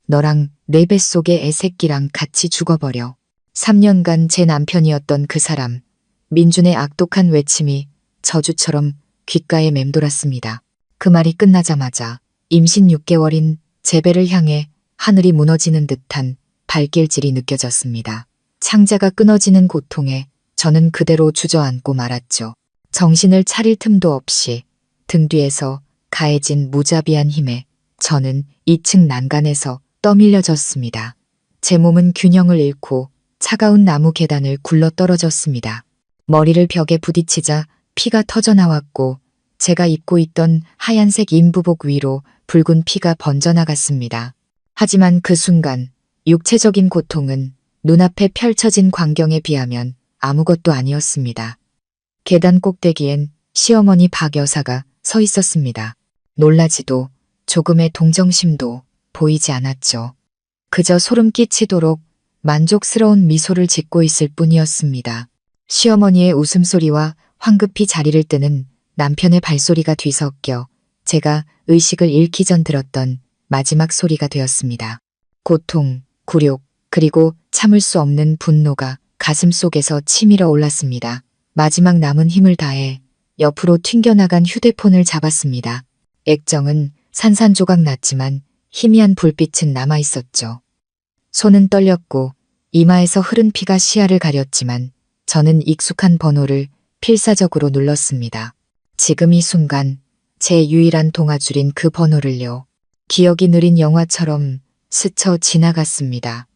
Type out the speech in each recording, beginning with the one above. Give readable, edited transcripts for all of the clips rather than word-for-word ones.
너랑 내 뱃속의 애새끼랑 같이 죽어버려. 3년간 제 남편이었던 그 사람. 민준의 악독한 외침이 저주처럼 귓가에 맴돌았습니다. 그 말이 끝나자마자 임신 6개월인 제 배를 향해 하늘이 무너지는 듯한 발길질이 느껴졌습니다. 창자가 끊어지는 고통에 저는 그대로 주저앉고 말았죠. 정신을 차릴 틈도 없이 등 뒤에서 가해진 무자비한 힘에 저는 2층 난간에서 떠밀려졌습니다. 제 몸은 균형을 잃고 차가운 나무 계단을 굴러 떨어졌습니다. 머리를 벽에 부딪히자 피가 터져나왔고 제가 입고 있던 하얀색 인부복 위로 붉은 피가 번져나갔습니다. 하지만 그 순간 육체적인 고통은 눈앞에 펼쳐진 광경에 비하면 아무것도 아니었습니다. 계단 꼭대기엔 시어머니 박 여사가 서 있었습니다. 놀라지도 조금의 동정심도 보이지 않았죠. 그저 소름 끼치도록 만족스러운 미소를 짓고 있을 뿐이었습니다. 시어머니의 웃음소리와 황급히 자리를 뜨는 남편의 발소리가 뒤섞여 제가 의식을 잃기 전 들었던 마지막 소리가 되었습니다. 고통, 굴욕, 그리고 참을 수 없는 분노가 가슴 속에서 치밀어 올랐습니다. 마지막 남은 힘을 다해 옆으로 튕겨나간 휴대폰을 잡았습니다. 액정은 산산조각 났지만 희미한 불빛은 남아있었죠. 손은 떨렸고 이마에서 흐른 피가 시야를 가렸지만 저는 익숙한 번호를 필사적으로 눌렀습니다. 지금 이 순간 제 유일한 동화줄인 그 번호를요. 기억이 느린 영화처럼 스쳐 지나갔습니다.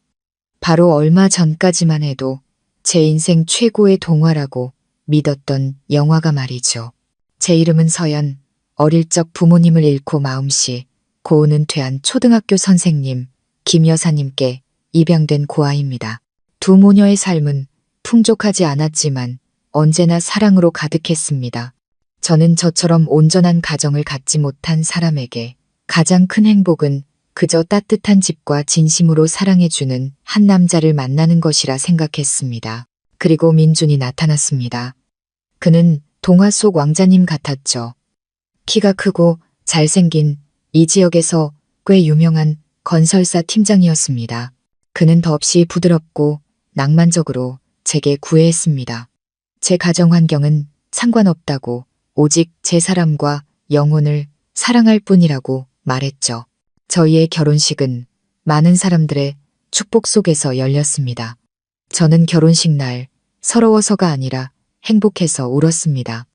바로 얼마 전까지만 해도 제 인생 최고의 동화라고 믿었던 영화가 말이죠. 제 이름은 서연, 어릴 적 부모님을 잃고 마음씨 고운 은퇴한 초등학교 선생님 김 여사님께 입양된 고아입니다. 두 모녀의 삶은 풍족하지 않았지만 언제나 사랑으로 가득했습니다. 저는 저처럼 온전한 가정을 갖지 못한 사람에게 가장 큰 행복은 그저 따뜻한 집과 진심으로 사랑해주는 한 남자를 만나는 것이라 생각했습니다. 그리고 민준이 나타났습니다. 그는 동화 속 왕자님 같았죠. 키가 크고 잘생긴 이 지역에서 꽤 유명한 건설사 팀장이었습니다. 그는 더없이 부드럽고 낭만적으로 제게 구애했습니다. 제 가정 환경은 상관없다고 오직 제 사람과 영혼을 사랑할 뿐이라고 말했죠. 저희의 결혼식은 많은 사람들의 축복 속에서 열렸습니다. 저는 결혼식 날 서러워서가 아니라 행복해서 울었습니다.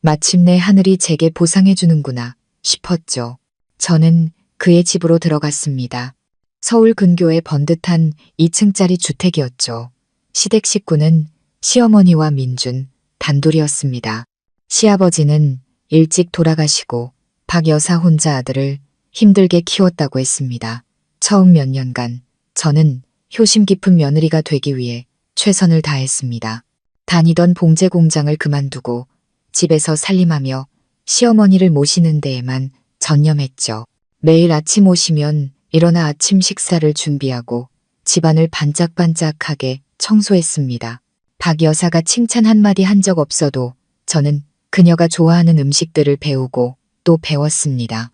마침내 하늘이 제게 보상해주는구나 싶었죠. 저는 그의 집으로 들어갔습니다. 서울 근교의 번듯한 2층짜리 주택이었죠. 시댁 식구는 시어머니와 민준 단둘이었습니다. 시아버지는 일찍 돌아가시고 박 여사 혼자 아들을 힘들게 키웠다고 했습니다. 처음 몇 년간 저는 효심 깊은 며느리가 되기 위해 최선을 다했습니다. 다니던 봉제 공장을 그만두고 집에서 살림하며 시어머니를 모시는 데에만 전념했죠. 매일 아침 오시면 일어나 아침 식사를 준비하고 집안을 반짝반짝하게 청소했습니다. 박 여사가 칭찬 한마디 한 적 없어도 저는 그녀가 좋아하는 음식들을 배우고 또 배웠습니다.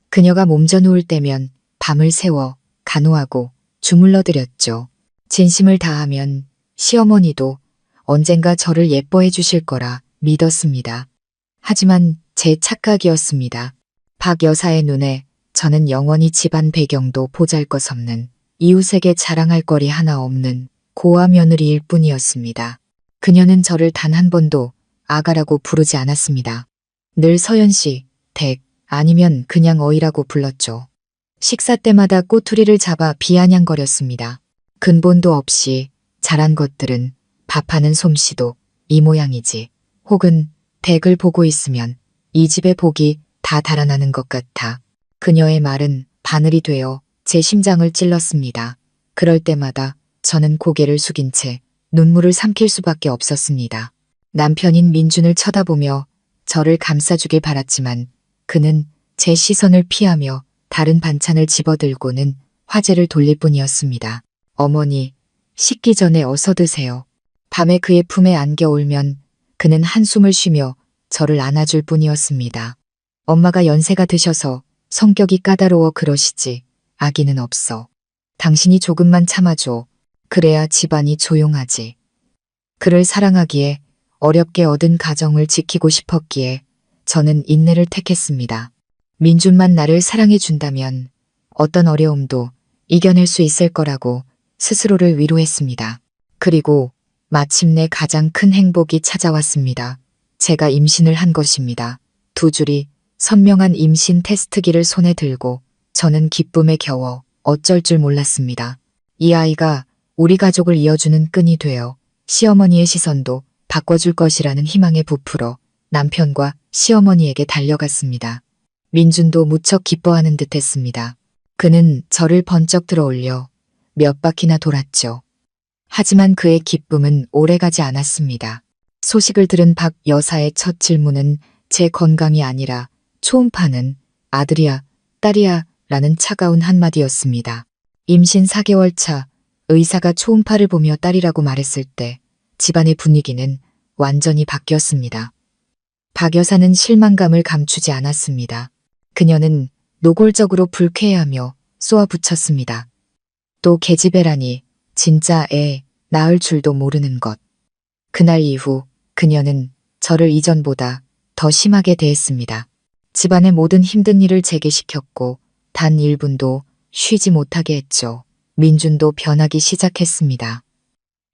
그녀가 몸져 누울 때면 밤을 새워 간호하고 주물러 드렸죠. 진심을 다하면 시어머니도 언젠가 저를 예뻐해 주실 거라 믿었습니다. 하지만 제 착각이었습니다. 박 여사의 눈에 저는 영원히 집안 배경도 보잘것없는 이웃에게 자랑할 거리 하나 없는 고아 며느리일 뿐이었습니다. 그녀는 저를 단 한 번도 아가라고 부르지 않았습니다. 늘 서연 씨, 댁, 아니면 그냥 어이라고 불렀죠. 식사 때마다 꼬투리를 잡아 비아냥거렸습니다. 근본도 없이 잘한 것들은 밥하는 솜씨도 이 모양이지. 혹은 댁을 보고 있으면 이 집의 복이 다 달아나는 것 같아. 그녀의 말은 바늘이 되어 제 심장을 찔렀습니다. 그럴 때마다 저는 고개를 숙인 채 눈물을 삼킬 수밖에 없었습니다. 남편인 민준을 쳐다보며 저를 감싸주길 바랐지만 그는 제 시선을 피하며 다른 반찬을 집어들고는 화제를 돌릴 뿐이었습니다. 어머니, 식기 전에 어서 드세요. 밤에 그의 품에 안겨 울면 그는 한숨을 쉬며 저를 안아줄 뿐이었습니다. 엄마가 연세가 드셔서 성격이 까다로워 그러시지 아기는 없어. 당신이 조금만 참아줘. 그래야 집안이 조용하지. 그를 사랑하기에 어렵게 얻은 가정을 지키고 싶었기에 저는 인내를 택했습니다. 민준만 나를 사랑해 준다면 어떤 어려움도 이겨낼 수 있을 거라고 스스로를 위로했습니다. 그리고 마침내 가장 큰 행복이 찾아왔습니다. 제가 임신을 한 것입니다. 두 줄이 선명한 임신 테스트기를 손에 들고 저는 기쁨에 겨워 어쩔 줄 몰랐습니다. 이 아이가 우리 가족을 이어주는 끈이 되어 시어머니의 시선도 바꿔줄 것이라는 희망에 부풀어 남편과 시어머니에게 달려갔습니다. 민준도 무척 기뻐하는 듯 했습니다. 그는 저를 번쩍 들어올려 몇 바퀴나 돌았죠. 하지만 그의 기쁨은 오래가지 않았습니다. 소식을 들은 박 여사의 첫 질문은 제 건강이 아니라 초음파는 아들이야, 딸이야 라는 차가운 한마디였습니다. 임신 4개월 차 의사가 초음파를 보며 딸이라고 말했을 때 집안의 분위기는 완전히 바뀌었습니다. 박 여사는 실망감을 감추지 않았습니다. 그녀는 노골적으로 불쾌해하며 쏘아붙였습니다. 또 계집애라니 진짜 애 낳을 줄도 모르는 것. 그날 이후 그녀는 저를 이전보다 더 심하게 대했습니다. 집안의 모든 힘든 일을 제게 시켰고 단 1분도 쉬지 못하게 했죠. 민준도 변하기 시작했습니다.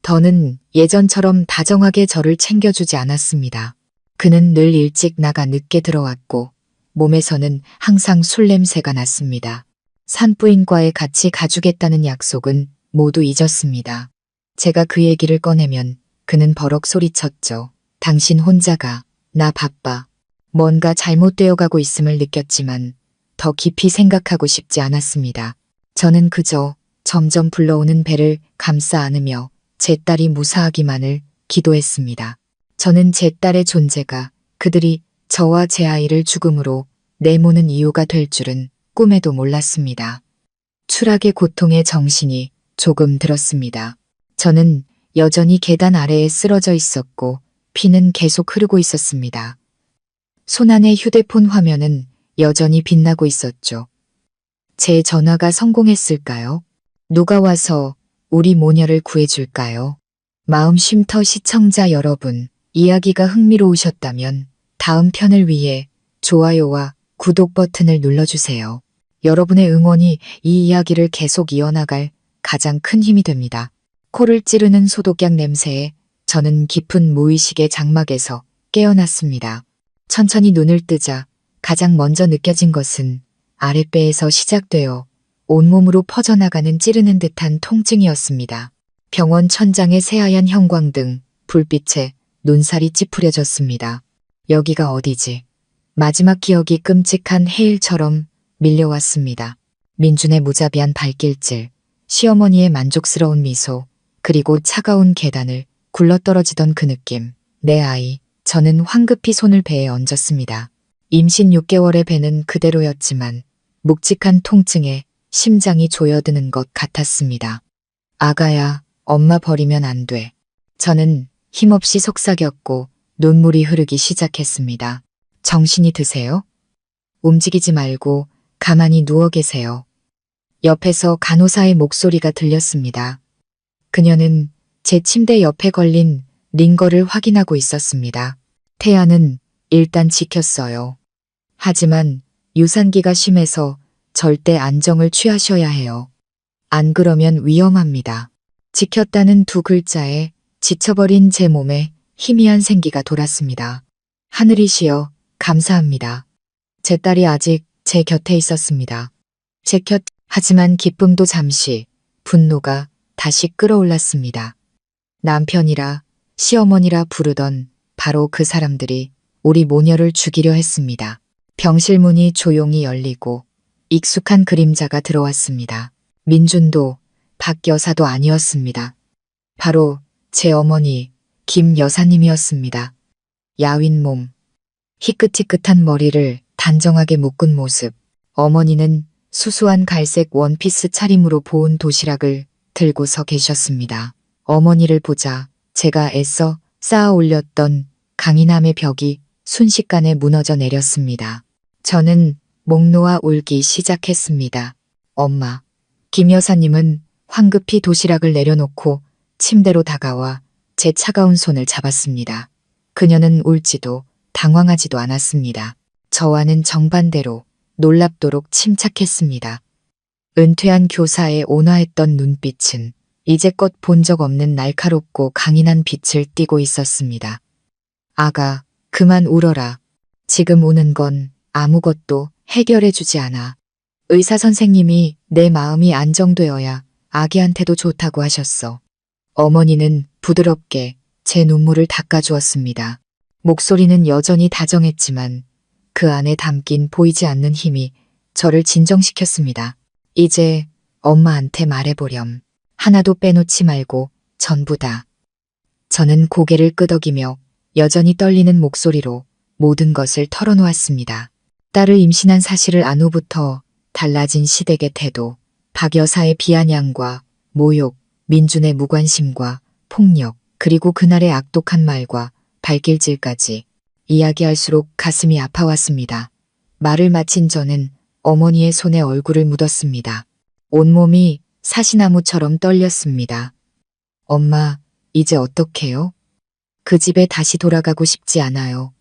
더는 예전처럼 다정하게 저를 챙겨주지 않았습니다. 그는 늘 일찍 나가 늦게 들어왔고 몸에서는 항상 술 냄새가 났습니다. 산부인과에 같이 가주겠다는 약속은 모두 잊었습니다. 제가 그 얘기를 꺼내면 그는 버럭 소리쳤죠. 당신 혼자가, 나 바빠. 뭔가 잘못되어 가고 있음을 느꼈지만 더 깊이 생각하고 싶지 않았습니다. 저는 그저 점점 불러오는 배를 감싸 안으며 제 딸이 무사하기만을 기도했습니다. 저는 제 딸의 존재가 그들이 저와 제 아이를 죽음으로 내모는 이유가 될 줄은 꿈에도 몰랐습니다. 추락의 고통에 정신이 조금 들었습니다. 저는 여전히 계단 아래에 쓰러져 있었고 피는 계속 흐르고 있었습니다. 손안의 휴대폰 화면은 여전히 빛나고 있었죠. 제 전화가 성공했을까요? 누가 와서 우리 모녀를 구해줄까요? 마음 쉼터 시청자 여러분, 이야기가 흥미로우셨다면 다음 편을 위해 좋아요와 구독 버튼을 눌러주세요. 여러분의 응원이 이 이야기를 계속 이어나갈 가장 큰 힘이 됩니다. 코를 찌르는 소독약 냄새에 저는 깊은 무의식의 장막에서 깨어났습니다. 천천히 눈을 뜨자 가장 먼저 느껴진 것은 아랫배에서 시작되어 온몸으로 퍼져나가는 찌르는 듯한 통증이었습니다. 병원 천장의 새하얀 형광등, 불빛에 눈살이 찌푸려졌습니다. 여기가 어디지? 마지막 기억이 끔찍한 해일처럼 밀려왔습니다. 민준의 무자비한 발길질, 시어머니의 만족스러운 미소, 그리고 차가운 계단을 굴러떨어지던 그 느낌. 내 아이, 저는 황급히 손을 배에 얹었습니다. 임신 6개월의 배는 그대로였지만 묵직한 통증에 심장이 조여드는 것 같았습니다. 아가야, 엄마 버리면 안 돼. 저는 힘없이 속삭였고 눈물이 흐르기 시작했습니다. 정신이 드세요? 움직이지 말고 가만히 누워 계세요. 옆에서 간호사의 목소리가 들렸습니다. 그녀는 제 침대 옆에 걸린 링거를 확인하고 있었습니다. 태아는 일단 지켰어요. 하지만 유산기가 심해서 절대 안정을 취하셔야 해요. 안 그러면 위험합니다. 지켰다는 두 글자에 지쳐버린 제 몸에 희미한 생기가 돌았습니다. 하늘이시여 감사합니다. 제 딸이 아직 제 곁에 있었습니다. 하지만 기쁨도 잠시, 분노가 다시 끌어올랐습니다. 남편이라 시어머니라 부르던 바로 그 사람들이 우리 모녀를 죽이려 했습니다. 병실 문이 조용히 열리고 익숙한 그림자가 들어왔습니다. 민준도 박 여사도 아니었습니다. 바로 제 어머니 김 여사님이었습니다. 야윈 몸, 희끗희끗한 머리를 단정하게 묶은 모습. 어머니는 수수한 갈색 원피스 차림으로 보온 도시락을 들고 서 계셨습니다. 어머니를 보자 제가 애써 쌓아 올렸던 강인함의 벽이 순식간에 무너져 내렸습니다. 저는 목 놓아 울기 시작했습니다. 엄마, 김 여사님은 황급히 도시락을 내려놓고 침대로 다가와 제 차가운 손을 잡았습니다. 그녀는 울지도 당황하지도 않았습니다. 저와는 정반대로 놀랍도록 침착했습니다. 은퇴한 교사의 온화했던 눈빛은 이제껏 본 적 없는 날카롭고 강인한 빛을 띠고 있었습니다. 아가, 그만 울어라. 지금 우는 건 아무것도 해결해주지 않아. 의사 선생님이 내 마음이 안정되어야 아기한테도 좋다고 하셨어. 어머니는 부드럽게 제 눈물을 닦아주었습니다. 목소리는 여전히 다정했지만 그 안에 담긴 보이지 않는 힘이 저를 진정시켰습니다. 이제 엄마한테 말해보렴. 하나도 빼놓지 말고 전부 다. 저는 고개를 끄덕이며 여전히 떨리는 목소리로 모든 것을 털어놓았습니다. 딸을 임신한 사실을 안 후부터 달라진 시댁의 태도, 박 여사의 비아냥과 모욕, 민준의 무관심과 폭력, 그리고 그날의 악독한 말과 발길질까지 이야기할수록 가슴이 아파왔습니다. 말을 마친 저는 어머니의 손에 얼굴을 묻었습니다. 온몸이 사시나무처럼 떨렸습니다. 엄마, 이제 어떡해요? 그 집에 다시 돌아가고 싶지 않아요.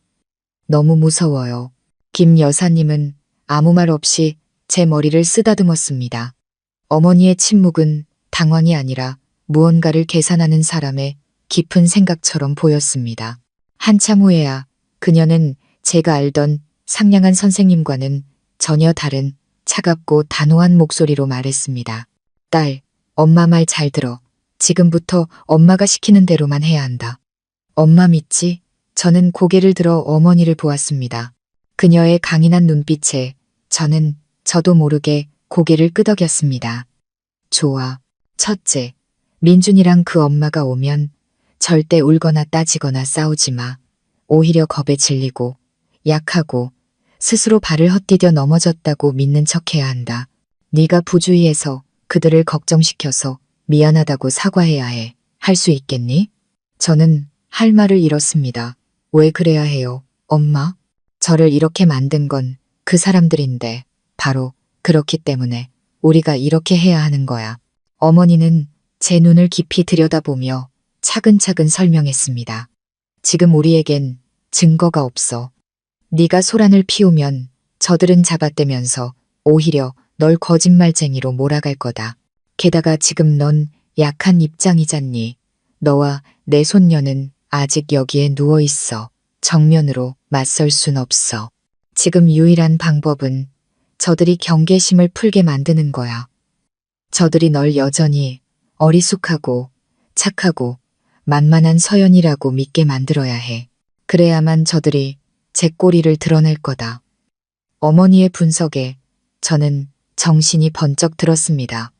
너무 무서워요. 김 여사님은 아무 말 없이 제 머리를 쓰다듬었습니다. 어머니의 침묵은 당황이 아니라 무언가를 계산하는 사람의 깊은 생각처럼 보였습니다. 한참 후에야 그녀는 제가 알던 상냥한 선생님과는 전혀 다른 차갑고 단호한 목소리로 말했습니다. 딸, 엄마 말 잘 들어. 지금부터 엄마가 시키는 대로만 해야 한다. 엄마 믿지? 저는 고개를 들어 어머니를 보았습니다. 그녀의 강인한 눈빛에 저도 모르게 고개를 끄덕였습니다. 좋아. 첫째, 민준이랑 그 엄마가 오면 절대 울거나 따지거나 싸우지 마. 오히려 겁에 질리고 약하고 스스로 발을 헛디뎌 넘어졌다고 믿는 척해야 한다. 네가 부주의해서 그들을 걱정시켜서 미안하다고 사과해야 해. 할 수 있겠니? 저는 할 말을 잃었습니다. 왜 그래야 해요, 엄마? 저를 이렇게 만든 건 그 사람들인데 바로 그렇기 때문에 우리가 이렇게 해야 하는 거야. 어머니는 제 눈을 깊이 들여다보며 차근차근 설명했습니다. 지금 우리에겐 증거가 없어. 네가 소란을 피우면 저들은 잡아떼면서 오히려 널 거짓말쟁이로 몰아갈 거다. 게다가 지금 넌 약한 입장이잖니. 너와 내 손녀는 아직 여기에 누워있어. 정면으로 맞설 순 없어. 지금 유일한 방법은 저들이 경계심을 풀게 만드는 거야. 저들이 널 여전히 어리숙하고 착하고 만만한 서연이라고 믿게 만들어야 해. 그래야만 저들이 제 꼬리를 드러낼 거다. 어머니의 분석에 저는 정신이 번쩍 들었습니다.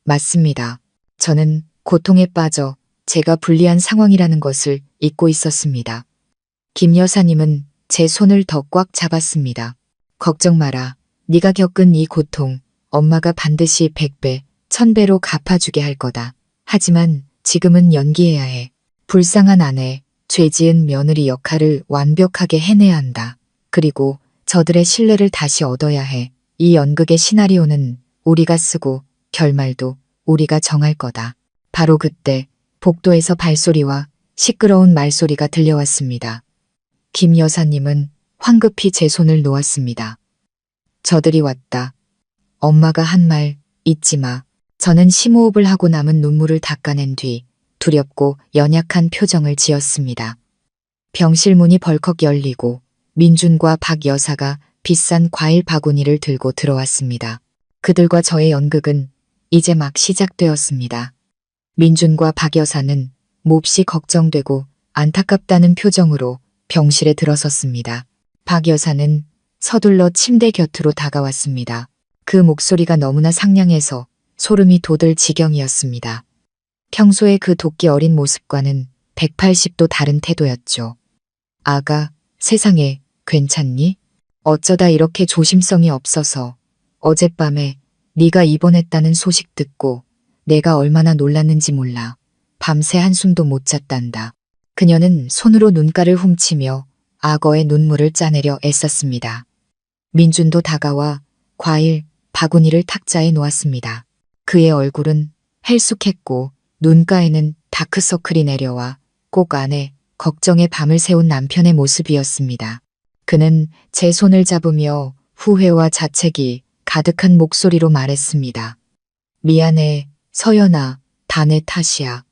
맞습니다. 저는 고통에 빠져 제가 불리한 상황이라는 것을 잊고 있었습니다. 김 여사님은 제 손을 더 꽉 잡았습니다. 걱정 마라. 네가 겪은 이 고통 엄마가 반드시 100배, 1000배로 갚아주게 할 거다. 하지만 지금은 연기해야 해. 불쌍한 아내, 죄지은 며느리 역할을 완벽하게 해내야 한다. 그리고 저들의 신뢰를 다시 얻어야 해. 이 연극의 시나리오는 우리가 쓰고 결말도 우리가 정할 거다. 바로 그때 복도에서 발소리와 시끄러운 말소리가 들려왔습니다. 김 여사님은 황급히 제 손을 놓았습니다. 저들이 왔다. 엄마가 한 말 잊지 마. 저는 심호흡을 하고 남은 눈물을 닦아낸 뒤 두렵고 연약한 표정을 지었습니다. 병실 문이 벌컥 열리고 민준과 박 여사가 비싼 과일 바구니를 들고 들어왔습니다. 그들과 저의 연극은 이제 막 시작되었습니다. 민준과 박 여사는 몹시 걱정되고 안타깝다는 표정으로 병실에 들어섰습니다. 박 여사는 서둘러 침대 곁으로 다가왔습니다. 그 목소리가 너무나 상냥해서 소름이 돋을 지경이었습니다. 평소의 그 도끼 어린 모습과는 180도 다른 태도였죠. 아가, 세상에, 괜찮니? 어쩌다 이렇게 조심성이 없어서 어젯밤에 네가 입원했다는 소식 듣고 내가 얼마나 놀랐는지 몰라. 밤새 한숨도 못 잤단다. 그녀는 손으로 눈가를 훔치며 악어의 눈물을 짜내려 애썼습니다. 민준도 다가와 과일, 바구니를 탁자에 놓았습니다. 그의 얼굴은 헬쑥했고 눈가에는 다크서클이 내려와 꼭 안에 걱정의 밤을 새운 남편의 모습이었습니다. 그는 제 손을 잡으며 후회와 자책이 가득한 목소리로 말했습니다. 미안해, 서연아, 다 내 탓이야.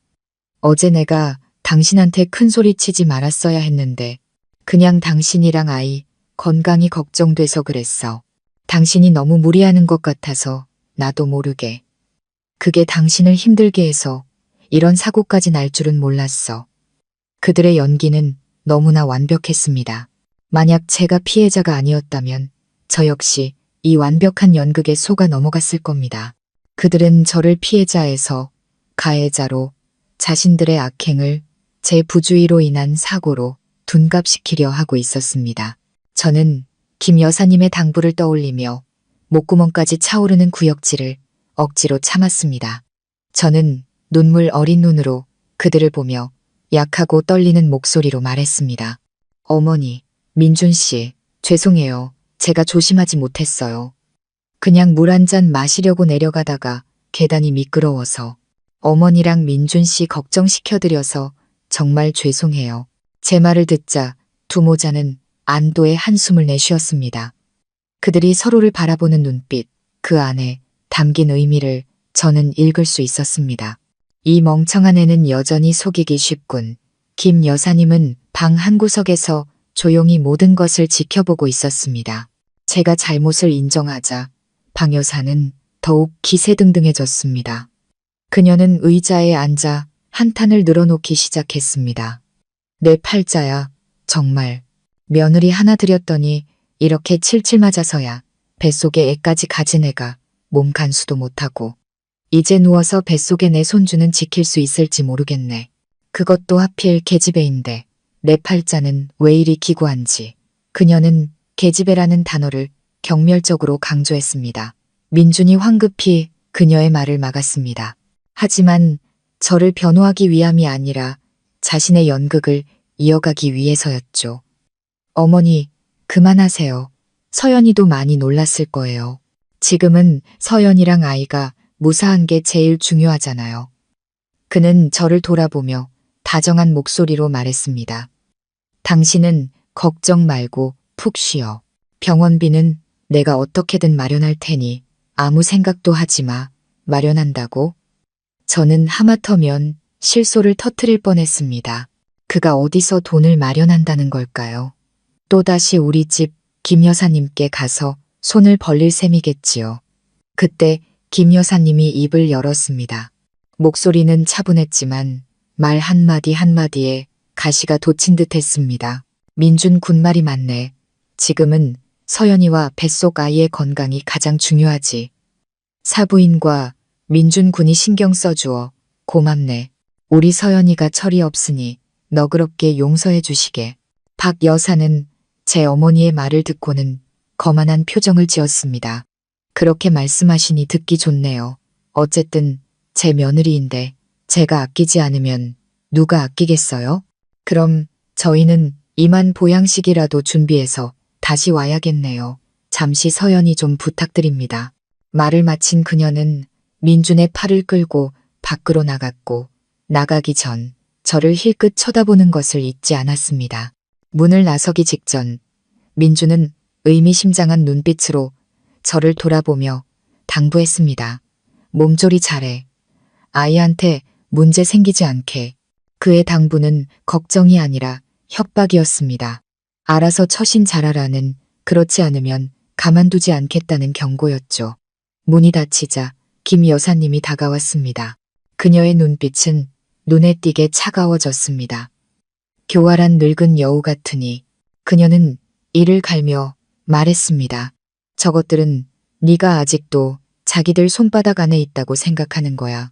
어제 내가 당신한테 큰 소리 치지 말았어야 했는데 그냥 당신이랑 아이 건강이 걱정돼서 그랬어. 당신이 너무 무리하는 것 같아서 나도 모르게. 그게 당신을 힘들게 해서 이런 사고까지 날 줄은 몰랐어. 그들의 연기는 너무나 완벽했습니다. 만약 제가 피해자가 아니었다면 저 역시 이 완벽한 연극에 속아 넘어갔을 겁니다. 그들은 저를 피해자에서 가해자로 자신들의 악행을 제 부주의로 인한 사고로 둔갑시키려 하고 있었습니다. 저는 김 여사님의 당부를 떠올리며 목구멍까지 차오르는 구역질을 억지로 참았습니다. 저는 눈물 어린 눈으로 그들을 보며 약하고 떨리는 목소리로 말했습니다. 어머니, 민준 씨, 죄송해요. 제가 조심하지 못했어요. 그냥 물 한 잔 마시려고 내려가다가 계단이 미끄러워서 어머니랑 민준 씨 걱정시켜드려서 정말 죄송해요. 제 말을 듣자 두 모자는 안도의 한숨을 내쉬었습니다. 그들이 서로를 바라보는 눈빛, 그 안에 담긴 의미를 저는 읽을 수 있었습니다. 이 멍청한 애는 여전히 속이기 쉽군. 김 여사님은 방 한구석에서 조용히 모든 것을 지켜보고 있었습니다. 제가 잘못을 인정하자 방 여사는 더욱 기세등등해졌습니다. 그녀는 의자에 앉아 한탄을 늘어놓기 시작했습니다. 내 팔자야, 정말. 며느리 하나 들였더니 이렇게 칠칠 맞아서야 뱃속에 애까지 가진 애가 몸 간수도 못하고 이제 누워서 뱃속에 내 손주는 지킬 수 있을지 모르겠네. 그것도 하필 계집애인데 내 팔자는 왜 이리 기구한지. 그녀는 계집애라는 단어를 경멸적으로 강조했습니다. 민준이 황급히 그녀의 말을 막았습니다. 하지만 저를 변호하기 위함이 아니라 자신의 연극을 이어가기 위해서였죠. 어머니, 그만하세요. 서연이도 많이 놀랐을 거예요. 지금은 서연이랑 아이가 무사한 게 제일 중요하잖아요. 그는 저를 돌아보며 다정한 목소리로 말했습니다. 당신은 걱정 말고 푹 쉬어. 병원비는 내가 어떻게든 마련할 테니 아무 생각도 하지 마. 마련한다고? 저는 하마터면 실소를 터뜨릴 뻔했습니다. 그가 어디서 돈을 마련한다는 걸까요? 또다시 우리 집 김 여사님께 가서 손을 벌릴 셈이겠지요. 그때 김 여사님이 입을 열었습니다. 목소리는 차분했지만 말 한마디 한마디에 가시가 돋친 듯 했습니다. 민준 군말이 맞네. 지금은 서연이와 뱃속 아이의 건강이 가장 중요하지. 사부인과 민준 군이 신경 써주어 고맙네. 우리 서연이가 철이 없으니 너그럽게 용서해 주시게. 박 여사는 제 어머니의 말을 듣고는 거만한 표정을 지었습니다. 그렇게 말씀하시니 듣기 좋네요. 어쨌든 제 며느리인데 제가 아끼지 않으면 누가 아끼겠어요? 그럼 저희는 이만 보양식이라도 준비해서 다시 와야겠네요. 잠시 서연이 좀 부탁드립니다. 말을 마친 그녀는 민준의 팔을 끌고 밖으로 나갔고 나가기 전 저를 힐끗 쳐다보는 것을 잊지 않았습니다. 문을 나서기 직전 민준은 의미심장한 눈빛으로 저를 돌아보며 당부했습니다. 몸조리 잘해. 아이한테 문제 생기지 않게. 그의 당부는 걱정이 아니라 협박이었습니다. 알아서 처신 잘하라는, 그렇지 않으면 가만두지 않겠다는 경고였죠. 문이 닫히자 김 여사님이 다가왔습니다. 그녀의 눈빛은 눈에 띄게 차가워졌습니다. 교활한 늙은 여우 같으니 그녀는 이를 갈며 말했습니다. 저것들은 네가 아직도 자기들 손바닥 안에 있다고 생각하는 거야.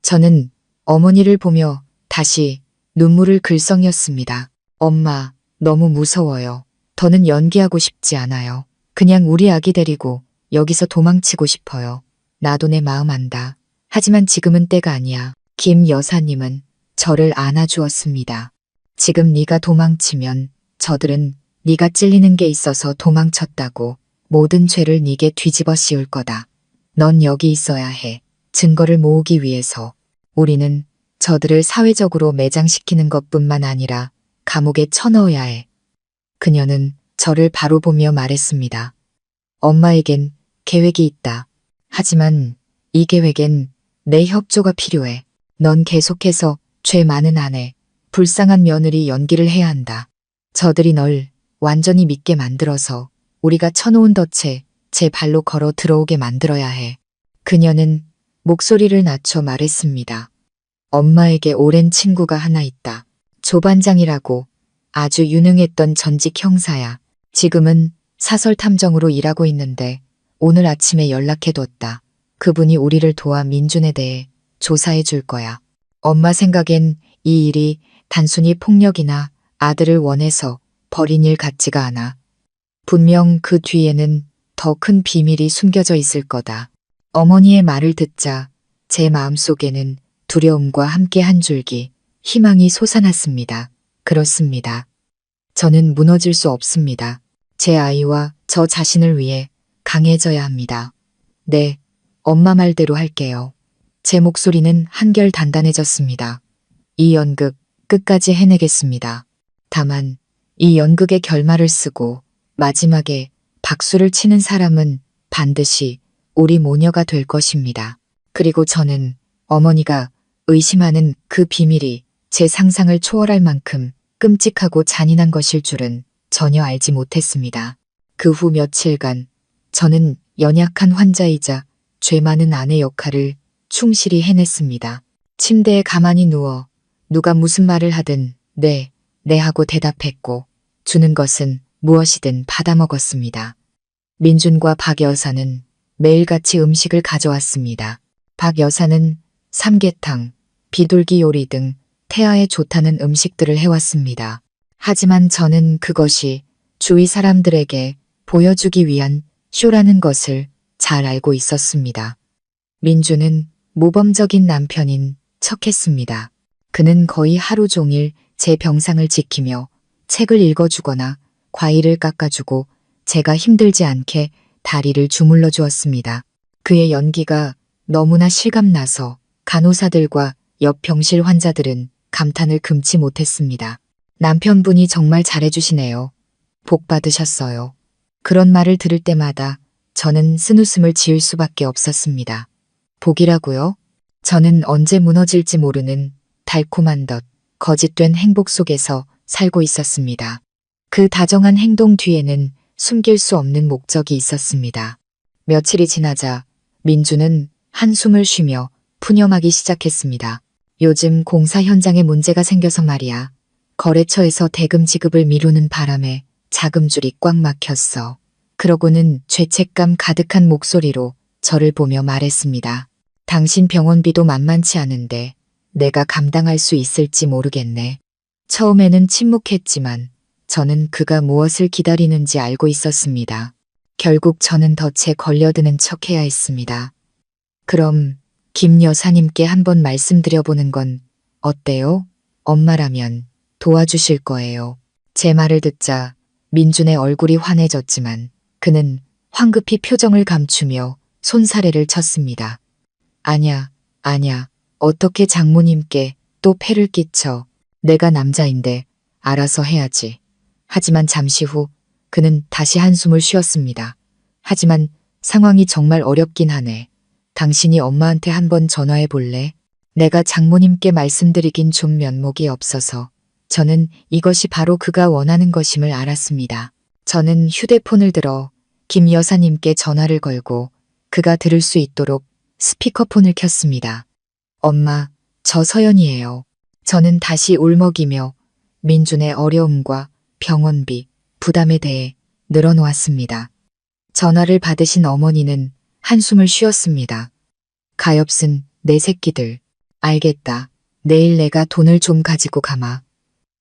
저는 어머니를 보며 다시 눈물을 글썽였습니다. 엄마, 너무 무서워요. 더는 연기하고 싶지 않아요. 그냥 우리 아기 데리고 여기서 도망치고 싶어요. 나도 내 마음 안다. 하지만 지금은 때가 아니야. 김 여사님은 저를 안아주었습니다. 지금 네가 도망치면 저들은 네가 찔리는 게 있어서 도망쳤다고 모든 죄를 네게 뒤집어 씌울 거다. 넌 여기 있어야 해. 증거를 모으기 위해서 우리는 저들을 사회적으로 매장시키는 것뿐만 아니라 감옥에 쳐넣어야 해. 그녀는 저를 바로 보며 말했습니다. 엄마에겐 계획이 있다. 하지만 이 계획엔 내 협조가 필요해. 넌 계속해서 죄 많은 아내, 불쌍한 며느리 연기를 해야 한다. 저들이 널 완전히 믿게 만들어서 우리가 쳐놓은 덫에 제 발로 걸어 들어오게 만들어야 해. 그녀는 목소리를 낮춰 말했습니다. 엄마에게 오랜 친구가 하나 있다. 조반장이라고 아주 유능했던 전직 형사야. 지금은 사설 탐정으로 일하고 있는데 오늘 아침에 연락해뒀다. 그분이 우리를 도와 민준에 대해 조사해 줄 거야. 엄마 생각엔 이 일이 단순히 폭력이나 아들을 원해서 벌인 일 같지가 않아. 분명 그 뒤에는 더 큰 비밀이 숨겨져 있을 거다. 어머니의 말을 듣자 제 마음속에는 두려움과 함께 한 줄기 희망이 솟아났습니다. 그렇습니다. 저는 무너질 수 없습니다. 제 아이와 저 자신을 위해 강해져야 합니다. 네, 엄마 말대로 할게요. 제 목소리는 한결 단단해졌습니다. 이 연극 끝까지 해내겠습니다. 다만 이 연극의 결말을 쓰고 마지막에 박수를 치는 사람은 반드시 우리 모녀가 될 것입니다. 그리고 저는 어머니가 의심하는 그 비밀이 제 상상을 초월할 만큼 끔찍하고 잔인한 것일 줄은 전혀 알지 못했습니다. 그 후 며칠간 저는 연약한 환자이자 죄 많은 아내 역할을 충실히 해냈습니다. 침대에 가만히 누워 누가 무슨 말을 하든 네 하고 대답했고 주는 것은 무엇이든 받아먹었습니다. 민준과 박 여사는 매일같이 음식을 가져왔습니다. 박 여사는 삼계탕, 비둘기 요리 등 태아에 좋다는 음식들을 해왔습니다. 하지만 저는 그것이 주위 사람들에게 보여주기 위한 쇼라는 것을 잘 알고 있었습니다. 민주는 모범적인 남편인 척했습니다. 그는 거의 하루 종일 제 병상을 지키며 책을 읽어주거나 과일을 깎아주고 제가 힘들지 않게 다리를 주물러 주었습니다. 그의 연기가 너무나 실감나서 간호사들과 옆 병실 환자들은 감탄을 금치 못했습니다. 남편분이 정말 잘해주시네요. 복 받으셨어요. 그런 말을 들을 때마다 저는 쓴웃음을 지을 수밖에 없었습니다. 복이라고요? 저는 언제 무너질지 모르는 달콤한 덫, 거짓된 행복 속에서 살고 있었습니다. 그 다정한 행동 뒤에는 숨길 수 없는 목적이 있었습니다. 며칠이 지나자 민주는 한숨을 쉬며 푸념하기 시작했습니다. 요즘 공사 현장에 문제가 생겨서 말이야. 거래처에서 대금 지급을 미루는 바람에 자금줄이 꽉 막혔어. 그러고는 죄책감 가득한 목소리로 저를 보며 말했습니다. 당신 병원비도 만만치 않은데 내가 감당할 수 있을지 모르겠네. 처음에는 침묵했지만 저는 그가 무엇을 기다리는지 알고 있었습니다. 결국 저는 덫에 걸려드는 척해야 했습니다. 그럼 김 여사님께 한번 말씀드려보는 건 어때요? 엄마라면 도와주실 거예요. 제 말을 듣자 민준의 얼굴이 환해졌지만 그는 황급히 표정을 감추며 손사래를 쳤습니다. 아냐, 어떻게 장모님께 또 폐를 끼쳐. 내가 남자인데 알아서 해야지. 하지만 잠시 후 그는 다시 한숨을 쉬었습니다. 하지만 상황이 정말 어렵긴 하네. 당신이 엄마한테 한번 전화해 볼래? 내가 장모님께 말씀드리긴 좀 면목이 없어서 저는 이것이 바로 그가 원하는 것임을 알았습니다. 저는 휴대폰을 들어 김 여사님께 전화를 걸고 그가 들을 수 있도록 스피커폰을 켰습니다. 엄마, 저 서연이에요. 저는 다시 울먹이며 민준의 어려움과 병원비, 부담에 대해 늘어놓았습니다. 전화를 받으신 어머니는 한숨을 쉬었습니다. 가엾은 내 새끼들. 알겠다. 내일 내가 돈을 좀 가지고 가마.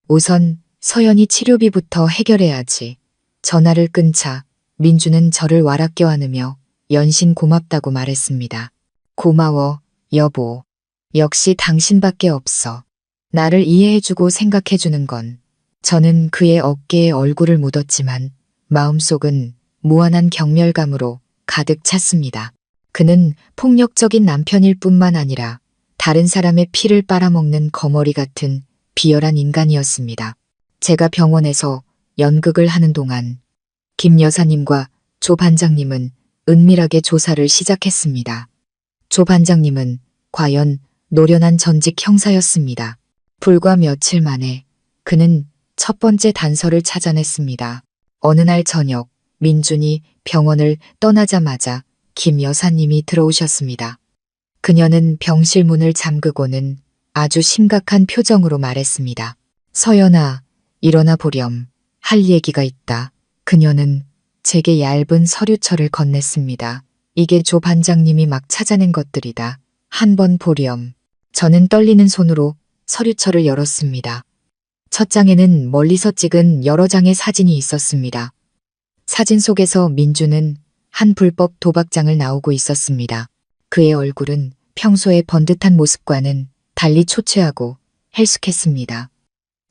우선 서연이 치료비부터 해결해야지. 전화를 끊자 민주는 저를 와락 껴안으며 연신 고맙다고 말했습니다. 고마워, 여보. 역시 당신밖에 없어. 나를 이해해주고 생각해주는 건. 저는 그의 어깨에 얼굴을 묻었지만 마음속은 무한한 경멸감으로 가득 찼습니다. 그는 폭력적인 남편일 뿐만 아니라 다른 사람의 피를 빨아먹는 거머리 같은 비열한 인간이었습니다. 제가 병원에서 연극을 하는 동안 김 여사님과 조 반장님은 은밀하게 조사를 시작했습니다. 조 반장님은 과연 노련한 전직 형사였습니다. 불과 며칠 만에 그는 첫 번째 단서를 찾아냈습니다. 어느 날 저녁 민준이 병원을 떠나자마자 김 여사님이 들어오셨습니다. 그녀는 병실 문을 잠그고는 아주 심각한 표정으로 말했습니다. 서연아, 일어나 보렴. 할 얘기가 있다. 그녀는 제게 얇은 서류철을 건넸습니다. 이게 조 반장님이 막 찾아낸 것들이다. 한번 보렴. 저는 떨리는 손으로 서류철을 열었습니다. 첫 장에는 멀리서 찍은 여러 장의 사진이 있었습니다. 사진 속에서 민주는 한 불법 도박장을 나오고 있었습니다. 그의 얼굴은 평소의 번듯한 모습과는 달리 초췌하고 헬쑥했습니다.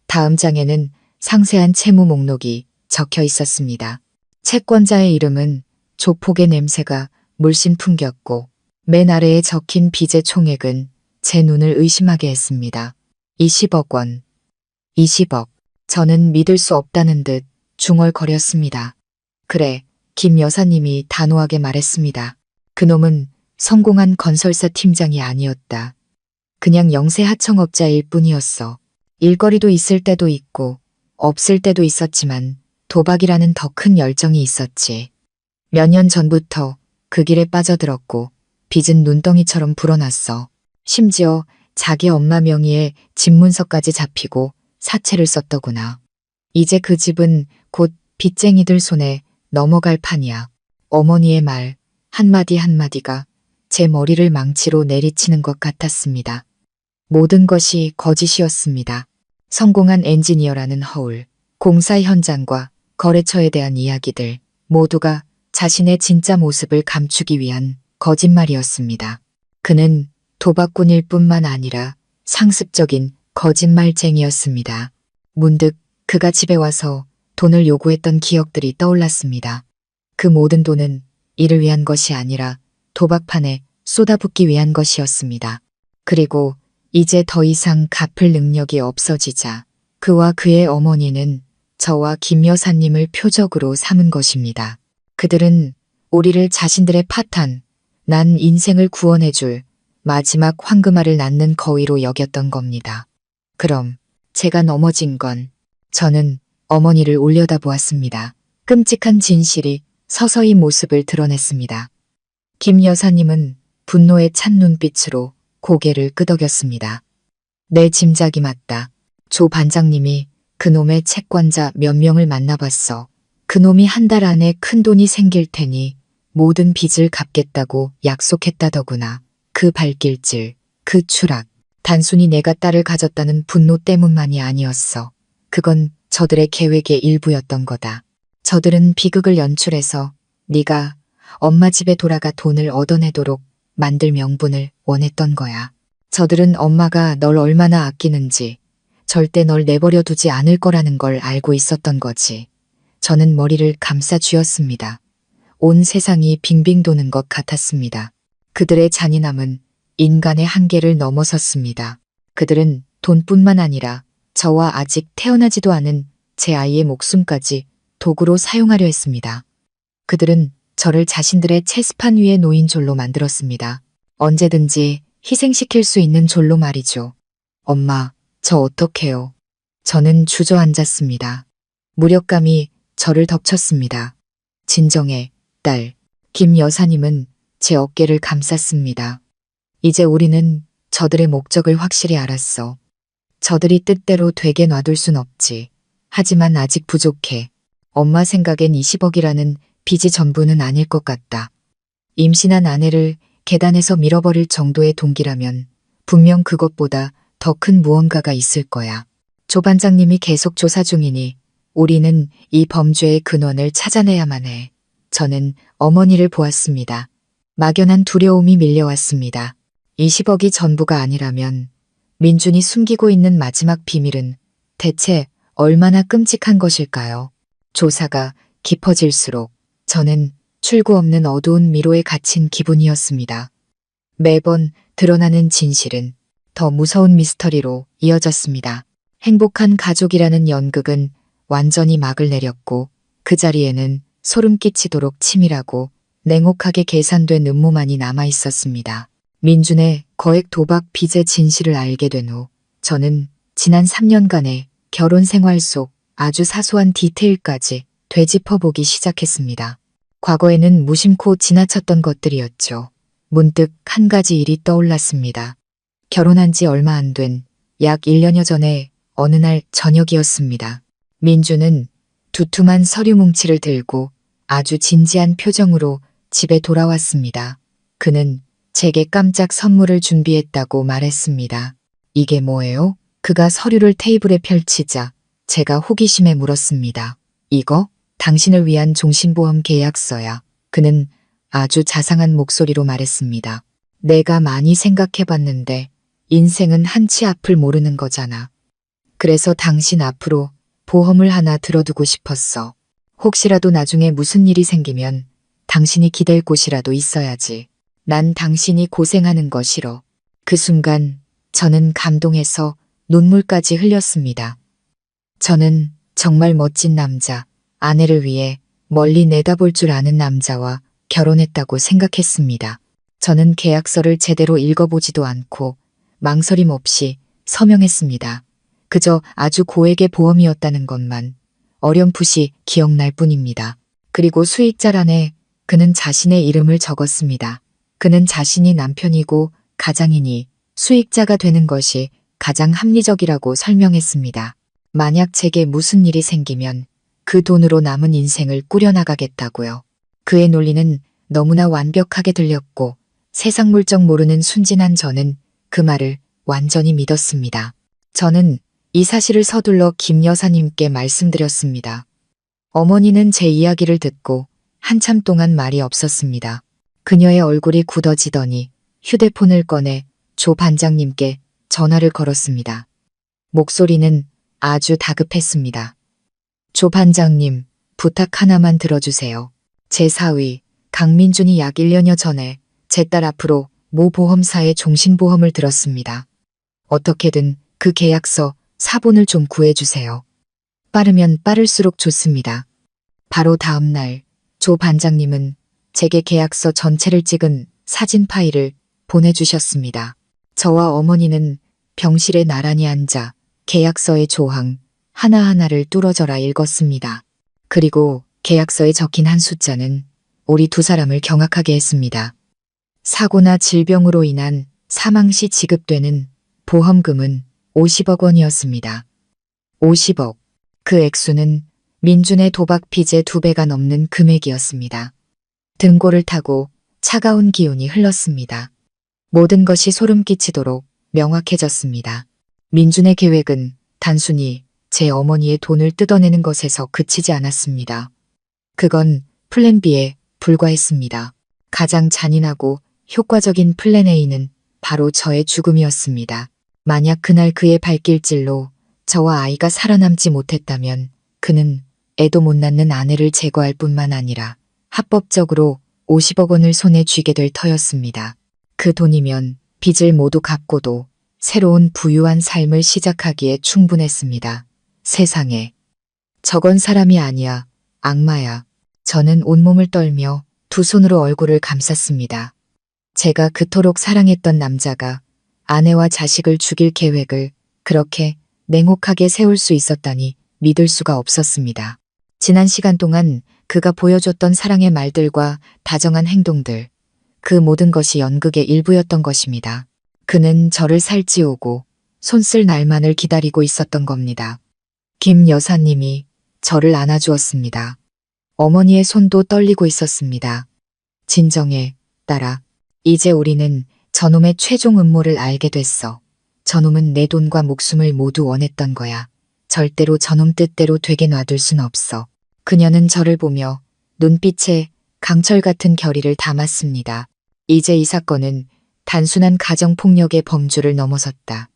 다음 장에는 상세한 채무 목록이 적혀 있었습니다. 채권자의 이름은 조폭의 냄새가 물씬 풍겼고 맨 아래에 적힌 빚의 총액은 제 눈을 의심하게 했습니다. 20억 원. 20억. 저는 믿을 수 없다는 듯 중얼거렸습니다. 그래, 김 여사님이 단호하게 말했습니다. 그놈은 성공한 건설사 팀장이 아니었다. 그냥 영세 하청업자일 뿐이었어. 일거리도 있을 때도 있고 없을 때도 있었지만 도박이라는 더 큰 열정이 있었지. 몇 년 전부터 그 길에 빠져들었고 빚은 눈덩이처럼 불어났어. 심지어 자기 엄마 명의의 집문서까지 잡히고 사채를 썼더구나. 이제 그 집은 곧 빚쟁이들 손에 넘어갈 판이야. 어머니의 말 한마디 한마디가 제 머리를 망치로 내리치는 것 같았습니다. 모든 것이 거짓이었습니다. 성공한 엔지니어라는 허울, 공사 현장과 거래처에 대한 이야기들 모두가 자신의 진짜 모습을 감추기 위한 거짓말이었습니다. 그는 도박꾼일 뿐만 아니라 상습적인 거짓말쟁이였습니다. 문득 그가 집에 와서 돈을 요구했던 기억들이 떠올랐습니다. 그 모든 돈은 이를 위한 것이 아니라 도박판에 쏟아붓기 위한 것이었습니다. 그리고 이제 더 이상 갚을 능력이 없어지자 그와 그의 어머니는 저와 김 여사님을 표적으로 삼은 것입니다. 그들은 우리를 자신들의 파탄, 난 인생을 구원해줄 마지막 황금알을 낳는 거위로 여겼던 겁니다. 그럼 제가 넘어진 건 저는 어머니를 올려다보았습니다. 끔찍한 진실이 서서히 모습을 드러냈습니다. 김 여사님은 분노에 찬 눈빛으로 고개를 끄덕였습니다. 내 짐작이 맞다. 조 반장님이 그놈의 채권자 몇 명을 만나봤어. 그놈이 한 달 안에 큰 돈이 생길 테니 모든 빚을 갚겠다고 약속했다더구나. 그 발길질, 그 추락, 단순히 내가 딸을 가졌다는 분노 때문만이 아니었어. 그건 저들의 계획의 일부였던 거다. 저들은 비극을 연출해서 네가 엄마 집에 돌아가 돈을 얻어내도록 만들 명분을 원했던 거야. 저들은 엄마가 널 얼마나 아끼는지 절대 널 내버려 두지 않을 거라는 걸 알고 있었던 거지. 저는 머리를 감싸 쥐었습니다. 온 세상이 빙빙 도는 것 같았습니다. 그들의 잔인함은 인간의 한계를 넘어섰습니다. 그들은 돈뿐만 아니라 저와 아직 태어나지도 않은 제 아이의 목숨까지 도구로 사용하려 했습니다. 그들은 저를 자신들의 체스판 위에 놓인 졸로 만들었습니다. 언제든지 희생시킬 수 있는 졸로 말이죠. 엄마, 저 어떡해요? 저는 주저앉았습니다. 무력감이 저를 덮쳤습니다. 진정해, 딸. 김 여사님은 제 어깨를 감쌌습니다. 이제 우리는 저들의 목적을 확실히 알았어. 저들이 뜻대로 되게 놔둘 순 없지. 하지만 아직 부족해. 엄마 생각엔 20억이라는 빚이 전부는 아닐 것 같다. 임신한 아내를 계단에서 밀어버릴 정도의 동기라면 분명 그것보다 더 큰 무언가가 있을 거야. 조 반장님이 계속 조사 중이니 우리는 이 범죄의 근원을 찾아내야만 해. 저는 어머니를 보았습니다. 막연한 두려움이 밀려왔습니다. 20억이 전부가 아니라면 민준이 숨기고 있는 마지막 비밀은 대체 얼마나 끔찍한 것일까요? 조사가 깊어질수록 저는 출구 없는 어두운 미로에 갇힌 기분이었습니다. 매번 드러나는 진실은 더 무서운 미스터리로 이어졌습니다. 행복한 가족이라는 연극은 완전히 막을 내렸고 그 자리에는 소름 끼치도록 치밀하고 냉혹하게 계산된 음모만이 남아 있었습니다. 민준의 거액 도박 빚의 진실을 알게 된 후 저는 지난 3년간의 결혼 생활 속 아주 사소한 디테일까지 되짚어보기 시작했습니다. 과거에는 무심코 지나쳤던 것들이었죠. 문득 한 가지 일이 떠올랐습니다. 결혼한 지 얼마 안 된 약 1년여 전에 어느 날 저녁이었습니다. 민주는 두툼한 서류 뭉치를 들고 아주 진지한 표정으로 집에 돌아왔습니다. 그는 제게 깜짝 선물을 준비했다고 말했습니다. 이게 뭐예요? 그가 서류를 테이블에 펼치자 제가 호기심에 물었습니다. 이거? 당신을 위한 종신보험 계약서야. 그는 아주 자상한 목소리로 말했습니다. 내가 많이 생각해봤는데 인생은 한치 앞을 모르는 거잖아. 그래서 당신 앞으로 보험을 하나 들어두고 싶었어. 혹시라도 나중에 무슨 일이 생기면 당신이 기댈 곳이라도 있어야지. 난 당신이 고생하는 거 싫어. 그 순간 저는 감동해서 눈물까지 흘렸습니다. 저는 정말 멋진 남자, 아내를 위해 멀리 내다볼 줄 아는 남자와 결혼했다고 생각했습니다. 저는 계약서를 제대로 읽어보지도 않고 망설임 없이 서명했습니다. 그저 아주 고액의 보험이었다는 것만 어렴풋이 기억날 뿐입니다. 그리고 수익자란에 그는 자신의 이름을 적었습니다. 그는 자신이 남편이고 가장이니 수익자가 되는 것이 가장 합리적이라고 설명했습니다. 만약 제게 무슨 일이 생기면 그 돈으로 남은 인생을 꾸려나가겠다고요. 그의 논리는 너무나 완벽하게 들렸고 세상 물정 모르는 순진한 저는 그 말을 완전히 믿었습니다. 저는 이 사실을 서둘러 김 여사님께 말씀드렸습니다. 어머니는 제 이야기를 듣고 한참 동안 말이 없었습니다. 그녀의 얼굴이 굳어지더니 휴대폰을 꺼내 조 반장님께 전화를 걸었습니다. 목소리는 아주 다급했습니다. 조 반장님, 부탁 하나만 들어주세요. 제 사위 강민준이 약 1년여 전에 제 딸 앞으로 모 보험사에 종신보험을 들었습니다. 어떻게든 그 계약서 사본을 좀 구해주세요. 빠르면 빠를수록 좋습니다. 바로 다음 날 조 반장님은 제게 계약서 전체를 찍은 사진 파일을 보내주셨습니다. 저와 어머니는 병실에 나란히 앉아 계약서의 조항 하나하나를 뚫어져라 읽었습니다. 그리고 계약서에 적힌 한 숫자는 우리 두 사람을 경악하게 했습니다. 사고나 질병으로 인한 사망 시 지급되는 보험금은 50억 원이었습니다. 50억. 그 액수는 민준의 도박 빚의 2배가 넘는 금액이었습니다. 등골을 타고 차가운 기운이 흘렀습니다. 모든 것이 소름 끼치도록 명확해졌습니다. 민준의 계획은 단순히 제 어머니의 돈을 뜯어내는 것에서 그치지 않았습니다. 그건 플랜 B에 불과했습니다. 가장 잔인하고 효과적인 플랜 A는 바로 저의 죽음이었습니다. 만약 그날 그의 발길질로 저와 아이가 살아남지 못했다면 그는 애도 못 낳는 아내를 제거할 뿐만 아니라 합법적으로 50억 원을 손에 쥐게 될 터였습니다. 그 돈이면 빚을 모두 갚고도 새로운 부유한 삶을 시작하기에 충분했습니다. 세상에. 저건 사람이 아니야. 악마야. 저는 온몸을 떨며 두 손으로 얼굴을 감쌌습니다. 제가 그토록 사랑했던 남자가 아내와 자식을 죽일 계획을 그렇게 냉혹하게 세울 수 있었다니 믿을 수가 없었습니다. 지난 시간 동안 그가 보여줬던 사랑의 말들과 다정한 행동들, 그 모든 것이 연극의 일부였던 것입니다. 그는 저를 살찌우고 손쓸 날만을 기다리고 있었던 겁니다. 김 여사님이 저를 안아주었습니다. 어머니의 손도 떨리고 있었습니다. 진정해, 딸아. 이제 우리는 저놈의 최종 음모를 알게 됐어. 저놈은 내 돈과 목숨을 모두 원했던 거야. 절대로 저놈 뜻대로 되게 놔둘 순 없어. 그녀는 저를 보며 눈빛에 강철 같은 결의를 담았습니다. 이제 이 사건은 단순한 가정폭력의 범주를 넘어섰다.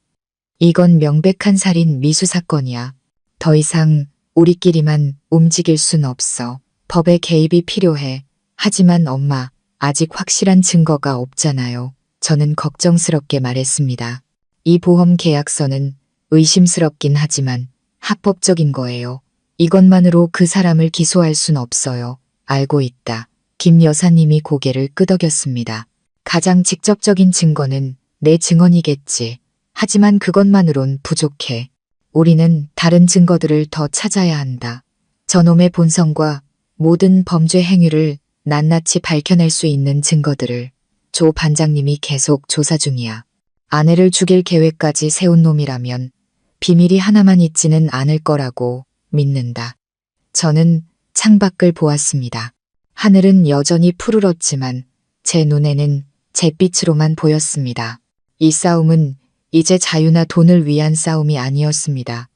이건 명백한 살인 미수 사건이야. 더 이상 우리끼리만 움직일 순 없어. 법의 개입이 필요해. 하지만 엄마, 아직 확실한 증거가 없잖아요. 저는 걱정스럽게 말했습니다. 이 보험 계약서는 의심스럽긴 하지만 합법적인 거예요. 이것만으로 그 사람을 기소할 순 없어요. 알고 있다. 김 여사님이 고개를 끄덕였습니다. 가장 직접적인 증거는 내 증언이겠지. 하지만 그것만으론 부족해. 우리는 다른 증거들을 더 찾아야 한다. 저놈의 본성과 모든 범죄 행위를 낱낱이 밝혀낼 수 있는 증거들을 조 반장님이 계속 조사 중이야. 아내를 죽일 계획까지 세운 놈이라면 비밀이 하나만 있지는 않을 거라고 믿는다. 저는 창밖을 보았습니다. 하늘은 여전히 푸르렀지만 제 눈에는 잿빛으로만 보였습니다. 이 싸움은 이제 자유나 돈을 위한 싸움이 아니었습니다.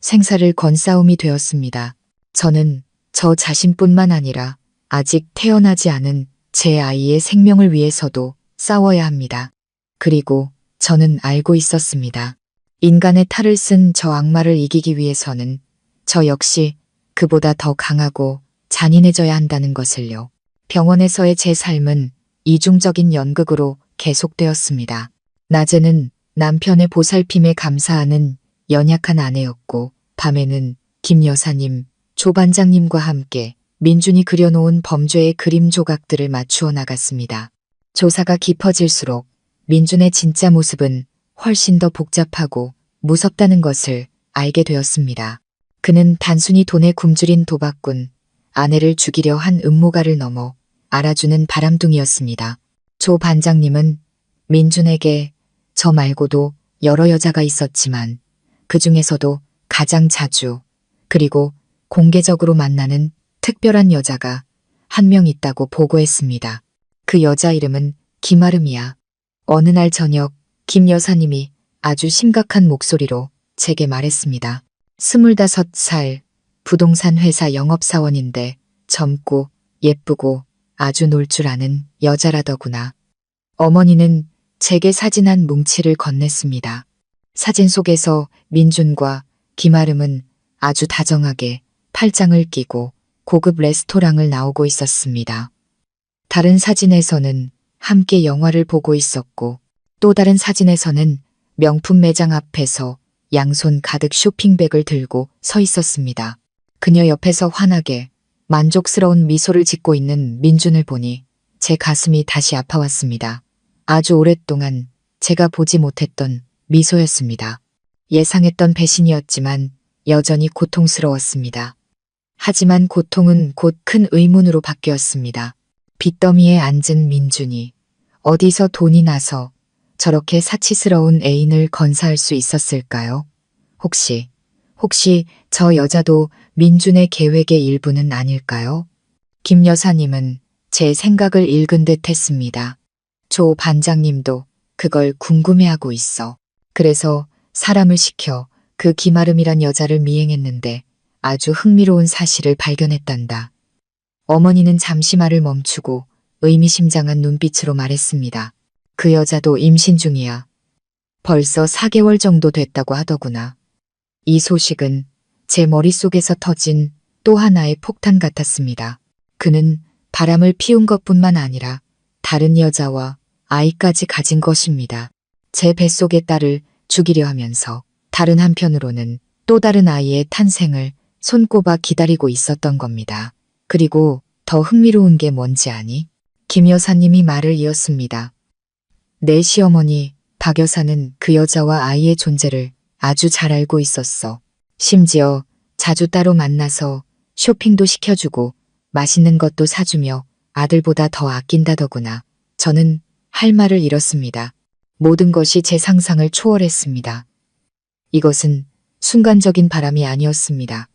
생사를 건 싸움이 되었습니다. 저는 저 자신뿐만 아니라 아직 태어나지 않은 제 아이의 생명을 위해서도 싸워야 합니다. 그리고 저는 알고 있었습니다. 인간의 탈을 쓴 저 악마를 이기기 위해서는 저 역시 그보다 더 강하고 잔인해져야 한다는 것을요. 병원에서의 제 삶은 이중적인 연극으로 계속되었습니다. 낮에는 남편의 보살핌에 감사하는 연약한 아내였고, 밤에는 김 여사님, 조 반장님과 함께 민준이 그려놓은 범죄의 그림 조각들을 맞추어 나갔습니다. 조사가 깊어질수록 민준의 진짜 모습은 훨씬 더 복잡하고 무섭다는 것을 알게 되었습니다. 그는 단순히 돈에 굶주린 도박꾼, 아내를 죽이려 한 음모가를 넘어 알아주는 바람둥이였습니다. 조 반장님은 민준에게 저 말고도 여러 여자가 있었지만 그 중에서도 가장 자주 그리고 공개적으로 만나는 특별한 여자가 한 명 있다고 보고했습니다. 그 여자 이름은 김아름이야. 어느 날 저녁 김 여사님이 아주 심각한 목소리로 제게 말했습니다. 25살 부동산 회사 영업사원인데 젊고 예쁘고 아주 놀 줄 아는 여자라더구나. 어머니는 제게 사진 한 뭉치를 건넸습니다. 사진 속에서 민준과 김아름은 아주 다정하게 팔짱을 끼고 고급 레스토랑을 나오고 있었습니다. 다른 사진에서는 함께 영화를 보고 있었고 또 다른 사진에서는 명품 매장 앞에서 양손 가득 쇼핑백을 들고 서 있었습니다. 그녀 옆에서 환하게 만족스러운 미소를 짓고 있는 민준을 보니 제 가슴이 다시 아파왔습니다. 아주 오랫동안 제가 보지 못했던 미소였습니다. 예상했던 배신이었지만 여전히 고통스러웠습니다. 하지만 고통은 곧 큰 의문으로 바뀌었습니다. 빚더미에 앉은 민준이 어디서 돈이 나서 저렇게 사치스러운 애인을 건사할 수 있었을까요? 혹시 저 여자도 민준의 계획의 일부는 아닐까요? 김 여사님은 제 생각을 읽은 듯 했습니다. 조 반장님도 그걸 궁금해하고 있어. 그래서 사람을 시켜 그 김아름이란 여자를 미행했는데 아주 흥미로운 사실을 발견했단다. 어머니는 잠시 말을 멈추고 의미심장한 눈빛으로 말했습니다. 그 여자도 임신 중이야. 벌써 4개월 정도 됐다고 하더구나. 이 소식은 제 머릿속에서 터진 또 하나의 폭탄 같았습니다. 그는 바람을 피운 것뿐만 아니라 다른 여자와 아이까지 가진 것입니다. 제 뱃속의 딸을 죽이려 하면서 다른 한편으로는 또 다른 아이의 탄생을 손꼽아 기다리고 있었던 겁니다. 그리고 더 흥미로운 게 뭔지 아니? 김 여사님이 말을 이었습니다. 내 시어머니 박 여사는 그 여자와 아이의 존재를 아주 잘 알고 있었어. 심지어 자주 따로 만나서 쇼핑도 시켜주고 맛있는 것도 사주며 아들보다 더 아낀다더구나. 저는 할 말을 잃었습니다. 모든 것이 제 상상을 초월했습니다. 이것은 순간적인 바람이 아니었습니다.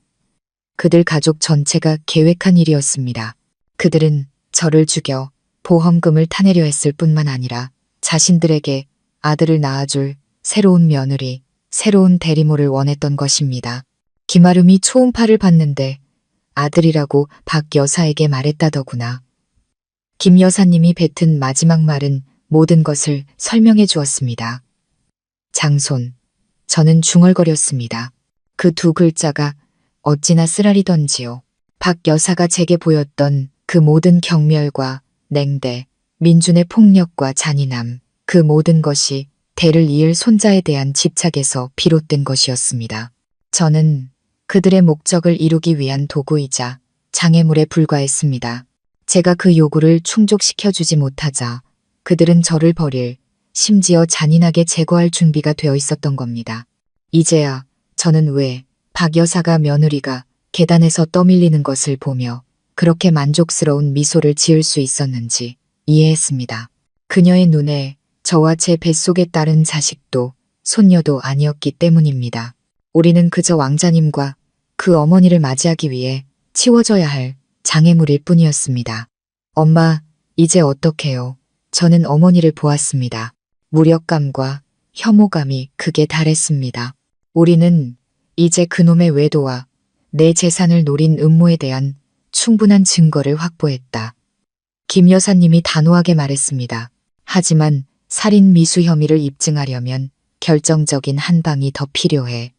그들 가족 전체가 계획한 일이었습니다. 그들은 저를 죽여 보험금을 타내려 했을 뿐만 아니라 자신들에게 아들을 낳아줄 새로운 며느리, 새로운 대리모를 원했던 것입니다. 김아름이 초음파를 봤는데 아들이라고 박 여사에게 말했다더구나. 김 여사님이 뱉은 마지막 말은 모든 것을 설명해 주었습니다. 장손. 저는 중얼거렸습니다. 그 두 글자가 어찌나 쓰라리던지요. 박 여사가 제게 보였던 그 모든 경멸과 냉대, 민준의 폭력과 잔인함, 그 모든 것이 대를 이을 손자에 대한 집착에서 비롯된 것이었습니다. 저는 그들의 목적을 이루기 위한 도구이자 장애물에 불과했습니다. 제가 그 요구를 충족시켜주지 못하자 그들은 저를 버릴, 심지어 잔인하게 제거할 준비가 되어 있었던 겁니다. 이제야 저는 왜 박 여사가 며느리가 계단에서 떠밀리는 것을 보며 그렇게 만족스러운 미소를 지을 수 있었는지 이해했습니다. 그녀의 눈에 저와 제 뱃속에 따른 자식도 손녀도 아니었기 때문입니다. 우리는 그저 왕자님과 그 어머니를 맞이하기 위해 치워져야 할 장애물일 뿐이었습니다. 엄마, 이제 어떡해요? 저는 어머니를 보았습니다. 무력감과 혐오감이 극에 달했습니다. 우리는 이제 그놈의 외도와 내 재산을 노린 음모에 대한 충분한 증거를 확보했다. 김 여사님이 단호하게 말했습니다. 하지만 살인 미수 혐의를 입증하려면 결정적인 한 방이 더 필요해.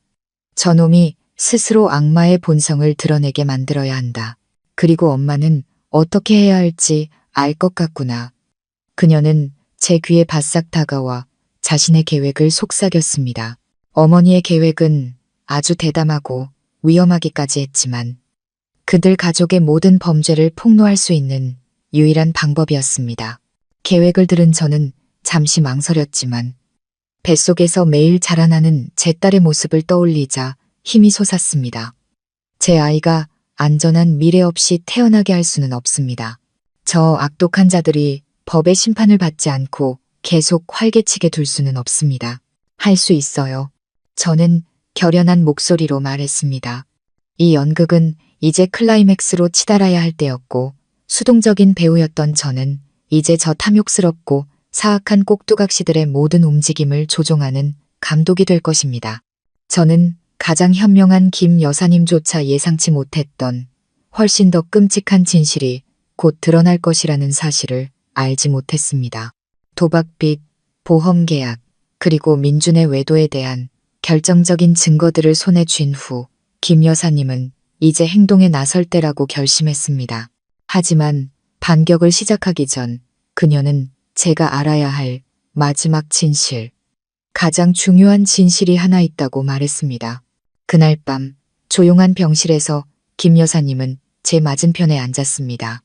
저놈이 스스로 악마의 본성을 드러내게 만들어야 한다. 그리고 엄마는 어떻게 해야 할지 알 것 같구나. 그녀는 제 귀에 바싹 다가와 자신의 계획을 속삭였습니다. 어머니의 계획은 아주 대담하고 위험하기까지 했지만 그들 가족의 모든 범죄를 폭로할 수 있는 유일한 방법이었습니다. 계획을 들은 저는 잠시 망설였지만 뱃속에서 매일 자라나는 제 딸의 모습을 떠올리자 힘이 솟았습니다. 제 아이가 안전한 미래 없이 태어나게 할 수는 없습니다. 저 악독한 자들이 법의 심판을 받지 않고 계속 활개치게 둘 수는 없습니다. 할 수 있어요. 저는 결연한 목소리로 말했습니다. 이 연극은 이제 클라이맥스로 치달아야 할 때였고 수동적인 배우였던 저는 이제 저 탐욕스럽고 사악한 꼭두각시들의 모든 움직임을 조종하는 감독이 될 것입니다. 저는 가장 현명한 김 여사님조차 예상치 못했던 훨씬 더 끔찍한 진실이 곧 드러날 것이라는 사실을 알지 못했습니다. 도박빚, 보험계약, 그리고 민준의 외도에 대한 결정적인 증거들을 손에 쥔 후 김 여사님은 이제 행동에 나설 때라고 결심했습니다. 하지만 반격을 시작하기 전 그녀는 제가 알아야 할 마지막 진실, 가장 중요한 진실이 하나 있다고 말했습니다. 그날 밤 조용한 병실에서 김 여사님은 제 맞은편에 앉았습니다.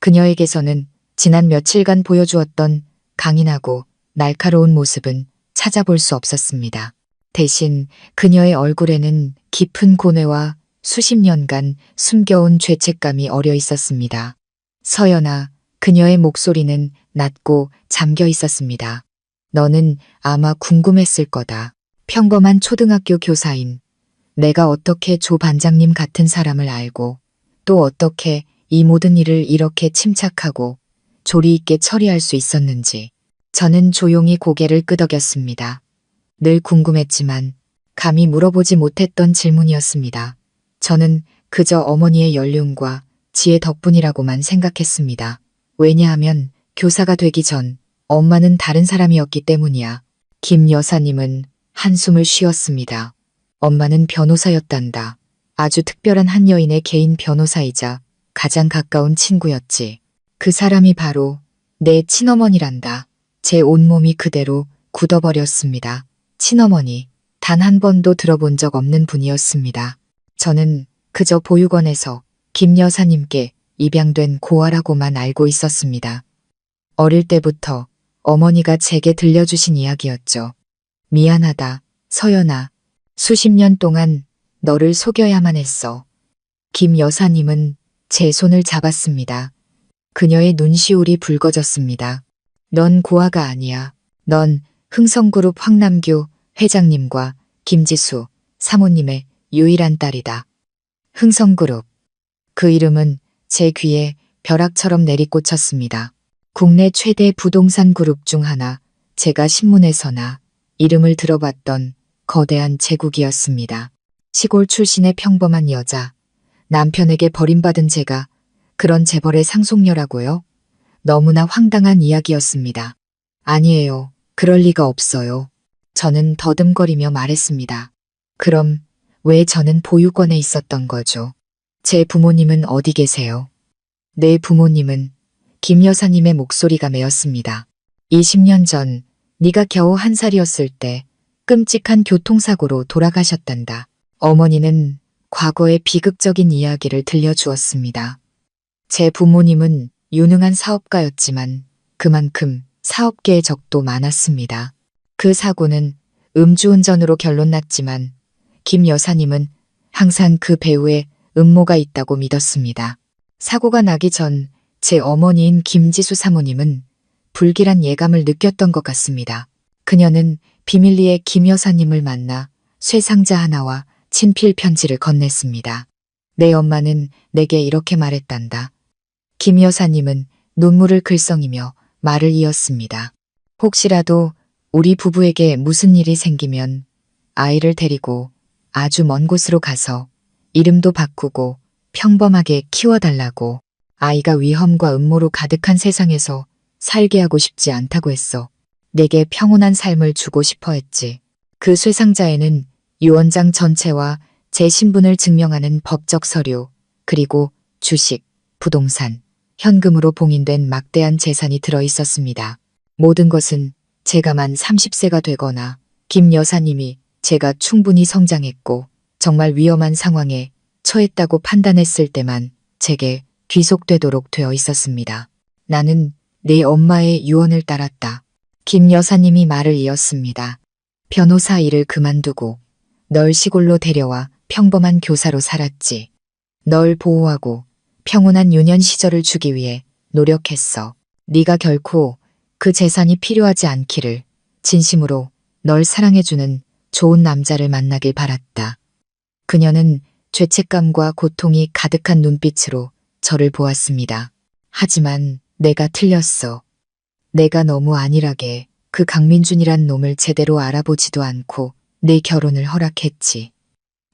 그녀에게서는 지난 며칠간 보여주었던 강인하고 날카로운 모습은 찾아볼 수 없었습니다. 대신 그녀의 얼굴에는 깊은 고뇌와 수십 년간 숨겨온 죄책감이 어려 있었습니다. 서연아, 그녀의 목소리는 낮고 잠겨 있었습니다. 너는 아마 궁금했을 거다. 평범한 초등학교 교사인 내가 어떻게 조 반장님 같은 사람을 알고 또 어떻게 이 모든 일을 이렇게 침착하고 조리 있게 처리할 수 있었는지. 저는 조용히 고개를 끄덕였습니다. 늘 궁금했지만 감히 물어보지 못했던 질문이었습니다. 저는 그저 어머니의 연륜과 지혜 덕분이라고만 생각했습니다. 왜냐하면 교사가 되기 전 엄마는 다른 사람이었기 때문이야. 김 여사님은 한숨을 쉬었습니다. 엄마는 변호사였단다. 아주 특별한 한 여인의 개인 변호사이자 가장 가까운 친구였지. 그 사람이 바로 내 친어머니란다. 제 온몸이 그대로 굳어버렸습니다. 친어머니, 단 한 번도 들어본 적 없는 분이었습니다. 저는 그저 보육원에서 김 여사님께 입양된 고아라고만 알고 있었습니다. 어릴 때부터 어머니가 제게 들려주신 이야기였죠. 미안하다, 서연아. 수십 년 동안 너를 속여야만 했어. 김 여사님은 제 손을 잡았습니다. 그녀의 눈시울이 붉어졌습니다. 넌 고아가 아니야. 넌 흥성그룹 황남규 회장님과 김지수 사모님의 유일한 딸이다. 흥성그룹. 그 이름은 제 귀에 벼락처럼 내리꽂혔습니다. 국내 최대 부동산 그룹 중 하나, 제가 신문에서나 이름을 들어봤던 거대한 제국이었습니다. 시골 출신의 평범한 여자, 남편에게 버림받은 제가 그런 재벌의 상속녀라고요? 너무나 황당한 이야기였습니다. 아니에요. 그럴 리가 없어요. 저는 더듬거리며 말했습니다. 그럼 왜 저는 보육원에 있었던 거죠? 제 부모님은 어디 계세요? 내 부모님은 김 여사님의 목소리가 메었습니다. 20년 전 네가 겨우 1살이었을 때 끔찍한 교통사고로 돌아가셨단다. 어머니는 과거의 비극적인 이야기를 들려주었습니다. 제 부모님은 유능한 사업가였지만 그만큼 사업계의 적도 많았습니다. 그 사고는 음주운전으로 결론났지만 김 여사님은 항상 그 배우에 음모가 있다고 믿었습니다. 사고가 나기 전 제 어머니인 김지수 사모님은 불길한 예감을 느꼈던 것 같습니다. 그녀는 비밀리에 김 여사님을 만나 쇠상자 하나와 친필 편지를 건넸습니다. 내 엄마는 내게 이렇게 말했단다. 김 여사님은 눈물을 글썽이며 말을 이었습니다. 혹시라도 우리 부부에게 무슨 일이 생기면 아이를 데리고 아주 먼 곳으로 가서 이름도 바꾸고 평범하게 키워달라고. 아이가 위험과 음모로 가득한 세상에서 살게 하고 싶지 않다고 했어. 내게 평온한 삶을 주고 싶어 했지. 그 쇠상자에는 유언장 전체와 제 신분을 증명하는 법적 서류, 그리고 주식, 부동산, 현금으로 봉인된 막대한 재산이 들어 있었습니다. 모든 것은 제가 만 30세가 되거나 김 여사님이 제가 충분히 성장했고 정말 위험한 상황에 처했다고 판단했을 때만 제게 귀속되도록 되어 있었습니다. 나는 내 엄마의 유언을 따랐다. 김 여사님이 말을 이었습니다. 변호사 일을 그만두고 널 시골로 데려와 평범한 교사로 살았지. 널 보호하고 평온한 유년 시절을 주기 위해 노력했어. 네가 결코 그 재산이 필요하지 않기를 진심으로 널 사랑해주는 좋은 남자를 만나길 바랐다. 그녀는 죄책감과 고통이 가득한 눈빛으로 저를 보았습니다. 하지만 내가 틀렸어. 내가 너무 안일하게 그 강민준이란 놈을 제대로 알아보지도 않고 내 결혼을 허락했지.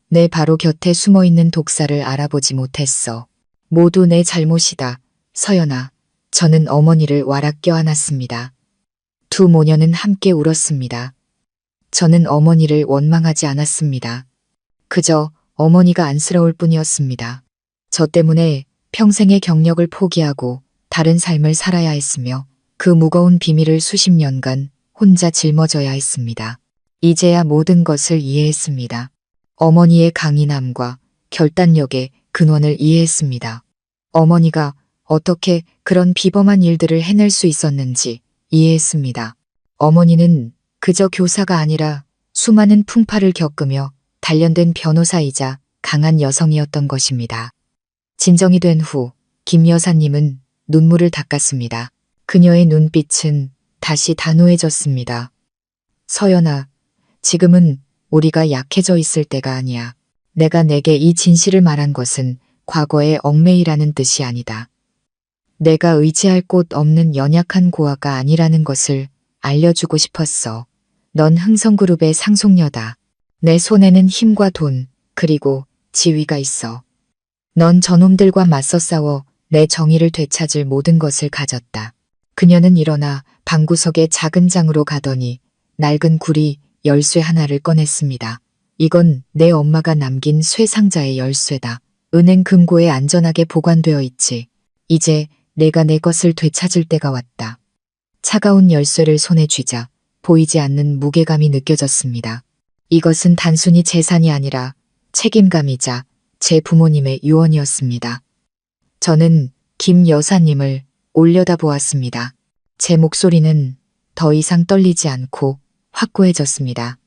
내 바로 곁에 숨어있는 독사를 알아보지 못했어. 모두 내 잘못이다. 서연아, 저는 어머니를 와락 껴안았습니다. 두 모녀는 함께 울었습니다. 저는 어머니를 원망하지 않았습니다. 그저 어머니가 안쓰러울 뿐이었습니다. 저 때문에 평생의 경력을 포기하고 다른 삶을 살아야 했으며 그 무거운 비밀을 수십 년간 혼자 짊어져야 했습니다. 이제야 모든 것을 이해했습니다. 어머니의 강인함과 결단력의 근원을 이해했습니다. 어머니가 어떻게 그런 비범한 일들을 해낼 수 있었는지 이해했습니다. 어머니는 그저 교사가 아니라 수많은 풍파를 겪으며 단련된 변호사이자 강한 여성이었던 것입니다. 진정이 된 후 김 여사님은 눈물을 닦았습니다. 그녀의 눈빛은 다시 단호해졌습니다. 서연아, 지금은 우리가 약해져 있을 때가 아니야. 내가 내게 이 진실을 말한 것은 과거의 얽매이라는 뜻이 아니다. 내가 의지할 곳 없는 연약한 고아가 아니라는 것을 알려주고 싶었어. 넌 흥성그룹의 상속녀다. 내 손에는 힘과 돈, 그리고 지위가 있어. 넌 저놈들과 맞서 싸워 내 정의를 되찾을 모든 것을 가졌다. 그녀는 일어나 방구석의 작은 장으로 가더니 낡은 구리 열쇠 하나를 꺼냈습니다. 이건 내 엄마가 남긴 쇠상자의 열쇠다. 은행 금고에 안전하게 보관되어 있지. 이제 내가 내 것을 되찾을 때가 왔다. 차가운 열쇠를 손에 쥐자 보이지 않는 무게감이 느껴졌습니다. 이것은 단순히 재산이 아니라 책임감이자 제 부모님의 유언이었습니다. 저는 김 여사님을 올려다보았습니다. 제 목소리는 더 이상 떨리지 않고 확고해졌습니다.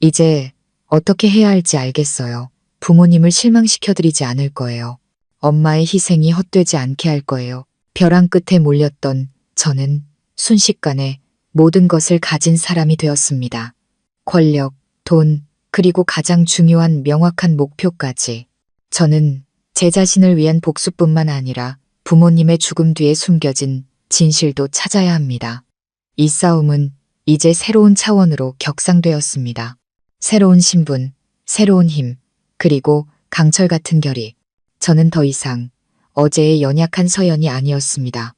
이제 어떻게 해야 할지 알겠어요. 부모님을 실망시켜드리지 않을 거예요. 엄마의 희생이 헛되지 않게 할 거예요. 벼랑 끝에 몰렸던 저는 순식간에 모든 것을 가진 사람이 되었습니다. 권력, 돈, 그리고 가장 중요한 명확한 목표까지. 저는 제 자신을 위한 복수뿐만 아니라 부모님의 죽음 뒤에 숨겨진 진실도 찾아야 합니다. 이 싸움은 이제 새로운 차원으로 격상되었습니다. 새로운 신분, 새로운 힘, 그리고 강철 같은 결의. 저는 더 이상 어제의 연약한 서연이 아니었습니다.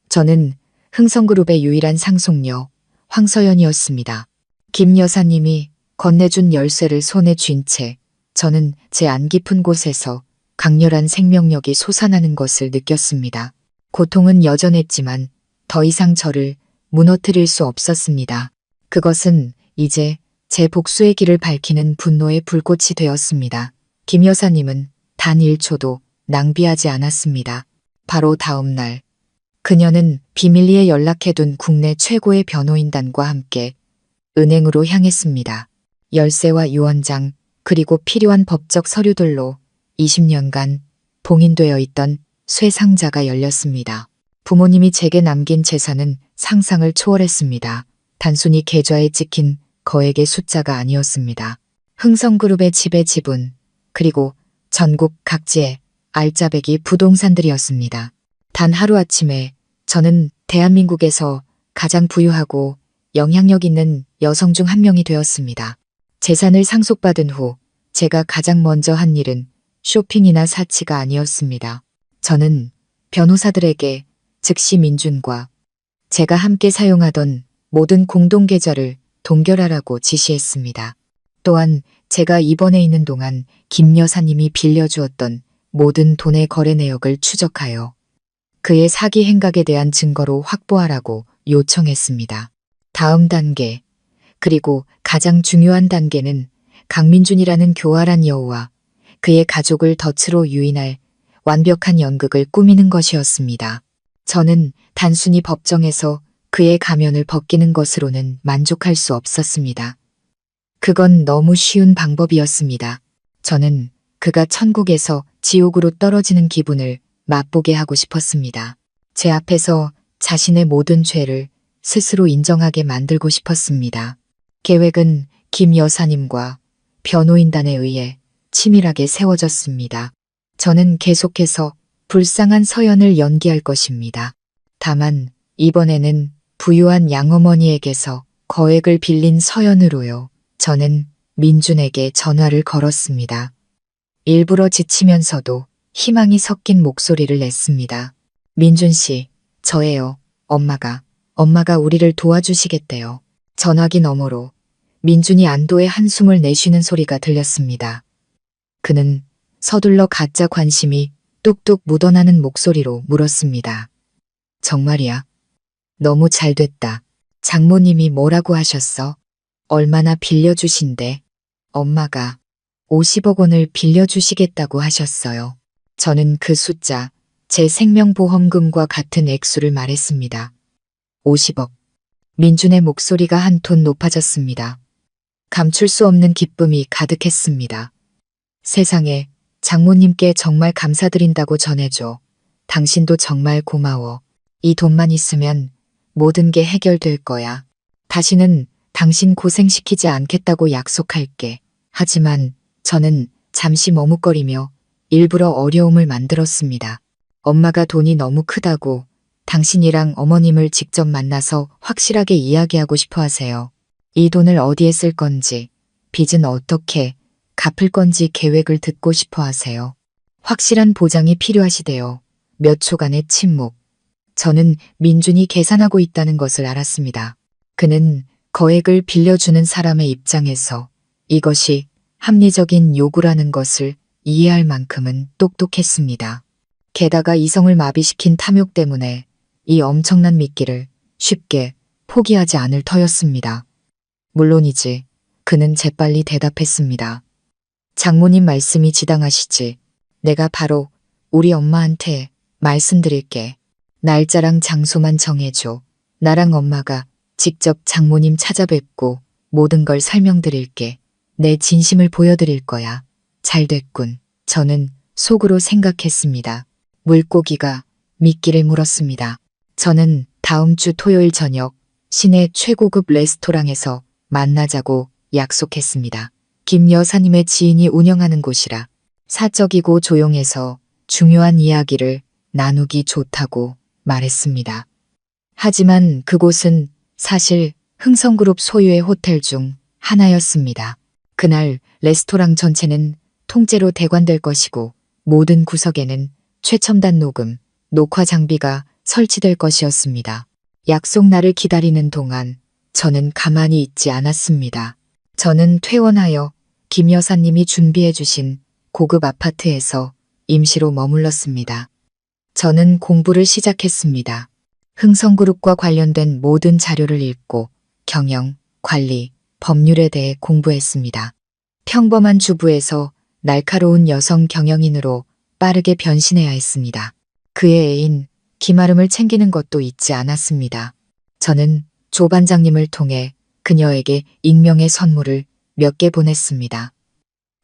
저는 흥성그룹의 유일한 상속녀 황서연이었습니다. 김 여사님이 건네준 열쇠를 손에 쥔 채 저는 제 안 깊은 곳에서 강렬한 생명력이 솟아나는 것을 느꼈습니다. 고통은 여전했지만 더 이상 저를 무너뜨릴 수 없었습니다. 그것은 이제 제 복수의 길을 밝히는 분노의 불꽃이 되었습니다. 김 여사님은 단 1초도 낭비하지 않았습니다. 바로 다음 날 그녀는 비밀리에 연락해둔 국내 최고의 변호인단과 함께 은행으로 향했습니다. 열쇠와 유언장 그리고 필요한 법적 서류들로 20년간 봉인되어 있던 쇠 상자가 열렸습니다. 부모님이 제게 남긴 재산은 상상을 초월했습니다. 단순히 계좌에 찍힌 거액의 숫자가 아니었습니다. 흥성그룹의 지배 지분 그리고 전국 각지의 알짜배기 부동산들이었습니다. 단 하루아침에 저는 대한민국에서 가장 부유하고 영향력 있는 여성 중 한 명이 되었습니다. 재산을 상속받은 후 제가 가장 먼저 한 일은 쇼핑이나 사치가 아니었습니다. 저는 변호사들에게 즉시 민준과 제가 함께 사용하던 모든 공동계좌를 동결하라고 지시했습니다. 또한 제가 입원해 있는 동안 김 여사님이 빌려주었던 모든 돈의 거래 내역을 추적하여 그의 사기 행각에 대한 증거로 확보하라고 요청했습니다. 다음 단계, 그리고 가장 중요한 단계는 강민준이라는 교활한 여우와 그의 가족을 덫으로 유인할 완벽한 연극을 꾸미는 것이었습니다. 저는 단순히 법정에서 그의 가면을 벗기는 것으로는 만족할 수 없었습니다. 그건 너무 쉬운 방법이었습니다. 저는 그가 천국에서 지옥으로 떨어지는 기분을 맛보게 하고 싶었습니다. 제 앞에서 자신의 모든 죄를 스스로 인정하게 만들고 싶었습니다. 계획은 김 여사님과 변호인단에 의해 치밀하게 세워졌습니다. 저는 계속해서 불쌍한 서연을 연기할 것입니다. 다만 이번에는 부유한 양어머니에게서 거액을 빌린 서연으로요. 저는 민준에게 전화를 걸었습니다. 일부러 지치면서도 희망이 섞인 목소리를 냈습니다. 민준 씨, 저예요. 엄마가 우리를 도와주시겠대요. 전화기 너머로 민준이 안도의 한숨을 내쉬는 소리가 들렸습니다. 그는 서둘러 가짜 관심이 뚝뚝 묻어나는 목소리로 물었습니다. 정말이야? 너무 잘됐다. 장모님이 뭐라고 하셨어? 얼마나 빌려주신대? 엄마가 50억 원을 빌려주시겠다고 하셨어요. 저는 그 숫자, 제 생명보험금과 같은 액수를 말했습니다. 50억. 민준의 목소리가 한 톤 높아졌습니다. 감출 수 없는 기쁨이 가득했습니다. 세상에, 장모님께 정말 감사드린다고 전해줘. 당신도 정말 고마워. 이 돈만 있으면 모든 게 해결될 거야. 다시는 당신 고생시키지 않겠다고 약속할게. 하지만 저는 잠시 머뭇거리며 일부러 어려움을 만들었습니다. 엄마가 돈이 너무 크다고 당신이랑 어머님을 직접 만나서 확실하게 이야기하고 싶어 하세요. 이 돈을 어디에 쓸 건지, 빚은 어떻게 갚을 건지 계획을 듣고 싶어 하세요. 확실한 보장이 필요하시대요. 몇 초간의 침묵. 저는 민준이 계산하고 있다는 것을 알았습니다. 그는 거액을 빌려주는 사람의 입장에서 이것이 합리적인 요구라는 것을 이해할 만큼은 똑똑했습니다. 게다가 이성을 마비시킨 탐욕 때문에 이 엄청난 미끼를 쉽게 포기하지 않을 터였습니다. 물론이지. 그는 재빨리 대답했습니다. 장모님 말씀이 지당하시지. 내가 바로 우리 엄마한테 말씀드릴게. 날짜랑 장소만 정해줘. 나랑 엄마가 직접 장모님 찾아뵙고 모든 걸 설명드릴게. 내 진심을 보여드릴 거야. 잘 됐군. 저는 속으로 생각했습니다. 물고기가 미끼를 물었습니다. 저는 다음 주 토요일 저녁 시내 최고급 레스토랑에서 만나자고 약속했습니다. 김 여사님의 지인이 운영하는 곳이라 사적이고 조용해서 중요한 이야기를 나누기 좋다고 말했습니다. 하지만 그곳은 사실 흥성그룹 소유의 호텔 중 하나였습니다. 그날 레스토랑 전체는 통째로 대관될 것이고 모든 구석에는 최첨단 녹음, 녹화 장비가 설치될 것이었습니다. 약속 날을 기다리는 동안 저는 가만히 있지 않았습니다. 저는 퇴원하여 김 여사님이 준비해 주신 고급 아파트에서 임시로 머물렀습니다. 저는 공부를 시작했습니다. 흥성그룹과 관련된 모든 자료를 읽고 경영, 관리, 법률에 대해 공부했습니다. 평범한 주부에서 날카로운 여성 경영인으로 빠르게 변신해야 했습니다. 그의 애인 김아름을 챙기는 것도 잊지 않았습니다. 저는 조 반장님을 통해 그녀에게 익명의 선물을 몇 개 보냈습니다.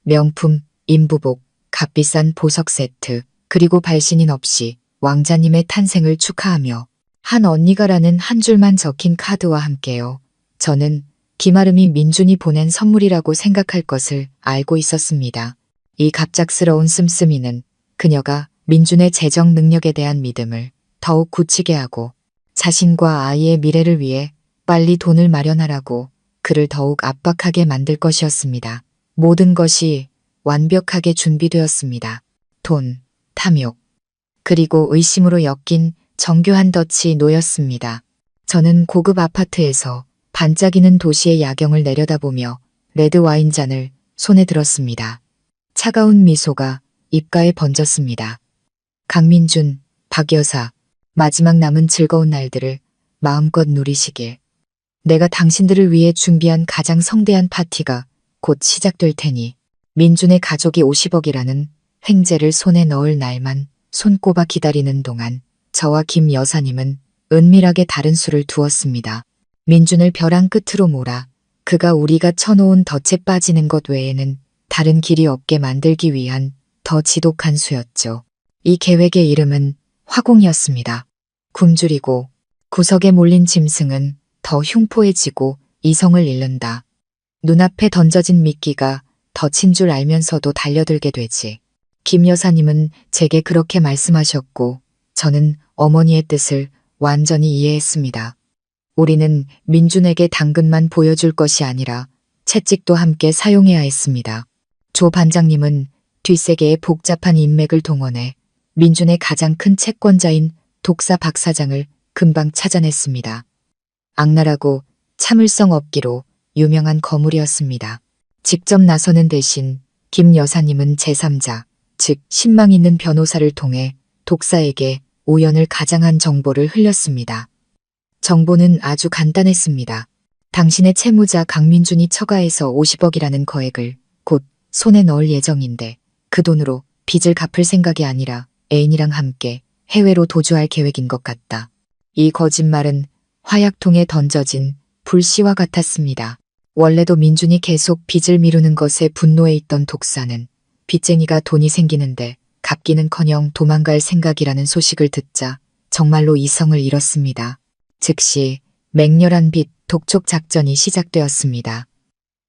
명품, 인부복, 값비싼 보석 세트, 그리고 발신인 없이 왕자님의 탄생을 축하하며 한 언니가라는 한 줄만 적힌 카드와 함께요. 저는 김아름이 민준이 보낸 선물이라고 생각할 것을 알고 있었습니다. 이 갑작스러운 씀씀이는 그녀가 민준의 재정 능력에 대한 믿음을 더욱 굳히게 하고 자신과 아이의 미래를 위해 빨리 돈을 마련하라고 그를 더욱 압박하게 만들 것이었습니다. 모든 것이 완벽하게 준비되었습니다. 돈, 탐욕, 그리고 의심으로 엮인 정교한 덫이 놓였습니다. 저는 고급 아파트에서 반짝이는 도시의 야경을 내려다보며 레드 와인잔을 손에 들었습니다. 차가운 미소가 입가에 번졌습니다. 강민준, 박 여사, 마지막 남은 즐거운 날들을 마음껏 누리시길. 내가 당신들을 위해 준비한 가장 성대한 파티가 곧 시작될 테니 민준의 가족이 50억이라는 횡재를 손에 넣을 날만 손꼽아 기다리는 동안 저와 김 여사님은 은밀하게 다른 수를 두었습니다. 민준을 벼랑 끝으로 몰아 그가 우리가 쳐놓은 덫에 빠지는 것 외에는 다른 길이 없게 만들기 위한 더 지독한 수였죠. 이 계획의 이름은 화공이었습니다. 굶주리고 구석에 몰린 짐승은 더 흉포해지고 이성을 잃는다. 눈앞에 던져진 미끼가 덫인 줄 알면서도 달려들게 되지. 김 여사님은 제게 그렇게 말씀하셨고 저는 어머니의 뜻을 완전히 이해했습니다. 우리는 민준에게 당근만 보여줄 것이 아니라 채찍도 함께 사용해야 했습니다. 조 반장님은 뒷세계의 복잡한 인맥을 동원해 민준의 가장 큰 채권자인 독사 박 사장을 금방 찾아냈습니다. 악랄하고 참을성 없기로 유명한 거물이었습니다. 직접 나서는 대신 김 여사님은 제3자, 즉 신망 있는 변호사를 통해 독사에게 우연을 가장한 정보를 흘렸습니다. 정보는 아주 간단했습니다. 당신의 채무자 강민준이 처가에서 50억이라는 거액을 곧 손에 넣을 예정인데 그 돈으로 빚을 갚을 생각이 아니라 애인이랑 함께 해외로 도주할 계획인 것 같다. 이 거짓말은 화약통에 던져진 불씨와 같았습니다. 원래도 민준이 계속 빚을 미루는 것에 분노해 있던 독사는 빚쟁이가 돈이 생기는데 갚기는커녕 도망갈 생각이라는 소식을 듣자 정말로 이성을 잃었습니다. 즉시 맹렬한 빚 독촉 작전이 시작되었습니다.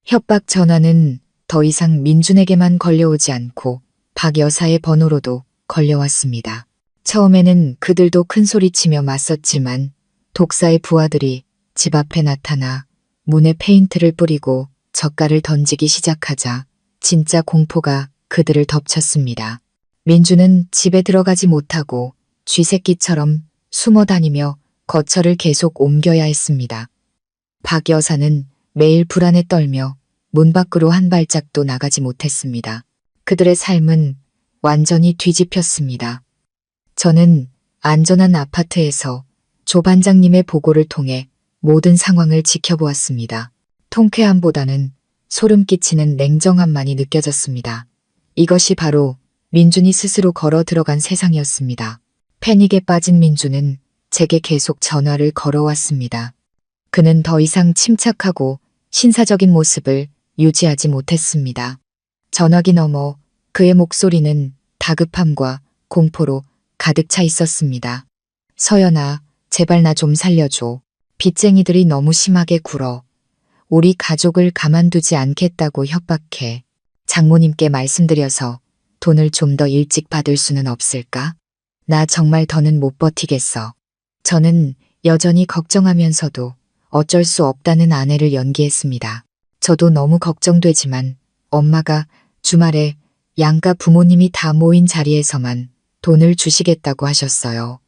협박 전화는 더 이상 민준에게만 걸려오지 않고 박 여사의 번호로도 걸려왔습니다. 처음에는 그들도 큰 소리치며 맞섰지만 독사의 부하들이 집 앞에 나타나 문에 페인트를 뿌리고 젓갈을 던지기 시작하자 진짜 공포가 그들을 덮쳤습니다. 민주는 집에 들어가지 못하고 쥐새끼처럼 숨어 다니며 거처를 계속 옮겨야 했습니다. 박 여사는 매일 불안에 떨며 문 밖으로 한 발짝도 나가지 못했습니다. 그들의 삶은 완전히 뒤집혔습니다. 저는 안전한 아파트에서 조 반장님의 보고를 통해 모든 상황을 지켜보았습니다. 통쾌함보다는 소름 끼치는 냉정함만이 느껴졌습니다. 이것이 바로 민준이 스스로 걸어 들어간 세상이었습니다. 패닉에 빠진 민준은 제게 계속 전화를 걸어왔습니다. 그는 더 이상 침착하고 신사적인 모습을 유지하지 못했습니다. 전화기 너머 그의 목소리는 다급함과 공포로 가득 차 있었습니다. 서연아, 제발 나 좀 살려줘. 빚쟁이들이 너무 심하게 굴어. 우리 가족을 가만두지 않겠다고 협박해. 장모님께 말씀드려서 돈을 좀 더 일찍 받을 수는 없을까? 나 정말 더는 못 버티겠어. 저는 여전히 걱정하면서도 어쩔 수 없다는 아내를 연기했습니다. 저도 너무 걱정되지만 엄마가 주말에 양가 부모님이 다 모인 자리에서만 돈을 주시겠다고 하셨어요.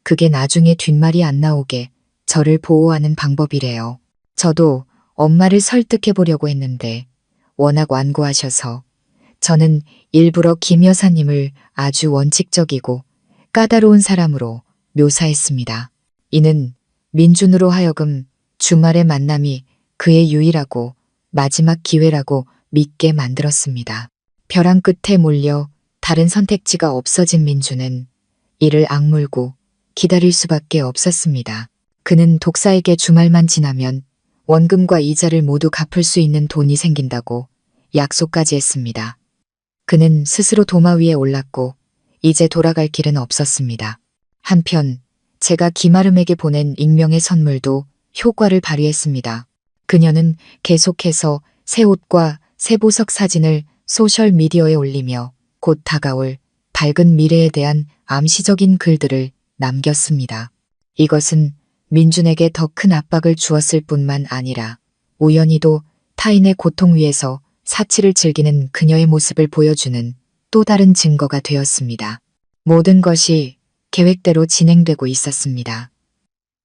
그게 나중에 뒷말이 안 나오게 저를 보호하는 방법이래요. 저도 엄마를 설득해 보려고 했는데 워낙 완고하셔서 저는 일부러 김 여사님을 아주 원칙적이고 까다로운 사람으로 묘사했습니다. 이는 민준으로 하여금 주말의 만남이 그의 유일하고 마지막 기회라고 믿게 만들었습니다. 벼랑 끝에 몰려 다른 선택지가 없어진 민준은 이를 악물고 기다릴 수밖에 없었습니다. 그는 독사에게 주말만 지나면 원금과 이자를 모두 갚을 수 있는 돈이 생긴다고 약속까지 했습니다. 그는 스스로 도마 위에 올랐고 이제 돌아갈 길은 없었습니다. 한편 제가 김아름에게 보낸 익명의 선물도 효과를 발휘했습니다. 그녀는 계속해서 새 옷과 새 보석 사진을 소셜미디어에 올리며 곧 다가올 밝은 미래에 대한 암시적인 글들을 남겼습니다. 이것은 민준에게 더 큰 압박을 주었을 뿐만 아니라 우연히도 타인의 고통 위에서 사치를 즐기는 그녀의 모습을 보여주는 또 다른 증거가 되었습니다. 모든 것이 계획대로 진행되고 있었습니다.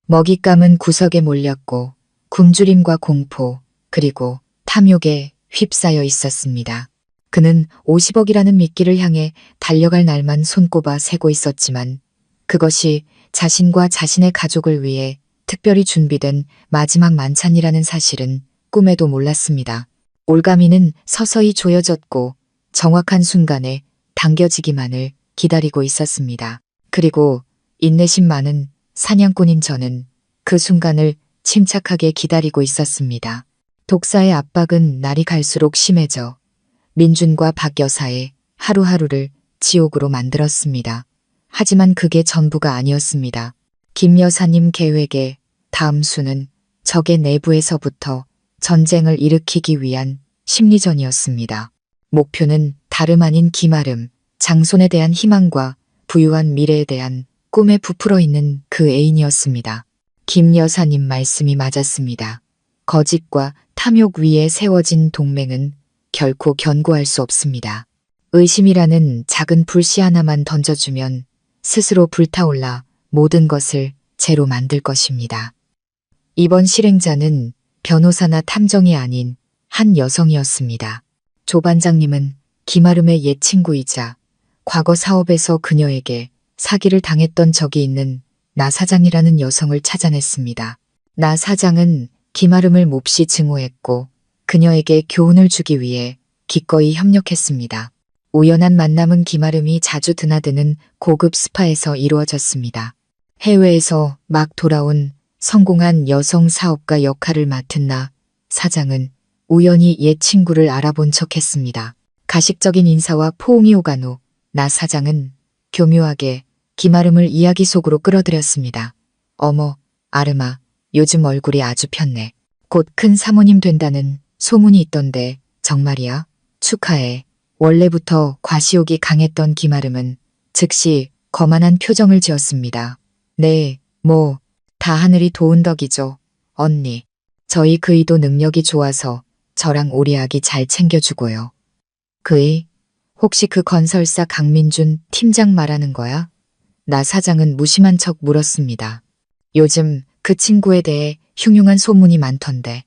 먹잇감은 구석에 몰렸고 굶주림과 공포 그리고 탐욕에 휩싸여 있었습니다. 그는 50억이라는 미끼를 향해 달려갈 날만 손꼽아 세고 있었지만 그것이 자신과 자신의 가족을 위해 특별히 준비된 마지막 만찬이라는 사실은 꿈에도 몰랐습니다. 올가미는 서서히 조여졌고 정확한 순간에 당겨지기만을 기다리고 있었습니다. 그리고 인내심 많은 사냥꾼인 저는 그 순간을 침착하게 기다리고 있었습니다. 독사의 압박은 날이 갈수록 심해져 민준과 박 여사의 하루하루를 지옥으로 만들었습니다. 하지만 그게 전부가 아니었습니다. 김 여사님 계획의 다음 수는 적의 내부에서부터 전쟁을 일으키기 위한 심리전이었습니다. 목표는 다름 아닌 김아름, 장손에 대한 희망과 부유한 미래에 대한 꿈에 부풀어 있는 그 애인이었습니다. 김 여사님 말씀이 맞았습니다. 거짓과 탐욕 위에 세워진 동맹은 결코 견고할 수 없습니다. 의심이라는 작은 불씨 하나만 던져주면 스스로 불타올라 모든 것을 죄로 만들 것입니다. 이번 실행자는 변호사나 탐정이 아닌 한 여성이었습니다. 조 반장님은 김아름의 옛 친구이자 과거 사업에서 그녀에게 사기를 당했던 적이 있는 나 사장이라는 여성을 찾아냈습니다. 나 사장은 김아름을 몹시 증오했고 그녀에게 교훈을 주기 위해 기꺼이 협력했습니다. 우연한 만남은 김아름이 자주 드나드는 고급 스파에서 이루어졌습니다. 해외에서 막 돌아온 성공한 여성 사업가 역할을 맡은 나 사장은 우연히 옛 친구를 알아본 척했습니다. 가식적인 인사와 포옹이 오간 후 나 사장은 교묘하게 김아름을 이야기 속으로 끌어들였습니다. 어머, 아름아, 요즘 얼굴이 아주 폈네. 곧 큰 사모님 된다는 소문이 있던데 정말이야? 축하해. 원래부터 과시욕이 강했던 김아름은 즉시 거만한 표정을 지었습니다. 네, 다 하늘이 도운 덕이죠. 언니. 저희 그이도 능력이 좋아서 저랑 우리 아기 잘 챙겨주고요. 그이? 혹시 그 건설사 강민준 팀장 말하는 거야? 나 사장은 무심한 척 물었습니다. 요즘 그 친구에 대해 흉흉한 소문이 많던데.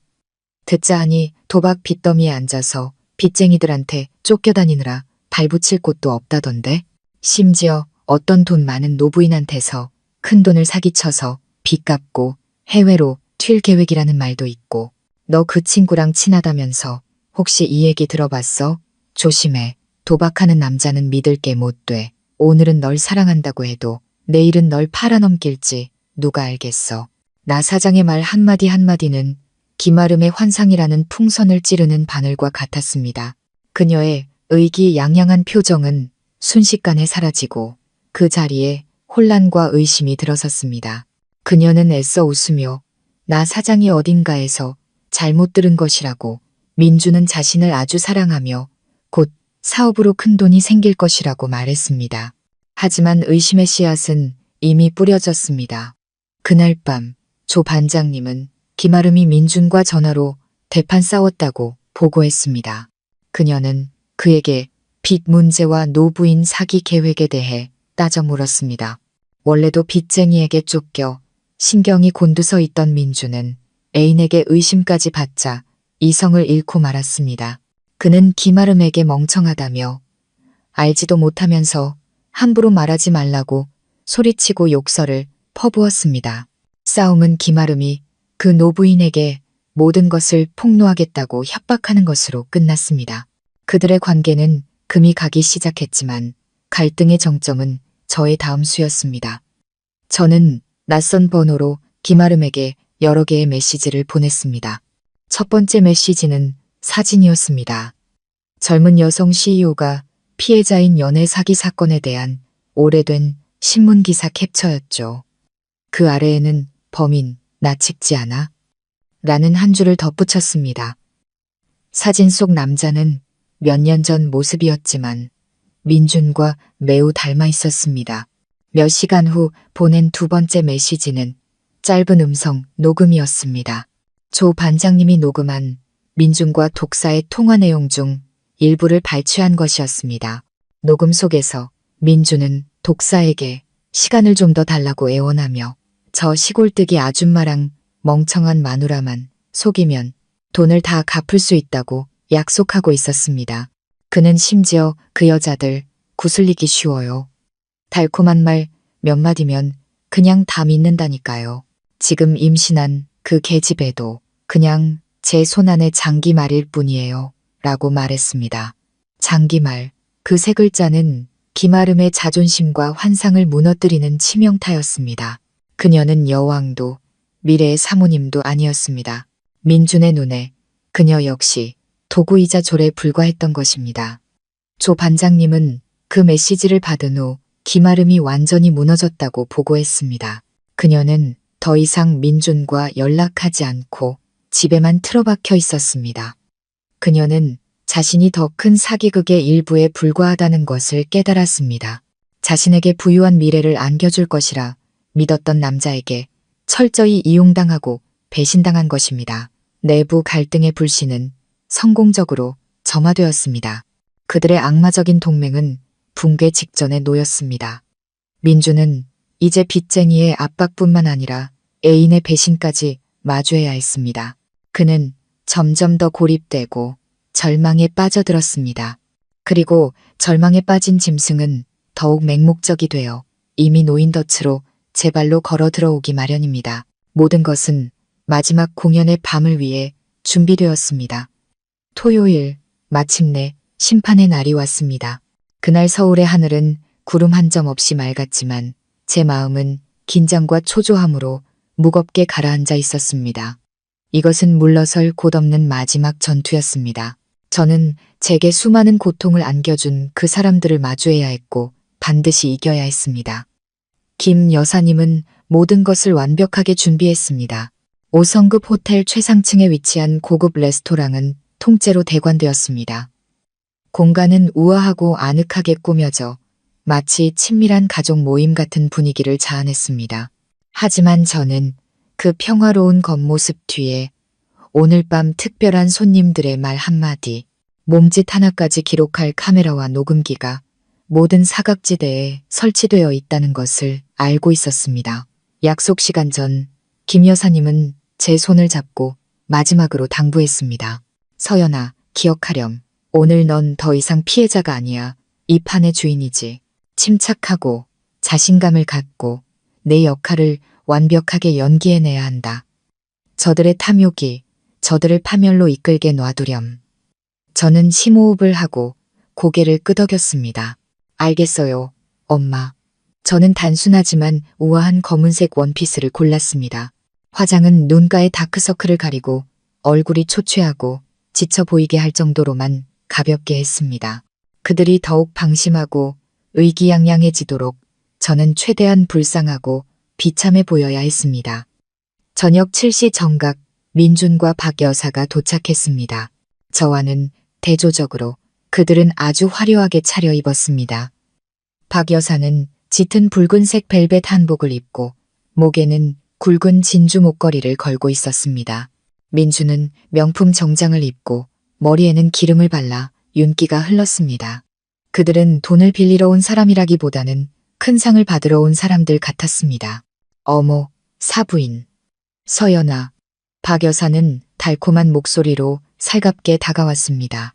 듣자 하니 도박 빚더미에 앉아서 빚쟁이들한테 쫓겨다니느라 발붙일 곳도 없다던데. 심지어 어떤 돈 많은 노부인한테서 큰 돈을 사기쳐서 빚 갚고 해외로 튈 계획이라는 말도 있고. 너 그 친구랑 친하다면서 혹시 이 얘기 들어봤어? 조심해. 도박하는 남자는 믿을 게 못 돼. 오늘은 널 사랑한다고 해도 내일은 널 팔아넘길지 누가 알겠어. 나 사장의 말 한마디 한마디는 김아름의 환상이라는 풍선을 찌르는 바늘과 같았습니다. 그녀의 의기양양한 표정은 순식간에 사라지고 그 자리에 혼란과 의심이 들어섰습니다. 그녀는 애써 웃으며 나 사장이 어딘가에서 잘못 들은 것이라고, 민주는 자신을 아주 사랑하며 곧 사업으로 큰 돈이 생길 것이라고 말했습니다. 하지만 의심의 씨앗은 이미 뿌려졌습니다. 그날 밤 조 반장님은 김아름이 민준과 전화로 대판 싸웠다고 보고했습니다. 그녀는 그에게 빚 문제와 노부인 사기 계획에 대해 따져 물었습니다. 원래도 빚쟁이에게 쫓겨 신경이 곤두서 있던 민주는 애인에게 의심까지 받자 이성을 잃고 말았습니다. 그는 김아름에게 멍청하다며 알지도 못하면서 함부로 말하지 말라고 소리치고 욕설을 퍼부었습니다. 싸움은 김아름이 그 노부인에게 모든 것을 폭로하겠다고 협박하는 것으로 끝났습니다. 그들의 관계는 금이 가기 시작했지만 갈등의 정점은 저의 다음 수였습니다. 저는 낯선 번호로 김아름에게 여러 개의 메시지를 보냈습니다. 첫 번째 메시지는 사진이었습니다. 젊은 여성 CEO가 피해자인 연애 사기 사건에 대한 오래된 신문기사 캡처였죠. 그 아래에는 범인, 나 찍지 않아? 라는 한 줄을 덧붙였습니다. 사진 속 남자는 몇 년 전 모습이었지만 민준과 매우 닮아 있었습니다. 몇 시간 후 보낸 두 번째 메시지는 짧은 음성 녹음이었습니다. 조 반장님이 녹음한 민준과 독사의 통화 내용 중 일부를 발췌한 것이었습니다. 녹음 속에서 민준은 독사에게 시간을 좀 더 달라고 애원하며 저 시골뜨기 아줌마랑 멍청한 마누라만 속이면 돈을 다 갚을 수 있다고 약속하고 있었습니다. 그는 심지어 그 여자들 구슬리기 쉬워요. 달콤한 말 몇 마디면 그냥 다 믿는다니까요. 지금 임신한 그 계집애도 그냥 제 손안의 장기말일 뿐이에요. 라고 말했습니다. 장기말, 그 세 글자는 김아름의 자존심과 환상을 무너뜨리는 치명타였습니다. 그녀는 여왕도 미래의 사모님도 아니었습니다. 민준의 눈에 그녀 역시 도구이자 졸에 불과했던 것입니다. 조 반장님은 그 메시지를 받은 후 김아름이 완전히 무너졌다고 보고했습니다. 그녀는 더 이상 민준과 연락하지 않고 집에만 틀어박혀 있었습니다. 그녀는 자신이 더 큰 사기극의 일부에 불과하다는 것을 깨달았습니다. 자신에게 부유한 미래를 안겨줄 것이라 믿었던 남자에게 철저히 이용당하고 배신당한 것입니다. 내부 갈등의 불씨는 성공적으로 점화되었습니다. 그들의 악마적인 동맹은 붕괴 직전에 놓였습니다. 민주는 이제 빚쟁이의 압박뿐만 아니라 애인의 배신까지 마주해야 했습니다. 그는 점점 더 고립되고 절망에 빠져들었습니다. 그리고 절망에 빠진 짐승은 더욱 맹목적이 되어 이미 놓인 덫으로 제 발로 걸어 들어오기 마련입니다. 모든 것은 마지막 공연의 밤을 위해 준비되었습니다. 토요일, 마침내 심판의 날이 왔습니다. 그날 서울의 하늘은 구름 한 점 없이 맑았지만 제 마음은 긴장과 초조함으로 무겁게 가라앉아 있었습니다. 이것은 물러설 곳 없는 마지막 전투였습니다. 저는 제게 수많은 고통을 안겨준 그 사람들을 마주해야 했고 반드시 이겨야 했습니다. 김 여사님은 모든 것을 완벽하게 준비했습니다. 5성급 호텔 최상층에 위치한 고급 레스토랑은 통째로 대관되었습니다. 공간은 우아하고 아늑하게 꾸며져 마치 친밀한 가족 모임 같은 분위기를 자아냈습니다. 하지만 저는 그 평화로운 겉모습 뒤에 오늘 밤 특별한 손님들의 말 한마디, 몸짓 하나까지 기록할 카메라와 녹음기가 모든 사각지대에 설치되어 있다는 것을 알고 있었습니다. 약속 시간 전 김 여사님은 제 손을 잡고 마지막으로 당부했습니다. 서연아, 기억하렴. 오늘 넌 더 이상 피해자가 아니야. 이 판의 주인이지. 침착하고 자신감을 갖고 내 역할을 완벽하게 연기해내야 한다. 저들의 탐욕이 저들을 파멸로 이끌게 놔두렴. 저는 심호흡을 하고 고개를 끄덕였습니다. 알겠어요, 엄마. 저는 단순하지만 우아한 검은색 원피스를 골랐습니다. 화장은 눈가의 다크서클을 가리고 얼굴이 초췌하고 지쳐 보이게 할 정도로만 가볍게 했습니다. 그들이 더욱 방심하고 의기양양해지도록 저는 최대한 불쌍하고 비참해 보여야 했습니다. 저녁 7시 정각 민준과 박 여사가 도착했습니다. 저와는 대조적으로 그들은 아주 화려하게 차려입었습니다. 박 여사는 짙은 붉은색 벨벳 한복을 입고 목에는 굵은 진주 목걸이를 걸고 있었습니다. 민주는 명품 정장을 입고 머리에는 기름을 발라 윤기가 흘렀습니다. 그들은 돈을 빌리러 온 사람이라기보다는 큰 상을 받으러 온 사람들 같았습니다. 어머, 사부인. 서연아. 박 여사는 달콤한 목소리로 살갑게 다가왔습니다.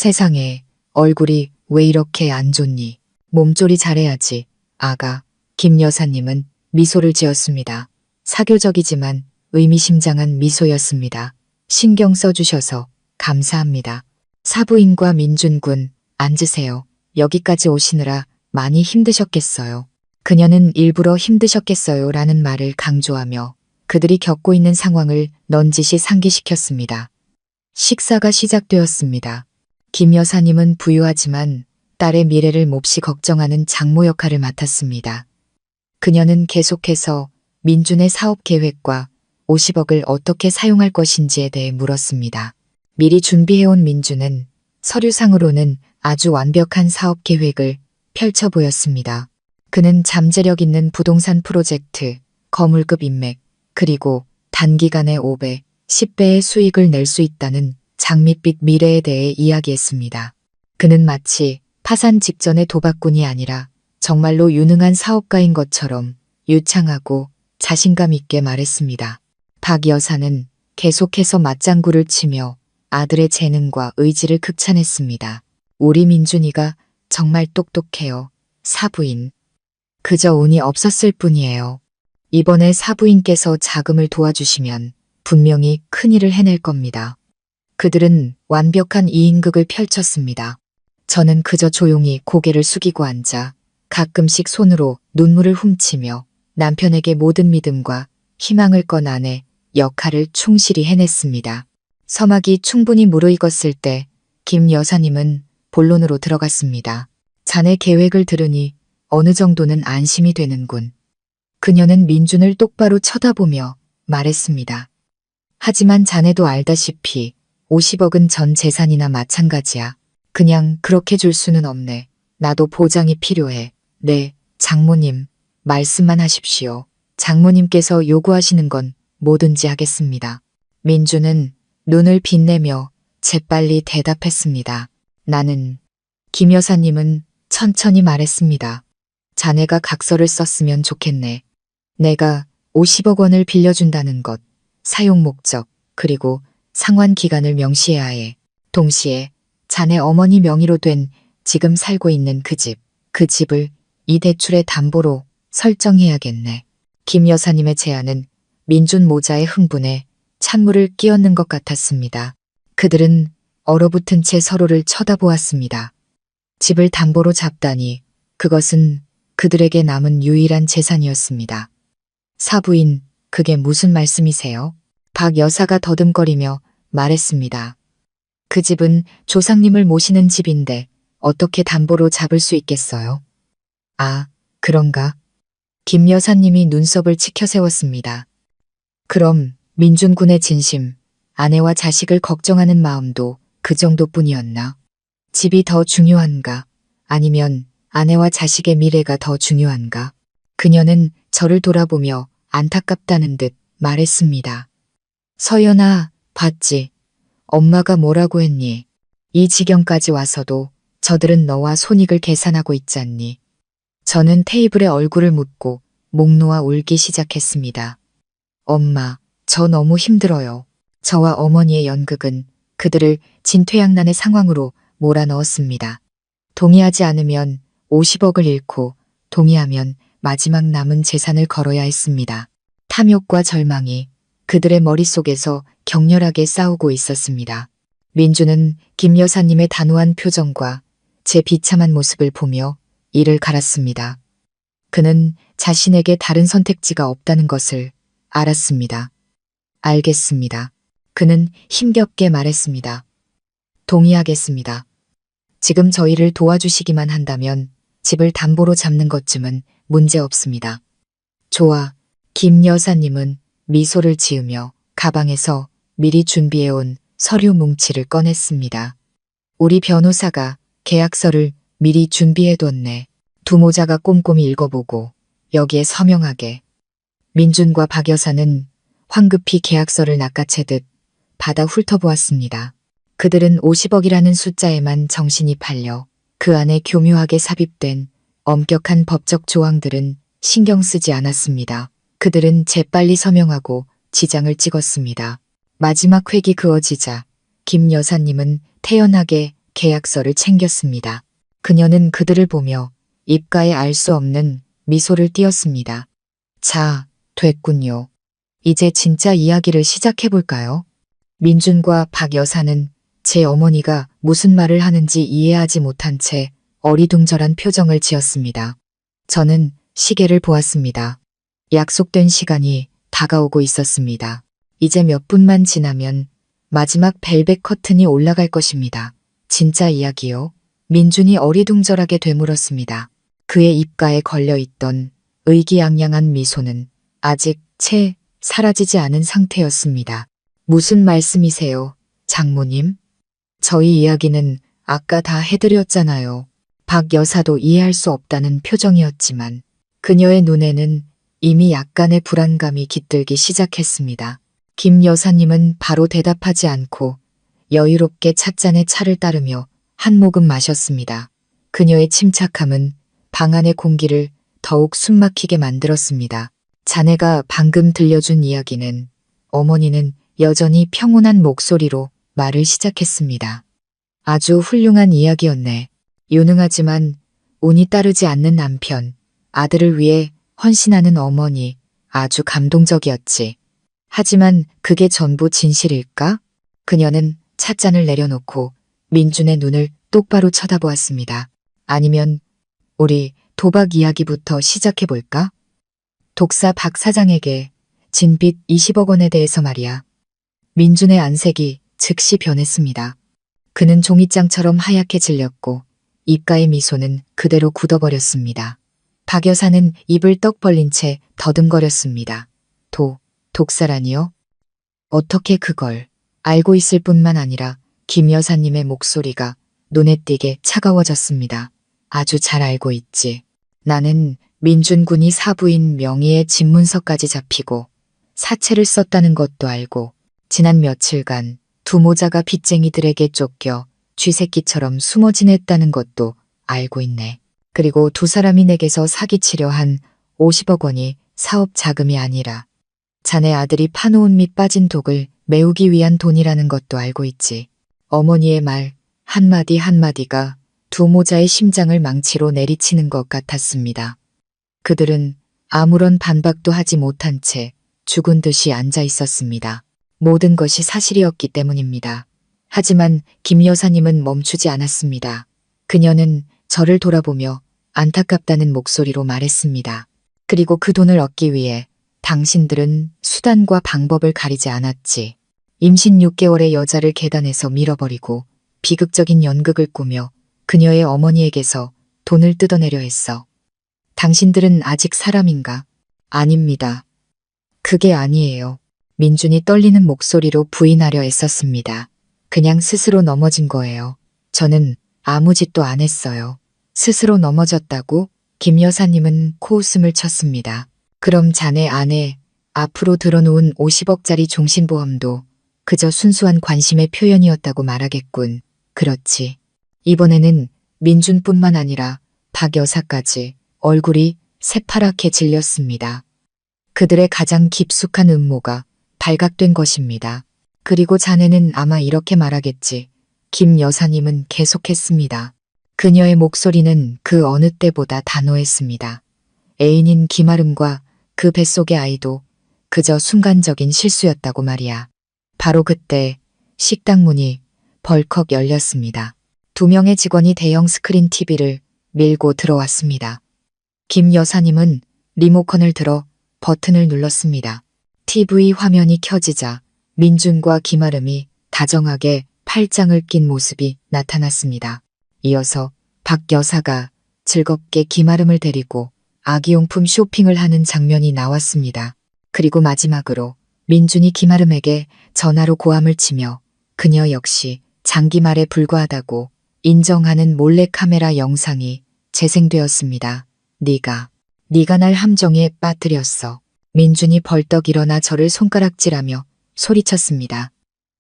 세상에, 얼굴이 왜 이렇게 안 좋니? 몸조리 잘해야지. 아가. 김 여사님은 미소를 지었습니다. 사교적이지만 의미심장한 미소였습니다. 신경 써주셔서 감사합니다. 사부인과 민준군, 앉으세요. 여기까지 오시느라 많이 힘드셨겠어요. 그녀는 일부러 힘드셨겠어요 라는 말을 강조하며 그들이 겪고 있는 상황을 넌지시 상기시켰습니다. 식사가 시작되었습니다. 김 여사님은 부유하지만 딸의 미래를 몹시 걱정하는 장모 역할을 맡았습니다. 그녀는 계속해서 민준의 사업 계획과 50억을 어떻게 사용할 것인지에 대해 물었습니다. 미리 준비해온 민준은 서류상으로는 아주 완벽한 사업 계획을 펼쳐 보였습니다. 그는 잠재력 있는 부동산 프로젝트, 거물급 인맥, 그리고 단기간에 5배, 10배의 수익을 낼 수 있다는 장밋빛 미래에 대해 이야기했습니다. 그는 마치 파산 직전의 도박꾼이 아니라 정말로 유능한 사업가인 것처럼 유창하고 자신감 있게 말했습니다. 박 여사는 계속해서 맞장구를 치며 아들의 재능과 의지를 극찬했습니다. 우리 민준이가 정말 똑똑해요. 사부인. 그저 운이 없었을 뿐이에요. 이번에 사부인께서 자금을 도와주시면 분명히 큰일을 해낼 겁니다. 그들은 완벽한 이인극을 펼쳤습니다. 저는 그저 조용히 고개를 숙이고 앉아 가끔씩 손으로 눈물을 훔치며 남편에게 모든 믿음과 희망을 건 아내 역할을 충실히 해냈습니다. 서막이 충분히 무르익었을 때 김 여사님은 본론으로 들어갔습니다. 자네 계획을 들으니 어느 정도는 안심이 되는군. 그녀는 민준을 똑바로 쳐다보며 말했습니다. 하지만 자네도 알다시피 50억은 전 재산이나 마찬가지야. 그냥 그렇게 줄 수는 없네. 나도 보장이 필요해. 네, 장모님, 말씀만 하십시오. 장모님께서 요구하시는 건 뭐든지 하겠습니다. 민준은 눈을 빛내며 재빨리 대답했습니다. 나는. 김 여사님은 천천히 말했습니다. 자네가 각서를 썼으면 좋겠네. 내가 50억 원을 빌려준다는 것, 사용 목적, 그리고 상환 기간을 명시해야 해. 동시에 자네 어머니 명의로 된 지금 살고 있는 그 집을 이 대출의 담보로 설정해야겠네. 김 여사님의 제안은 민준 모자의 흥분에 찬물을 끼얹는 것 같았습니다. 그들은 얼어붙은 채 서로를 쳐다보았습니다. 집을 담보로 잡다니 그것은 그들에게 남은 유일한 재산이었습니다. 사부인, 그게 무슨 말씀이세요? 박 여사가 더듬거리며 말했습니다. 그 집은 조상님을 모시는 집인데 어떻게 담보로 잡을 수 있겠어요? 아, 그런가? 김 여사님이 눈썹을 치켜세웠습니다. 그럼 민준 군의 진심, 아내와 자식을 걱정하는 마음도 그 정도뿐이었나? 집이 더 중요한가? 아니면 아내와 자식의 미래가 더 중요한가? 그녀는 저를 돌아보며 안타깝다는 듯 말했습니다. 서연아, 봤지? 엄마가 뭐라고 했니? 이 지경까지 와서도 저들은 너와 손익을 계산하고 있잖니. 저는 테이블에 얼굴을 묻고 목 놓아 울기 시작했습니다. 엄마, 저 너무 힘들어요. 저와 어머니의 연극은 그들을 진퇴양난의 상황으로 몰아넣었습니다. 동의하지 않으면 50억을 잃고 동의하면 마지막 남은 재산을 걸어야 했습니다. 탐욕과 절망이 그들의 머릿속에서 격렬하게 싸우고 있었습니다. 민주는 김 여사님의 단호한 표정과 제 비참한 모습을 보며 이를 갈았습니다. 그는 자신에게 다른 선택지가 없다는 것을 알았습니다. 알겠습니다. 그는 힘겹게 말했습니다. 동의하겠습니다. 지금 저희를 도와주시기만 한다면 집을 담보로 잡는 것쯤은 문제 없습니다. 좋아. 김 여사님은 미소를 지으며 가방에서 미리 준비해온 서류 뭉치를 꺼냈습니다. 우리 변호사가 계약서를 미리 준비해뒀네. 두 모자가 꼼꼼히 읽어보고 여기에 서명하게. 민준과 박 여사는 황급히 계약서를 낚아채듯 받아 훑어보았습니다. 그들은 50억이라는 숫자에만 정신이 팔려 그 안에 교묘하게 삽입된 엄격한 법적 조항들은 신경 쓰지 않았습니다. 그들은 재빨리 서명하고 지장을 찍었습니다. 마지막 획이 그어지자 김 여사님은 태연하게 계약서를 챙겼습니다. 그녀는 그들을 보며 입가에 알 수 없는 미소를 띄었습니다. 자, 됐군요. 이제 진짜 이야기를 시작해볼까요? 민준과 박 여사는 제 어머니가 무슨 말을 하는지 이해하지 못한 채 어리둥절한 표정을 지었습니다. 저는 시계를 보았습니다. 약속된 시간이 다가오고 있었습니다. 이제 몇 분만 지나면 마지막 벨벳 커튼이 올라갈 것입니다. 진짜 이야기요? 민준이 어리둥절하게 되물었습니다. 그의 입가에 걸려있던 의기양양한 미소는 아직 채 사라지지 않은 상태였습니다. 무슨 말씀이세요, 장모님? 저희 이야기는 아까 다 해드렸잖아요. 박 여사도 이해할 수 없다는 표정이었지만 그녀의 눈에는 이미 약간의 불안감이 깃들기 시작했습니다. 김 여사님은 바로 대답하지 않고 여유롭게 찻잔에 차를 따르며 한 모금 마셨습니다. 그녀의 침착함은 방 안의 공기를 더욱 숨막히게 만들었습니다. 자네가 방금 들려준 이야기는 어머니는 여전히 평온한 목소리로 말을 시작했습니다. 아주 훌륭한 이야기였네. 유능하지만 운이 따르지 않는 남편, 아들을 위해 헌신하는 어머니, 아주 감동적이었지. 하지만 그게 전부 진실일까? 그녀는 찻잔을 내려놓고 민준의 눈을 똑바로 쳐다보았습니다. 아니면 우리 도박 이야기부터 시작해볼까? 독사 박 사장에게 진 빚 20억 원에 대해서 말이야. 민준의 안색이 즉시 변했습니다. 그는 종이장처럼 하얗게 질렸고 입가의 미소는 그대로 굳어버렸습니다. 박 여사는 입을 떡 벌린 채 더듬거렸습니다. 독사라니요? 어떻게 그걸 알고 있을 뿐만 아니라 김 여사님의 목소리가 눈에 띄게 차가워졌습니다. 아주 잘 알고 있지. 나는 민준 군이 사부인 명의의 집문서까지 잡히고 사채를 썼다는 것도 알고 지난 며칠간 두 모자가 빚쟁이들에게 쫓겨 쥐새끼처럼 숨어 지냈다는 것도 알고 있네. 그리고 두 사람이 내게서 사기치려 한 50억 원이 사업 자금이 아니라 자네 아들이 파놓은 밑 빠진 독을 메우기 위한 돈이라는 것도 알고 있지. 어머니의 말 한마디 한마디가 두 모자의 심장을 망치로 내리치는 것 같았습니다. 그들은 아무런 반박도 하지 못한 채 죽은 듯이 앉아 있었습니다. 모든 것이 사실이었기 때문입니다. 하지만 김 여사님은 멈추지 않았습니다. 그녀는 저를 돌아보며 안타깝다는 목소리로 말했습니다. 그리고 그 돈을 얻기 위해 당신들은 수단과 방법을 가리지 않았지. 임신 6개월의 여자를 계단에서 밀어버리고 비극적인 연극을 꾸며 그녀의 어머니에게서 돈을 뜯어내려 했어. 당신들은 아직 사람인가? 아닙니다. 그게 아니에요. 민준이 떨리는 목소리로 부인하려 애썼습니다. 그냥 스스로 넘어진 거예요. 저는 아무 짓도 안 했어요. 스스로 넘어졌다고? 김 여사님은 코웃음을 쳤습니다. 그럼 자네 아내 앞으로 들어놓은 50억짜리 종신보험도 그저 순수한 관심의 표현이었다고 말하겠군. 그렇지. 이번에는 민준뿐만 아니라 박 여사까지 얼굴이 새파랗게 질렸습니다. 그들의 가장 깊숙한 음모가 발각된 것입니다. 그리고 자네는 아마 이렇게 말하겠지. 김 여사님은 계속했습니다. 그녀의 목소리는 그 어느 때보다 단호했습니다. 애인인 김아름과 그 뱃속의 아이도 그저 순간적인 실수였다고 말이야. 바로 그때 식당 문이 벌컥 열렸습니다. 2명의 직원이 대형 스크린 TV를 밀고 들어왔습니다. 김 여사님은 리모컨을 들어 버튼을 눌렀습니다. TV 화면이 켜지자 민준과 김아름이 다정하게 팔짱을 낀 모습이 나타났습니다. 이어서 박 여사가 즐겁게 김아름을 데리고 아기용품 쇼핑을 하는 장면이 나왔습니다. 그리고 마지막으로 민준이 김아름에게 전화로 고함을 치며 그녀 역시 장기말에 불과하다고 인정하는 몰래카메라 영상이 재생되었습니다. 네가 날 함정에 빠뜨렸어. 민준이 벌떡 일어나 저를 손가락질하며 소리쳤습니다.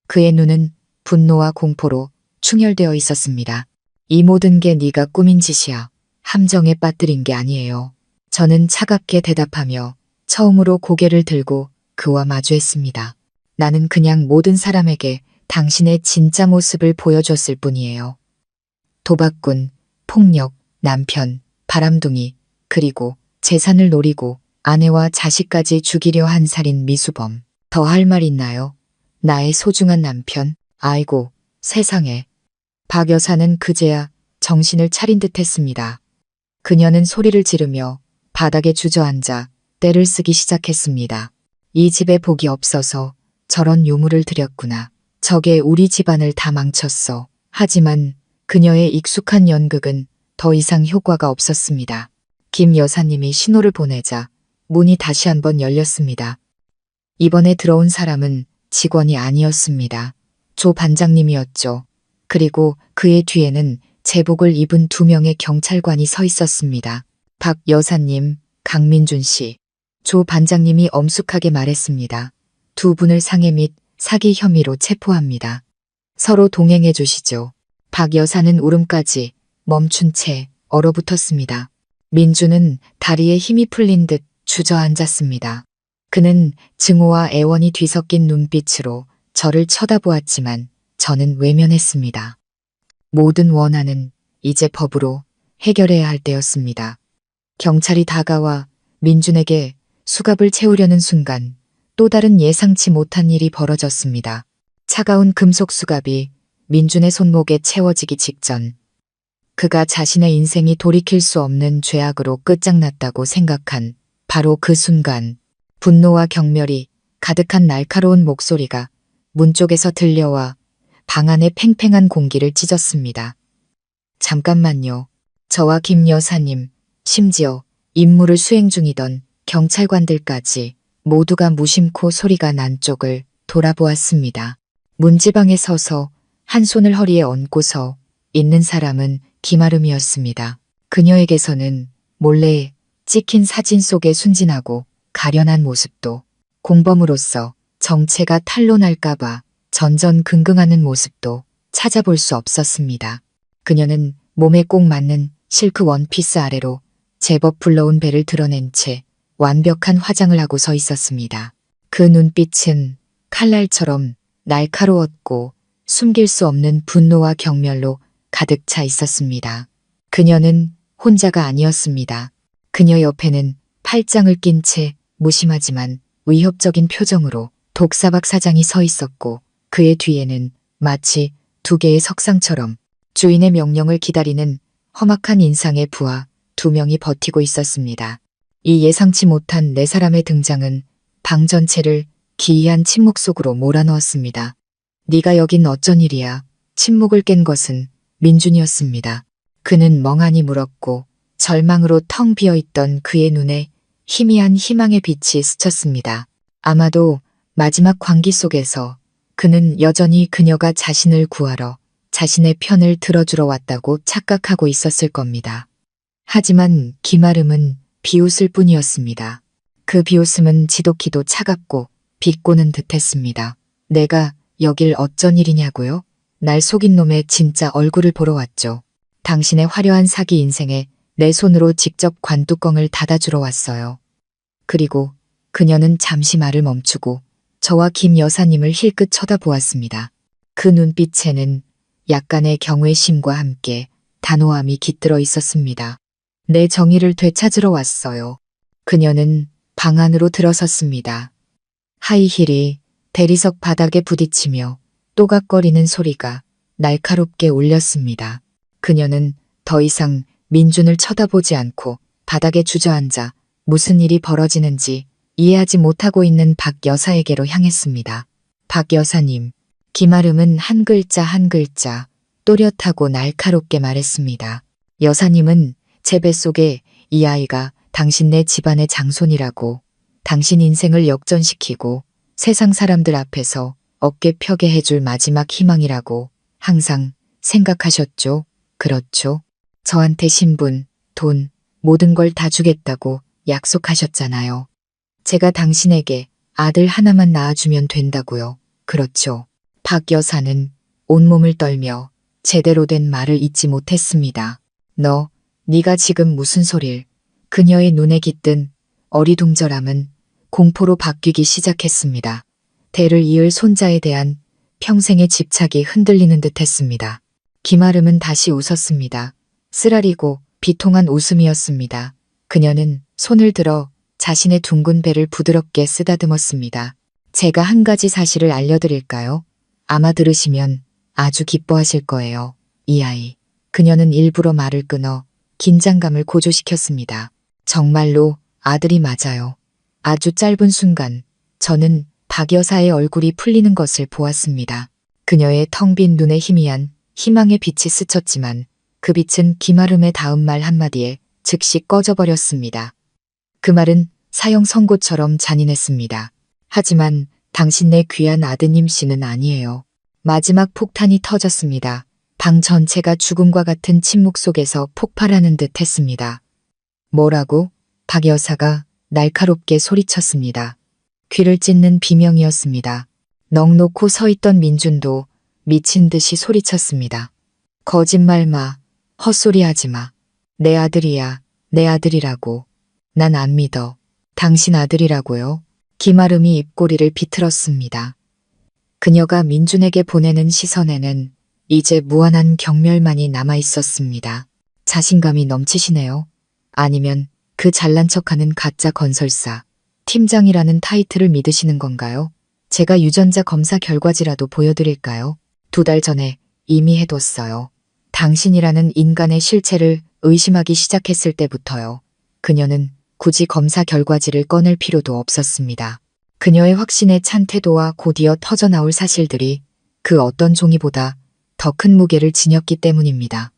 그의 눈은 분노와 공포로 충혈되어 있었습니다. 이 모든 게 네가 꾸민 짓이야. 함정에 빠뜨린 게 아니에요. 저는 차갑게 대답하며 처음으로 고개를 들고 그와 마주했습니다. 나는 그냥 모든 사람에게 당신의 진짜 모습을 보여줬을 뿐이에요. 도박꾼, 폭력, 남편, 바람둥이, 그리고 재산을 노리고 아내와 자식까지 죽이려 한 살인 미수범. 더 할 말 있나요? 나의 소중한 남편. 아이고, 세상에. 박 여사는 그제야 정신을 차린 듯 했습니다. 그녀는 소리를 지르며 바닥에 주저앉아 떼를 쓰기 시작했습니다. 이 집에 복이 없어서 저런 유물을 들였구나. 저게 우리 집안을 다 망쳤어. 하지만 그녀의 익숙한 연극은 더 이상 효과가 없었습니다. 김 여사님이 신호를 보내자 문이 다시 한번 열렸습니다. 이번에 들어온 사람은 직원이 아니었습니다. 조 반장님이었죠. 그리고 그의 뒤에는 제복을 입은 2명의 경찰관이 서 있었습니다. 박 여사님, 강민준 씨. 조 반장님이 엄숙하게 말했습니다. 2분을 상해 및 사기 혐의로 체포합니다. 서로 동행해 주시죠. 박 여사는 울음까지 멈춘 채 얼어붙었습니다. 민주는 다리에 힘이 풀린 듯 주저앉았습니다. 그는 증오와 애원이 뒤섞인 눈빛으로 저를 쳐다보았지만 저는 외면했습니다. 모든 원한은 이제 법으로 해결해야 할 때였습니다. 경찰이 다가와 민준에게 수갑을 채우려는 순간 또 다른 예상치 못한 일이 벌어졌습니다. 차가운 금속 수갑이 민준의 손목에 채워지기 직전 그가 자신의 인생이 돌이킬 수 없는 죄악으로 끝장났다고 생각한 바로 그 순간 분노와 경멸이 가득한 날카로운 목소리가 문 쪽에서 들려와 방 안의 팽팽한 공기를 찢었습니다. 잠깐만요. 저와 김 여사님, 심지어 임무를 수행 중이던 경찰관들까지 모두가 무심코 소리가 난 쪽을 돌아보았습니다. 문지방에 서서 한 손을 허리에 얹고서 있는 사람은 김아름이었습니다. 그녀에게서는 몰래 찍힌 사진 속에 순진하고 가련한 모습도 공범으로서 정체가 탄로날까봐 전전긍긍하는 모습도 찾아볼 수 없었습니다. 그녀는 몸에 꼭 맞는 실크 원피스 아래로 제법 불러온 배를 드러낸 채 완벽한 화장을 하고 서 있었습니다. 그 눈빛은 칼날처럼 날카로웠고 숨길 수 없는 분노와 경멸로 가득 차 있었습니다. 그녀는 혼자가 아니었습니다. 그녀 옆에는 팔짱을 낀 채 무심하지만 위협적인 표정으로 독사박 사장이 서 있었고 그의 뒤에는 마치 2개의 석상처럼 주인의 명령을 기다리는 험악한 인상의 부하 2명이 버티고 있었습니다. 이 예상치 못한 4사람의 등장은 방 전체를 기이한 침묵 속으로 몰아넣었습니다. 네가 여긴 어쩐 일이야? 침묵을 깬 것은 민준이었습니다. 그는 멍하니 물었고 절망으로 텅 비어있던 그의 눈에 희미한 희망의 빛이 스쳤습니다. 아마도 마지막 광기 속에서 그는 여전히 그녀가 자신을 구하러 자신의 편을 들어주러 왔다고 착각하고 있었을 겁니다. 하지만 김아름은 비웃을 뿐이었습니다. 그 비웃음은 지독히도 차갑고 비꼬는 듯했습니다. 내가 여길 어쩐 일이냐고요? 날 속인 놈의 진짜 얼굴을 보러 왔죠. 당신의 화려한 사기 인생에 내 손으로 직접 관뚜껑을 닫아주러 왔어요. 그리고 그녀는 잠시 말을 멈추고 저와 김 여사님을 힐끗 쳐다보았습니다. 그 눈빛에는 약간의 경외심과 함께 단호함이 깃들어 있었습니다. 내 정의를 되찾으러 왔어요. 그녀는 방 안으로 들어섰습니다. 하이힐이 대리석 바닥에 부딪히며 또각거리는 소리가 날카롭게 울렸습니다. 그녀는 더 이상 민준을 쳐다보지 않고 바닥에 주저앉아 무슨 일이 벌어지는지 이해하지 못하고 있는 박 여사에게로 향했습니다. 박 여사님, 김아름은 한 글자 한 글자 또렷하고 날카롭게 말했습니다. 여사님은 제 뱃속에 이 아이가 당신네 집안의 장손이라고 당신 인생을 역전시키고 세상 사람들 앞에서 어깨 펴게 해줄 마지막 희망이라고 항상 생각하셨죠? 그렇죠? 저한테 신분, 돈, 모든 걸 다 주겠다고 약속하셨잖아요. 제가 당신에게 아들 하나만 낳아주면 된다고요. 그렇죠? 박 여사는 온몸을 떨며 제대로 된 말을 잇지 못했습니다. 네가 지금 무슨 소릴? 그녀의 눈에 깃든 어리둥절함은 공포로 바뀌기 시작했습니다. 대를 이을 손자에 대한 평생의 집착이 흔들리는 듯 했습니다. 김아름은 다시 웃었습니다. 쓰라리고 비통한 웃음이었습니다. 그녀는 손을 들어 자신의 둥근 배를 부드럽게 쓰다듬었습니다. 제가 한 가지 사실을 알려드릴까요? 아마 들으시면 아주 기뻐하실 거예요. 이 아이. 그녀는 일부러 말을 끊어 긴장감을 고조시켰습니다. 정말로 아들이 맞아요. 아주 짧은 순간 저는 박 여사의 얼굴이 풀리는 것을 보았습니다. 그녀의 텅 빈 눈에 희미한 희망의 빛이 스쳤지만 그 빛은 김아름의 다음 말 한마디에 즉시 꺼져버렸습니다. 그 말은 사형 선고처럼 잔인했습니다. 하지만 당신 내 귀한 아드님 씨는 아니에요. 마지막 폭탄이 터졌습니다. 방 전체가 죽음과 같은 침묵 속에서 폭발하는 듯 했습니다. 뭐라고? 박 여사가 날카롭게 소리쳤습니다. 귀를 찢는 비명이었습니다. 넋놓고 서 있던 민준도 미친 듯이 소리쳤습니다. 거짓말 마. 헛소리하지 마. 내 아들이야. 내 아들이라고. 난 안 믿어. 당신 아들이라고요? 김아름이 입꼬리를 비틀었습니다. 그녀가 민준에게 보내는 시선에는 이제 무한한 경멸만이 남아 있었습니다. 자신감이 넘치시네요. 아니면 그 잘난 척하는 가짜 건설사, 팀장이라는 타이틀을 믿으시는 건가요? 제가 유전자 검사 결과지라도 보여드릴까요? 2달 전에 이미 해뒀어요. 당신이라는 인간의 실체를 의심하기 시작했을 때부터요. 그녀는 굳이 검사 결과지를 꺼낼 필요도 없었습니다. 그녀의 확신에 찬 태도와 곧이어 터져나올 사실들이 그 어떤 종이보다 더 큰 무게를 지녔기 때문입니다.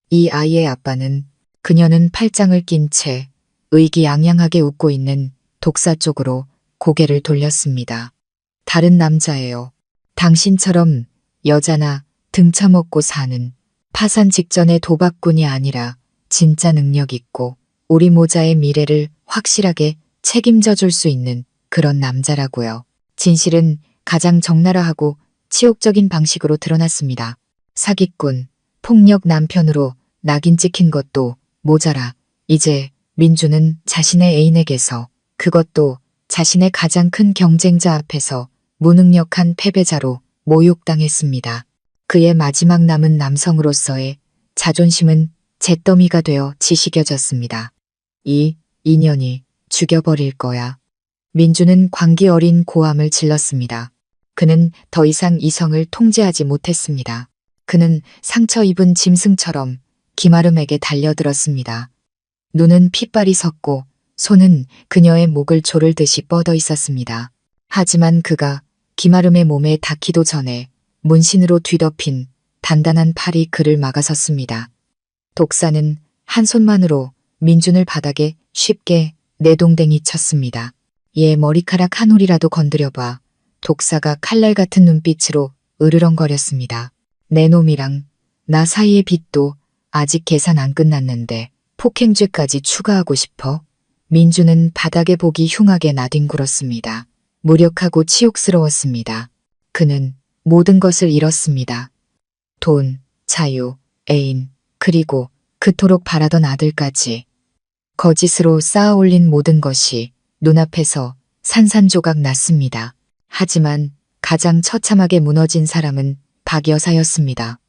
이 아이의 아빠는 그녀는 팔짱을 낀 채 의기양양하게 웃고 있는 독사 쪽으로 고개를 돌렸습니다. 다른 남자예요. 당신처럼 여자나 등쳐먹고 사는 파산 직전의 도박꾼이 아니라 진짜 능력 있고 우리 모자의 미래를 확실하게 책임져 줄 수 있는 그런 남자라고요. 진실은 가장 적나라하고 치욕적인 방식으로 드러났습니다. 사기꾼, 폭력 남편으로 낙인 찍힌 것도 모자라 이제 민주는 자신의 애인에게서 그것도 자신의 가장 큰 경쟁자 앞에서 무능력한 패배자로 모욕당했습니다. 그의 마지막 남은 남성으로서의 자존심은 잿더미가 되어 지식여졌습니다. 이 인연이 죽여버릴 거야. 민주는 광기 어린 고함을 질렀습니다. 그는 더 이상 이성을 통제하지 못했습니다. 그는 상처 입은 짐승처럼 김아름에게 달려들었습니다. 눈은 핏발이 섰고 손은 그녀의 목을 조를 듯이 뻗어 있었습니다. 하지만 그가 김아름의 몸에 닿기도 전에 문신으로 뒤덮인 단단한 팔이 그를 막아섰습니다. 독사는 한 손만으로 민준을 바닥에 쉽게 내동댕이 쳤습니다. 얘 머리카락 한 올이라도 건드려봐. 독사가 칼날 같은 눈빛으로 으르렁거렸습니다. 내 놈이랑 나 사이의 빚도 아직 계산 안 끝났는데 폭행죄까지 추가하고 싶어? 민주는 바닥에 보기 흉하게 나뒹굴었습니다. 무력하고 치욕스러웠습니다. 그는 모든 것을 잃었습니다. 돈, 자유, 애인, 그리고 그토록 바라던 아들까지. 거짓으로 쌓아올린 모든 것이 눈앞에서 산산조각 났습니다. 하지만 가장 처참하게 무너진 사람은 박 여사였습니다.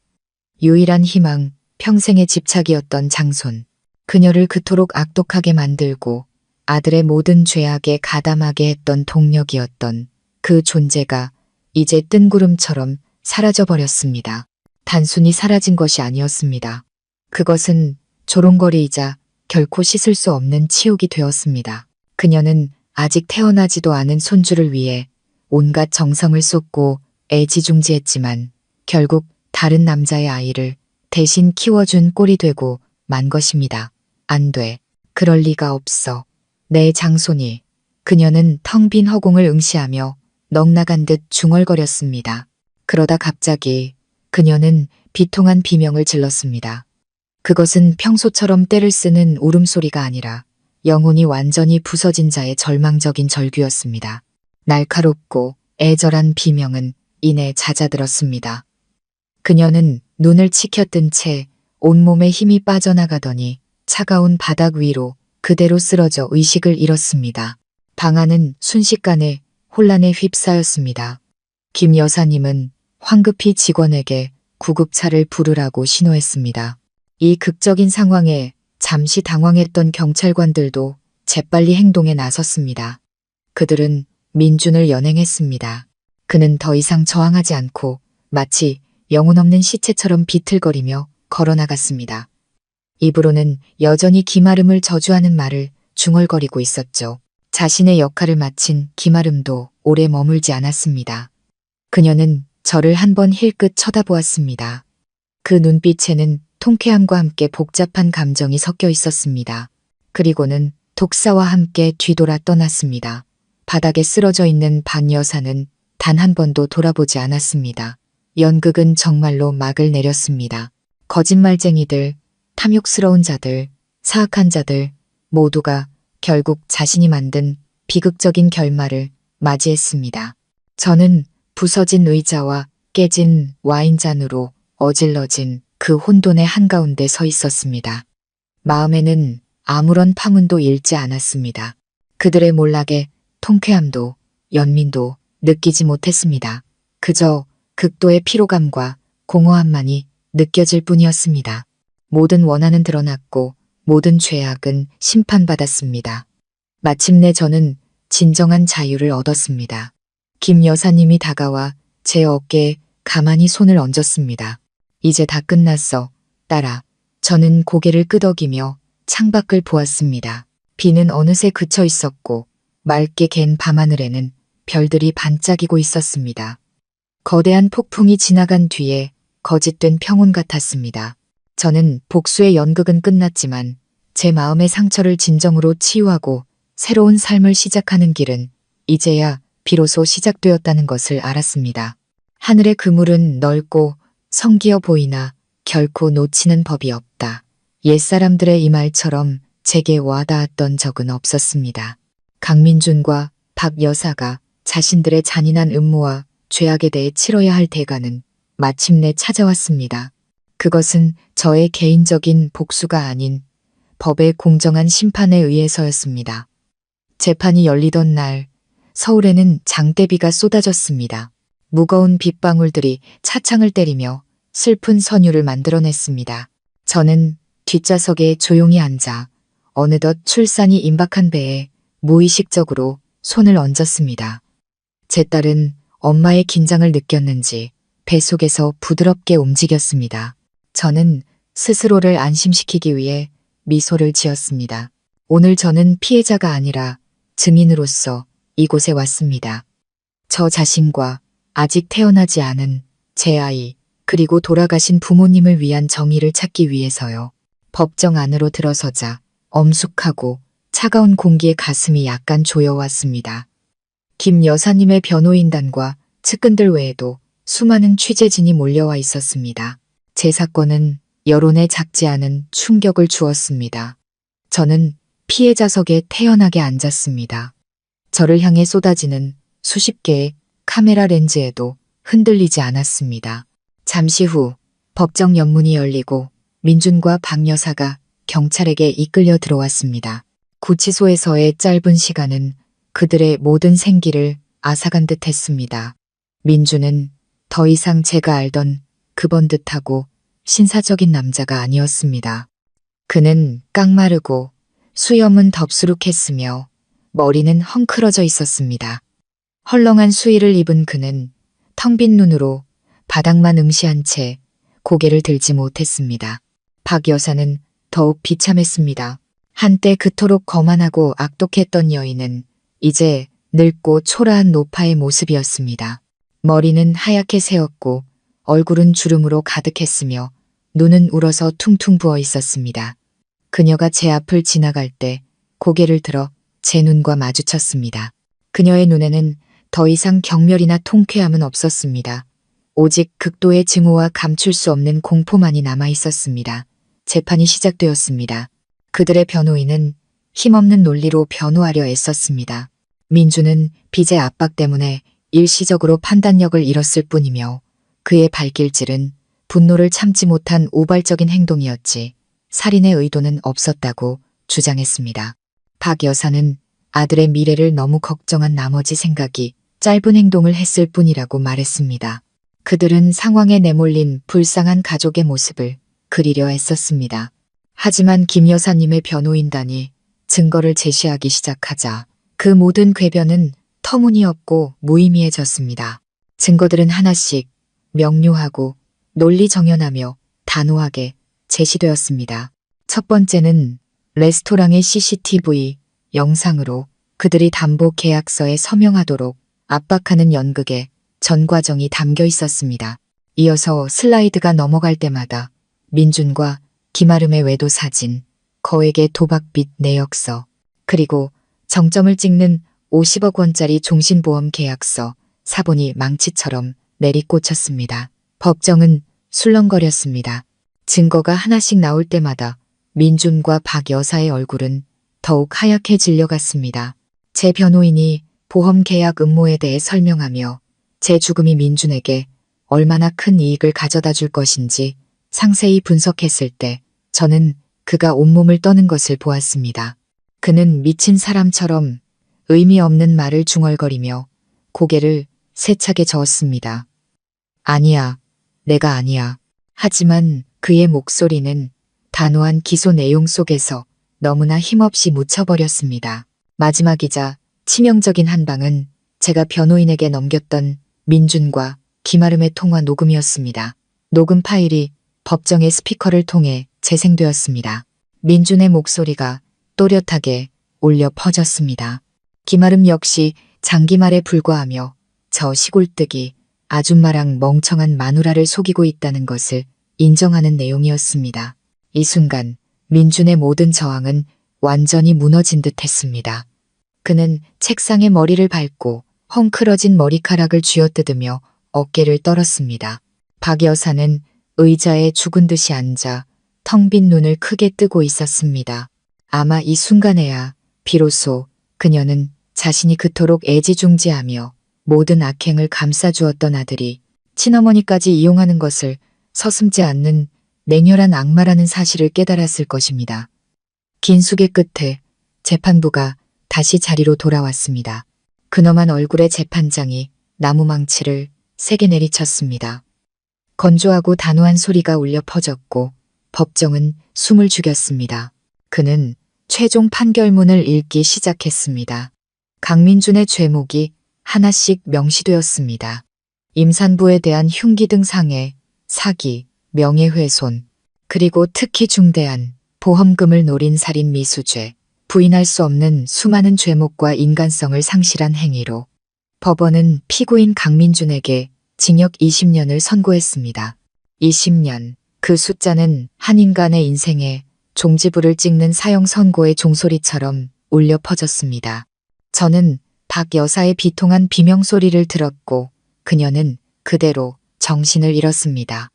유일한 희망, 평생의 집착이었던 장손. 그녀를 그토록 악독하게 만들고 아들의 모든 죄악에 가담하게 했던 동력이었던 그 존재가 이제 뜬구름처럼 사라져버렸습니다. 단순히 사라진 것이 아니었습니다. 그것은 조롱거리이자 결코 씻을 수 없는 치욕이 되었습니다. 그녀는 아직 태어나지도 않은 손주를 위해 온갖 정성을 쏟고 애지중지했지만 결국 다른 남자의 아이를 대신 키워준 꼴이 되고 만 것입니다. 안 돼. 그럴 리가 없어. 내 장손이. 그녀는 텅 빈 허공을 응시하며 넋나간 듯 중얼거렸습니다. 그러다 갑자기 그녀는 비통한 비명을 질렀습니다. 그것은 평소처럼 떼를 쓰는 울음소리가 아니라 영혼이 완전히 부서진 자의 절망적인 절규였습니다. 날카롭고 애절한 비명은 이내 잦아들었습니다. 그녀는 눈을 치켜뜬 채 온몸에 힘이 빠져나가더니 차가운 바닥 위로 그대로 쓰러져 의식을 잃었습니다. 방 안은 순식간에 혼란에 휩싸였습니다. 김 여사님은 황급히 직원에게 구급차를 부르라고 신호했습니다. 이 극적인 상황에 잠시 당황했던 경찰관들도 재빨리 행동에 나섰습니다. 그들은 민준을 연행했습니다. 그는 더 이상 저항하지 않고 마치 영혼 없는 시체처럼 비틀거리며 걸어나갔습니다. 입으로는 여전히 김아름을 저주하는 말을 중얼거리고 있었죠. 자신의 역할을 마친 김아름도 오래 머물지 않았습니다. 그녀는 저를 한번 힐끗 쳐다보았습니다. 그 눈빛에는 통쾌함과 함께 복잡한 감정이 섞여 있었습니다. 그리고는 독사와 함께 뒤돌아 떠났습니다. 바닥에 쓰러져 있는 반 여사는 단 한 번도 돌아보지 않았습니다. 연극은 정말로 막을 내렸습니다. 거짓말쟁이들, 탐욕스러운 자들, 사악한 자들 모두가 결국 자신이 만든 비극적인 결말을 맞이했습니다. 저는 부서진 의자와 깨진 와인잔으로 어질러진 그 혼돈의 한가운데 서 있었습니다. 마음에는 아무런 파문도 일지 않았습니다. 그들의 몰락에 통쾌함도 연민도 느끼지 못했습니다. 그저 극도의 피로감과 공허함만이 느껴질 뿐이었습니다. 모든 원한은 드러났고 모든 죄악은 심판받았습니다. 마침내 저는 진정한 자유를 얻었습니다. 김 여사님이 다가와 제 어깨에 가만히 손을 얹었습니다. 이제 다 끝났어, 딸아. 저는 고개를 끄덕이며 창밖을 보았습니다. 비는 어느새 그쳐 있었고 맑게 갠 밤하늘에는 별들이 반짝이고 있었습니다. 거대한 폭풍이 지나간 뒤에 거짓된 평온 같았습니다. 저는 복수의 연극은 끝났지만 제 마음의 상처를 진정으로 치유하고 새로운 삶을 시작하는 길은 이제야 비로소 시작되었다는 것을 알았습니다. 하늘의 그물은 넓고 성기어 보이나 결코 놓치는 법이 없다. 옛사람들의 이 말처럼 제게 와닿았던 적은 없었습니다. 강민준과 박 여사가 자신들의 잔인한 음모와 죄악에 대해 치러야 할 대가는 마침내 찾아왔습니다. 그것은 저의 개인적인 복수가 아닌 법의 공정한 심판에 의해서였습니다. 재판이 열리던 날 서울에는 장대비가 쏟아졌습니다. 무거운 빗방울들이 차창을 때리며 슬픈 선율을 만들어냈습니다. 저는 뒷좌석에 조용히 앉아 어느덧 출산이 임박한 배에 무의식적으로 손을 얹었습니다. 제 딸은 엄마의 긴장을 느꼈는지 뱃속에서 부드럽게 움직였습니다. 저는 스스로를 안심시키기 위해 미소를 지었습니다. 오늘 저는 피해자가 아니라 증인으로서 이곳에 왔습니다. 저 자신과 아직 태어나지 않은 제 아이, 그리고 돌아가신 부모님을 위한 정의를 찾기 위해서요. 법정 안으로 들어서자 엄숙하고 차가운 공기에 가슴이 약간 조여왔습니다. 김 여사님의 변호인단과 측근들 외에도 수많은 취재진이 몰려와 있었습니다. 제 사건은 여론에 작지 않은 충격을 주었습니다. 저는 피해자석에 태연하게 앉았습니다. 저를 향해 쏟아지는 수십 개의 카메라 렌즈에도 흔들리지 않았습니다. 잠시 후 법정 연문이 열리고 민준과 박 여사가 경찰에게 이끌려 들어왔습니다. 구치소에서의 짧은 시간은 그들의 모든 생기를 앗아간 듯 했습니다. 민준은 더 이상 제가 알던 그 번듯하고 신사적인 남자가 아니었습니다. 그는 깡마르고 수염은 덥수룩했으며 머리는 헝클어져 있었습니다. 헐렁한 수의를 입은 그는 텅 빈 눈으로 바닥만 응시한 채 고개를 들지 못했습니다. 박 여사는 더욱 비참했습니다. 한때 그토록 거만하고 악독했던 여인은 이제 늙고 초라한 노파의 모습이었습니다. 머리는 하얗게 새었고 얼굴은 주름으로 가득했으며 눈은 울어서 퉁퉁 부어 있었습니다. 그녀가 제 앞을 지나갈 때 고개를 들어 제 눈과 마주쳤습니다. 그녀의 눈에는 더 이상 경멸이나 통쾌함은 없었습니다. 오직 극도의 증오와 감출 수 없는 공포만이 남아 있었습니다. 재판이 시작되었습니다. 그들의 변호인은 힘없는 논리로 변호하려 애썼습니다. 민주는 빚의 압박 때문에 일시적으로 판단력을 잃었을 뿐이며 그의 발길질은 분노를 참지 못한 우발적인 행동이었지 살인의 의도는 없었다고 주장했습니다. 박 여사는 아들의 미래를 너무 걱정한 나머지 생각이 짧은 행동을 했을 뿐이라고 말했습니다. 그들은 상황에 내몰린 불쌍한 가족의 모습을 그리려 애썼습니다. 하지만 김 여사님의 변호인단이 증거를 제시하기 시작하자 그 모든 궤변은 터무니없고 무의미해졌습니다. 증거들은 하나씩 명료하고 논리정연하며 단호하게 제시되었습니다. 첫 번째는 레스토랑의 CCTV 영상으로 그들이 담보 계약서에 서명하도록 압박하는 연극의 전 과정이 담겨 있었습니다. 이어서 슬라이드가 넘어갈 때마다 민준과 김아름의 외도 사진, 거액의 도박빚 내역서, 그리고 정점을 찍는 50억 원짜리 종신보험 계약서, 사본이 망치처럼 내리꽂혔습니다. 법정은 술렁거렸습니다. 증거가 하나씩 나올 때마다 민준과 박 여사의 얼굴은 더욱 하얗게 질려갔습니다. 제 변호인이 보험 계약 음모에 대해 설명하며 제 죽음이 민준에게 얼마나 큰 이익을 가져다 줄 것인지 상세히 분석했을 때 저는 그가 온몸을 떠는 것을 보았습니다. 그는 미친 사람처럼 의미 없는 말을 중얼거리며 고개를 세차게 저었습니다. 아니야, 내가 아니야. 하지만 그의 목소리는 단호한 기소 내용 속에서 너무나 힘없이 묻혀버렸습니다. 마지막이자 치명적인 한 방은 제가 변호인에게 넘겼던 민준과 김아름의 통화 녹음이었습니다. 녹음 파일이 법정의 스피커를 통해 재생되었습니다. 민준의 목소리가 또렷하게 울려 퍼졌습니다. 김아름 역시 장기말에 불과하며 저 시골뜨기 아줌마랑 멍청한 마누라를 속이고 있다는 것을 인정하는 내용이었습니다. 이 순간 민준의 모든 저항은 완전히 무너진 듯 했습니다. 그는 책상에 머리를 밟고 헝클어진 머리카락을 쥐어뜯으며 어깨를 떨었습니다. 박 여사는 의자에 죽은 듯이 앉아 텅 빈 눈을 크게 뜨고 있었습니다. 아마 이 순간에야 비로소 그녀는 자신이 그토록 애지중지하며 모든 악행을 감싸주었던 아들이 친어머니까지 이용하는 것을 서슴지 않는 냉혈한 악마라는 사실을 깨달았을 것입니다. 긴 숙의 끝에 재판부가 다시 자리로 돌아왔습니다. 근엄한 얼굴의 재판장이 나무망치를 세게 내리쳤습니다. 건조하고 단호한 소리가 울려 퍼졌고 법정은 숨을 죽였습니다. 그는 최종 판결문을 읽기 시작했습니다. 강민준의 죄목이 하나씩 명시되었습니다. 임산부에 대한 흉기 등 상해, 사기, 명예훼손, 그리고 특히 중대한 보험금을 노린 살인 미수죄, 부인할 수 없는 수많은 죄목과 인간성을 상실한 행위로 법원은 피고인 강민준에게 징역 20년을 선고했습니다. 20년, 그 숫자는 한 인간의 인생에 종지부를 찍는 사형 선고의 종소리처럼 울려 퍼졌습니다. 저는 박 여사의 비통한 비명소리를 들었고 그녀는 그대로 정신을 잃었습니다.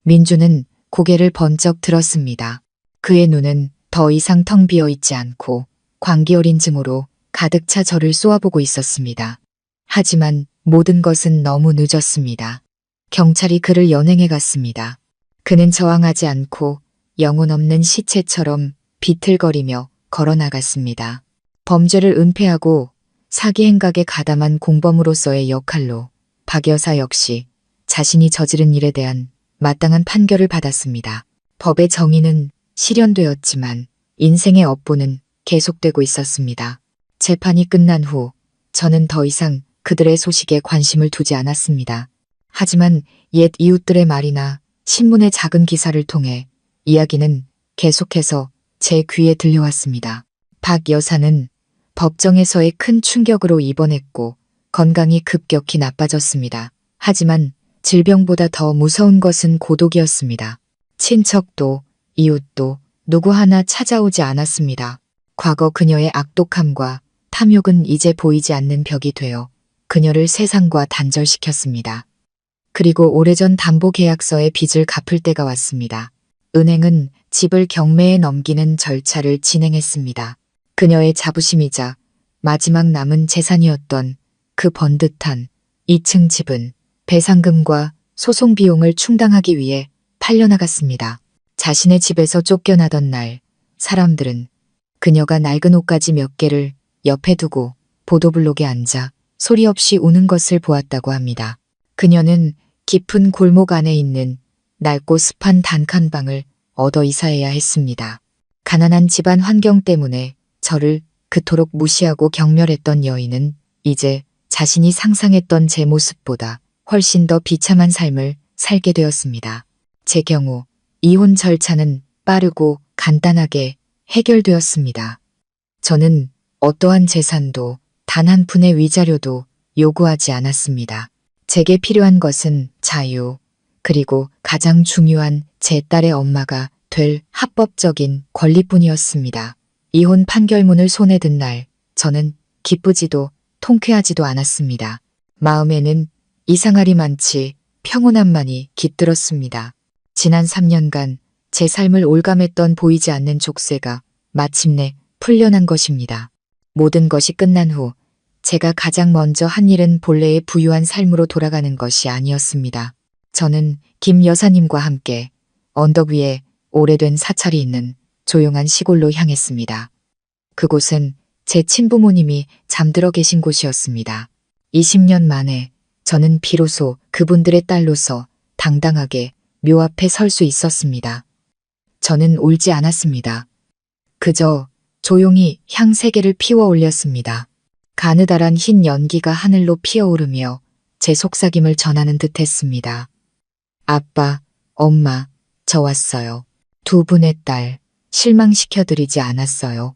민준은 고개를 번쩍 들었습니다. 그의 눈은 더 이상 텅 비어 있지 않고 광기 어린 증오로 가득 차 저를 쏘아보고 있었습니다. 하지만 모든 것은 너무 늦었습니다. 경찰이 그를 연행해 갔습니다. 그는 저항하지 않고 영혼 없는 시체처럼 비틀거리며 걸어나갔습니다. 범죄를 은폐하고 사기 행각에 가담한 공범으로서의 역할로 박 여사 역시 자신이 저지른 일에 대한 마땅한 판결을 받았습니다. 법의 정의는 실현되었지만 인생의 업보는 계속되고 있었습니다. 재판이 끝난 후 저는 더 이상 그들의 소식에 관심을 두지 않았습니다. 하지만 옛 이웃들의 말이나 신문의 작은 기사를 통해 이야기는 계속해서 제 귀에 들려왔습니다. 박 여사는 법정에서의 큰 충격으로 입원했고 건강이 급격히 나빠졌습니다. 하지만 질병보다 더 무서운 것은 고독이었습니다. 친척도 이웃도 누구 하나 찾아오지 않았습니다. 과거 그녀의 악독함과 탐욕은 이제 보이지 않는 벽이 되어 그녀를 세상과 단절시켰습니다. 그리고 오래전 담보계약서의 빚을 갚을 때가 왔습니다. 은행은 집을 경매에 넘기는 절차를 진행했습니다. 그녀의 자부심이자 마지막 남은 재산이었던 그 번듯한 2층 집은 배상금과 소송 비용을 충당하기 위해 팔려나갔습니다. 자신의 집에서 쫓겨나던 날 사람들은 그녀가 낡은 옷가지 몇 개를 옆에 두고 보도블록에 앉아 소리 없이 우는 것을 보았다고 합니다. 그녀는 깊은 골목 안에 있는 낡고 습한 단칸방을 얻어 이사해야 했습니다. 가난한 집안 환경 때문에 저를 그토록 무시하고 경멸했던 여인은 이제 자신이 상상했던 제 모습보다 훨씬 더 비참한 삶을 살게 되었습니다. 제 경우 이혼 절차는 빠르고 간단하게 해결되었습니다. 저는 어떠한 재산도 단 한 푼의 위자료도 요구하지 않았습니다. 제게 필요한 것은 자유, 그리고 가장 중요한 제 딸의 엄마가 될 합법적인 권리뿐이었습니다. 이혼 판결문을 손에 든 날, 저는 기쁘지도 통쾌하지도 않았습니다. 마음에는 이상하리 많지 평온함만이 깃들었습니다. 지난 3년간 제 삶을 올감했던 보이지 않는 족쇄가 마침내 풀려난 것입니다. 모든 것이 끝난 후 제가 가장 먼저 한 일은 본래의 부유한 삶으로 돌아가는 것이 아니었습니다. 저는 김 여사님과 함께 언덕 위에 오래된 사찰이 있는 조용한 시골로 향했습니다. 그곳은 제 친부모님이 잠들어 계신 곳이었습니다. 20년 만에 저는 비로소 그분들의 딸로서 당당하게 묘 앞에 설 수 있었습니다. 저는 울지 않았습니다. 그저 조용히 향 3개를 피워 올렸습니다. 가느다란 흰 연기가 하늘로 피어오르며 제 속삭임을 전하는 듯했습니다. 아빠, 엄마, 저 왔어요. 2분의 딸, 실망시켜드리지 않았어요.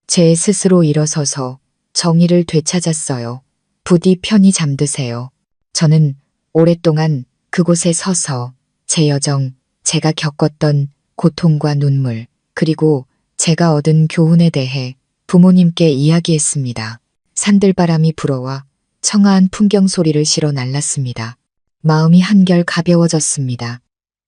제 스스로 일어서서 정의를 되찾았어요. 부디 편히 잠드세요. 저는 오랫동안 그곳에 서서 제 여정, 제가 겪었던 고통과 눈물, 그리고 제가 얻은 교훈에 대해 부모님께 이야기했습니다. 산들바람이 불어와 청아한 풍경 소리를 실어 날랐습니다. 마음이 한결 가벼워졌습니다.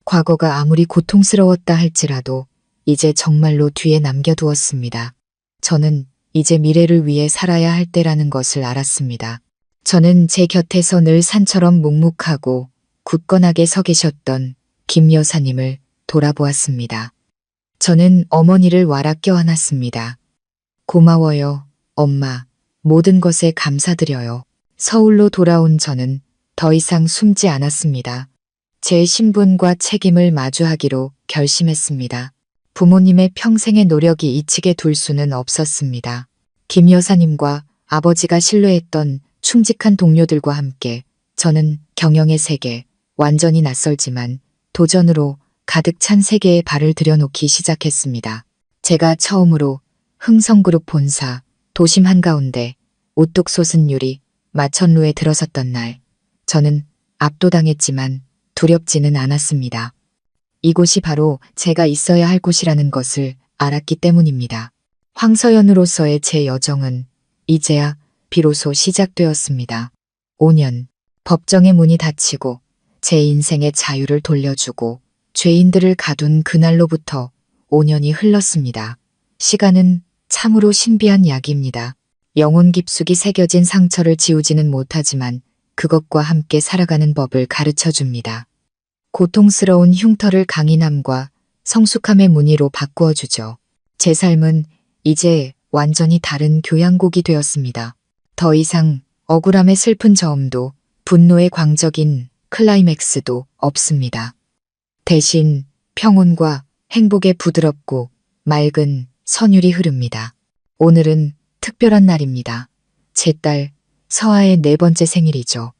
과거가 아무리 고통스러웠다 할지라도 이제 정말로 뒤에 남겨두었습니다. 저는 이제 미래를 위해 살아야 할 때라는 것을 알았습니다. 저는 제 곁에서 늘 산처럼 묵묵하고 굳건하게 서 계셨던 김 여사님을 돌아보았습니다. 저는 어머니를 와락 껴안았습니다. 고마워요, 엄마. 모든 것에 감사드려요. 서울로 돌아온 저는 더 이상 숨지 않았습니다. 제 신분과 책임을 마주하기로 결심했습니다. 부모님의 평생의 노력이 잊히게 둘 수는 없었습니다. 김 여사님과 아버지가 신뢰했던 충직한 동료들과 함께 저는 경영의 세계, 완전히 낯설지만 도전으로 가득 찬 세계에 발을 들여놓기 시작했습니다. 제가 처음으로 흥성그룹 본사, 도심 한가운데 우뚝 솟은 유리, 마천루에 들어섰던 날, 저는 압도당했지만 두렵지는 않았습니다. 이곳이 바로 제가 있어야 할 곳이라는 것을 알았기 때문입니다. 황서연으로서의 제 여정은 이제야 비로소 시작되었습니다. 5년, 법정의 문이 닫히고 제 인생의 자유를 돌려주고 죄인들을 가둔 그날로부터 5년이 흘렀습니다. 시간은 참으로 신비한 약입니다. 영혼 깊숙이 새겨진 상처를 지우지는 못하지만 그것과 함께 살아가는 법을 가르쳐 줍니다. 고통스러운 흉터를 강인함과 성숙함의 무늬로 바꾸어 주죠. 제 삶은 이제 완전히 다른 교양곡이 되었습니다. 더 이상 억울함의 슬픈 저음도 분노의 광적인 클라이맥스도 없습니다. 대신 평온과 행복의 부드럽고 맑은 선율이 흐릅니다. 오늘은 특별한 날입니다. 제 딸 서아의 4번째 생일이죠.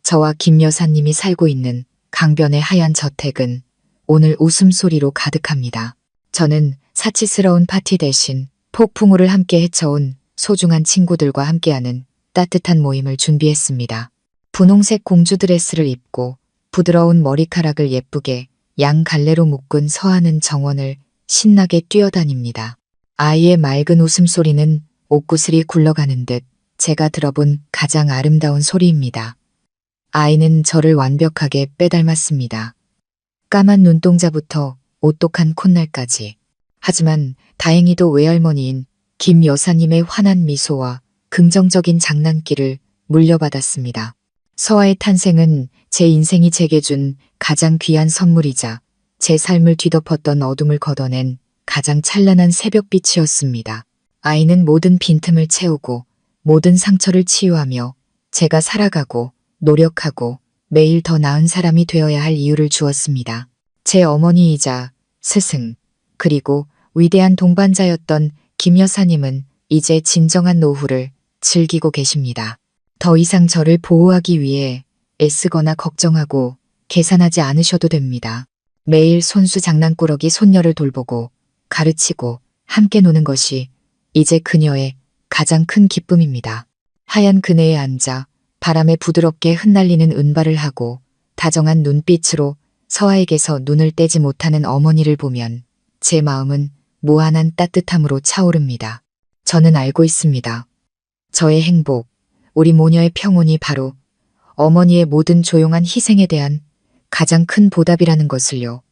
저와 김 여사님이 살고 있는 강변의 하얀 저택은 오늘 웃음소리로 가득합니다. 저는 사치스러운 파티 대신 폭풍우를 함께 헤쳐온 소중한 친구들과 함께하는 따뜻한 모임을 준비했습니다. 분홍색 공주 드레스를 입고 부드러운 머리카락을 예쁘게 양 갈래로 묶은 서아는 정원을 신나게 뛰어다닙니다. 아이의 맑은 웃음소리는 옷구슬이 굴러가는 듯 제가 들어본 가장 아름다운 소리입니다. 아이는 저를 완벽하게 빼닮았습니다. 까만 눈동자부터 오똑한 콧날까지. 하지만 다행히도 외할머니인 김 여사님의 환한 미소와 긍정적인 장난기를 물려받았습니다. 서아의 탄생은 제 인생이 제게 준 가장 귀한 선물이자 제 삶을 뒤덮었던 어둠을 걷어낸 가장 찬란한 새벽빛이었습니다. 아이는 모든 빈틈을 채우고 모든 상처를 치유하며 제가 살아가고 노력하고 매일 더 나은 사람이 되어야 할 이유를 주었습니다. 제 어머니이자 스승, 그리고 위대한 동반자였던 김 여사님은 이제 진정한 노후를 즐기고 계십니다. 더 이상 저를 보호하기 위해 애쓰거나 걱정하고 계산하지 않으셔도 됩니다. 매일 손수 장난꾸러기 손녀를 돌보고 가르치고 함께 노는 것이 이제 그녀의 가장 큰 기쁨입니다. 하얀 그네에 앉아 바람에 부드럽게 흩날리는 은발을 하고 다정한 눈빛으로 서아에게서 눈을 떼지 못하는 어머니를 보면 제 마음은 무한한 따뜻함으로 차오릅니다. 저는 알고 있습니다. 저의 행복, 우리 모녀의 평온이 바로 어머니의 모든 조용한 희생에 대한 가장 큰 보답이라는 것을요.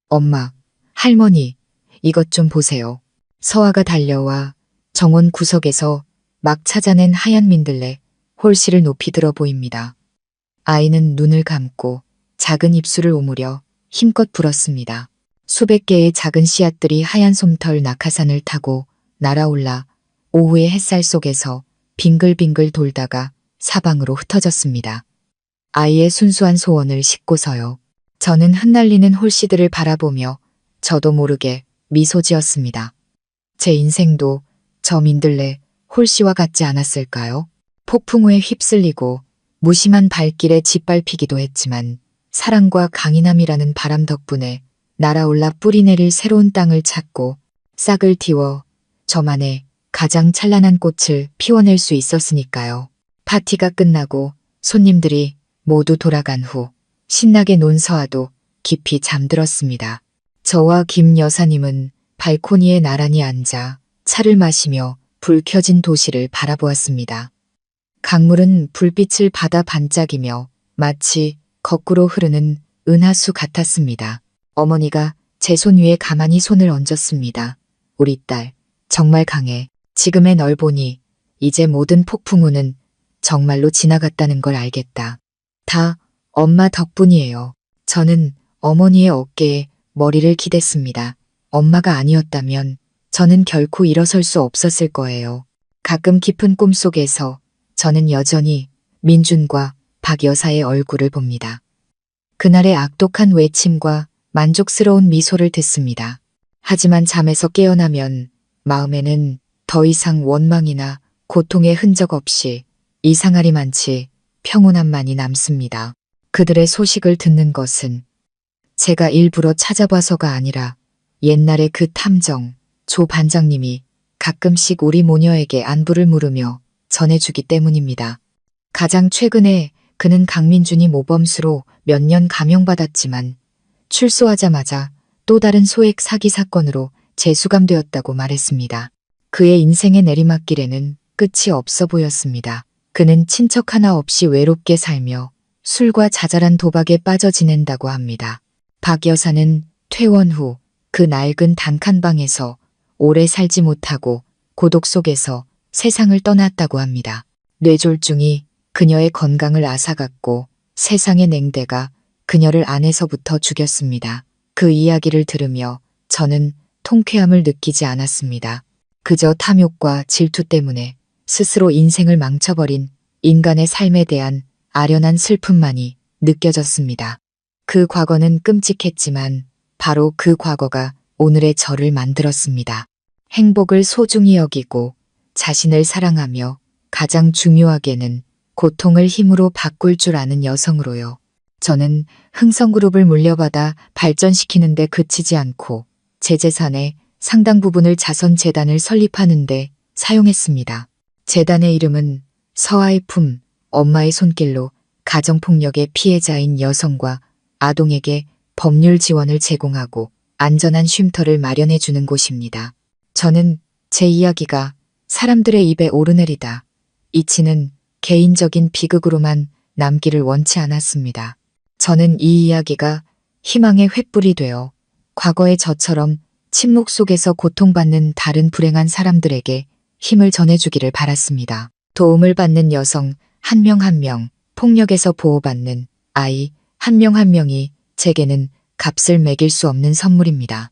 엄마, 할머니, 이것 좀 보세요. 서아가 달려와 정원 구석에서 막 찾아낸 하얀 민들레 홀씨를 높이 들어 보입니다. 아이는 눈을 감고 작은 입술을 오므려 힘껏 불었습니다. 수백 개의 작은 씨앗들이 하얀 솜털 낙하산을 타고 날아올라 오후의 햇살 속에서 빙글빙글 돌다가 사방으로 흩어졌습니다. 아이의 순수한 소원을 싣고서요. 저는 흩날리는 홀씨들을 바라보며 저도 모르게 미소 지었습니다. 제 인생도 저 민들레 홀씨와 같지 않았을까요? 폭풍우에 휩쓸리고 무심한 발길에 짓밟히기도 했지만 사랑과 강인함이라는 바람 덕분에 날아올라 뿌리내릴 새로운 땅을 찾고 싹을 틔워 저만의 가장 찬란한 꽃을 피워낼 수 있었으니까요. 파티가 끝나고 손님들이 모두 돌아간 후 신나게 논 서아도 깊이 잠들었습니다. 저와 김 여사님은 발코니에 나란히 앉아 차를 마시며 불 켜진 도시를 바라보았습니다. 강물은 불빛을 받아 반짝이며 마치 거꾸로 흐르는 은하수 같았습니다. 어머니가 제 손 위에 가만히 손을 얹었습니다. 우리 딸, 정말 강해. 지금의 널 보니 이제 모든 폭풍우는 정말로 지나갔다는 걸 알겠다. 다 엄마 덕분이에요. 저는 어머니의 어깨에 머리를 기댔습니다. 엄마가 아니었다면 저는 결코 일어설 수 없었을 거예요. 가끔 깊은 꿈속에서 저는 여전히 민준과 박 여사의 얼굴을 봅니다. 그날의 악독한 외침과 만족스러운 미소를 듣습니다. 하지만 잠에서 깨어나면 마음에는 더 이상 원망이나 고통의 흔적 없이 이상하리만치 평온함만이 남습니다. 그들의 소식을 듣는 것은 제가 일부러 찾아봐서가 아니라 옛날의 그 탐정 조 반장님이 가끔씩 우리 모녀에게 안부를 물으며 전해주기 때문입니다. 가장 최근에 그는 강민준이 모범수로 몇 년 감형받았지만 출소하자마자 또 다른 소액 사기 사건으로 재수감되었다고 말했습니다. 그의 인생의 내리막길에는 끝이 없어 보였습니다. 그는 친척 하나 없이 외롭게 살며 술과 자잘한 도박에 빠져 지낸다고 합니다. 박 여사는 퇴원 후 그 낡은 단칸방에서 오래 살지 못하고 고독 속에서 세상을 떠났다고 합니다. 뇌졸중이 그녀의 건강을 앗아갔고 세상의 냉대가 그녀를 안에서부터 죽였습니다. 그 이야기를 들으며 저는 통쾌함을 느끼지 않았습니다. 그저 탐욕과 질투 때문에 스스로 인생을 망쳐버린 인간의 삶에 대한 아련한 슬픔만이 느껴졌습니다. 그 과거는 끔찍했지만 바로 그 과거가 오늘의 저를 만들었습니다. 행복을 소중히 여기고 자신을 사랑하며 가장 중요하게는 고통을 힘으로 바꿀 줄 아는 여성으로요. 저는 흥성그룹을 물려받아 발전시키는 데 그치지 않고 제 재산의 상당 부분을 자선재단을 설립하는 데 사용했습니다. 재단의 이름은 서아의 품, 엄마의 손길로 가정폭력의 피해자인 여성과 아동에게 법률 지원을 제공하고 안전한 쉼터를 마련해 주는 곳입니다. 저는 제 이야기가 사람들의 입에 오르내리다 이치는 개인적인 비극으로만 남기를 원치 않았습니다. 저는 이 이야기가 희망의 횃불이 되어 과거의 저처럼 침묵 속에서 고통받는 다른 불행한 사람들에게 힘을 전해주기를 바랐습니다. 도움을 받는 여성 한 명 한 명, 폭력에서 보호받는 아이 한 명 한 명이 제게는 값을 매길 수 없는 선물입니다.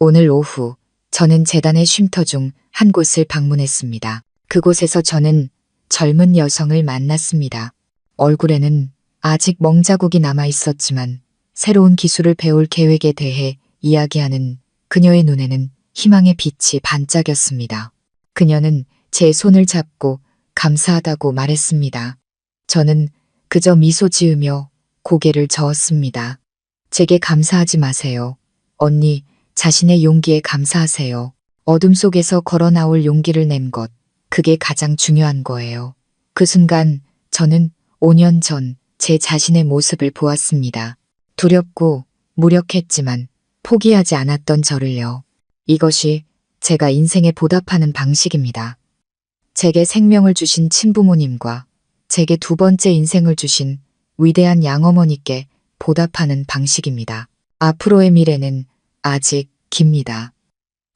오늘 오후 저는 재단의 쉼터 중 한 곳을 방문했습니다. 그곳에서 저는 젊은 여성을 만났습니다. 얼굴에는 아직 멍자국이 남아 있었지만 새로운 기술을 배울 계획에 대해 이야기하는 그녀의 눈에는 희망의 빛이 반짝였습니다. 그녀는 제 손을 잡고 감사하다고 말했습니다. 저는 그저 미소 지으며 고개를 저었습니다. 제게 감사하지 마세요. 언니, 자신의 용기에 감사하세요. 어둠 속에서 걸어 나올 용기를 낸 것, 그게 가장 중요한 거예요. 그 순간 저는 5년 전 제 자신의 모습을 보았습니다. 두렵고 무력했지만 포기하지 않았던 저를요. 이것이 제가 인생에 보답하는 방식입니다. 제게 생명을 주신 친부모님과 제게 두 번째 인생을 주신 위대한 양어머니께 보답하는 방식입니다. 앞으로의 미래는 아직 깁니다.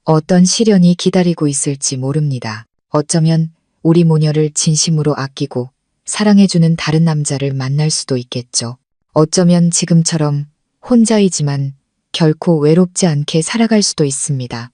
어떤 시련이 기다리고 있을지 모릅니다. 어쩌면 우리 모녀를 진심으로 아끼고 사랑해주는 다른 남자를 만날 수도 있겠죠. 어쩌면 지금처럼 혼자이지만 결코 외롭지 않게 살아갈 수도 있습니다.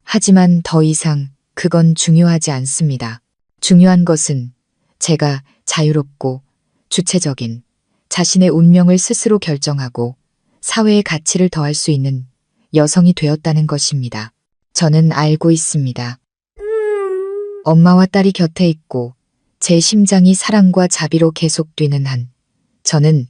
하지만 더 이상 그건 중요하지 않습니다. 중요한 것은 제가 자유롭고 주체적인 자신의 운명을 스스로 결정하고 사회의 가치를 더할 수 있는 여성이 되었다는 것입니다. 저는 알고 있습니다. 엄마와 딸이 곁에 있고 제 심장이 사랑과 자비로 계속 뛰는 한 저는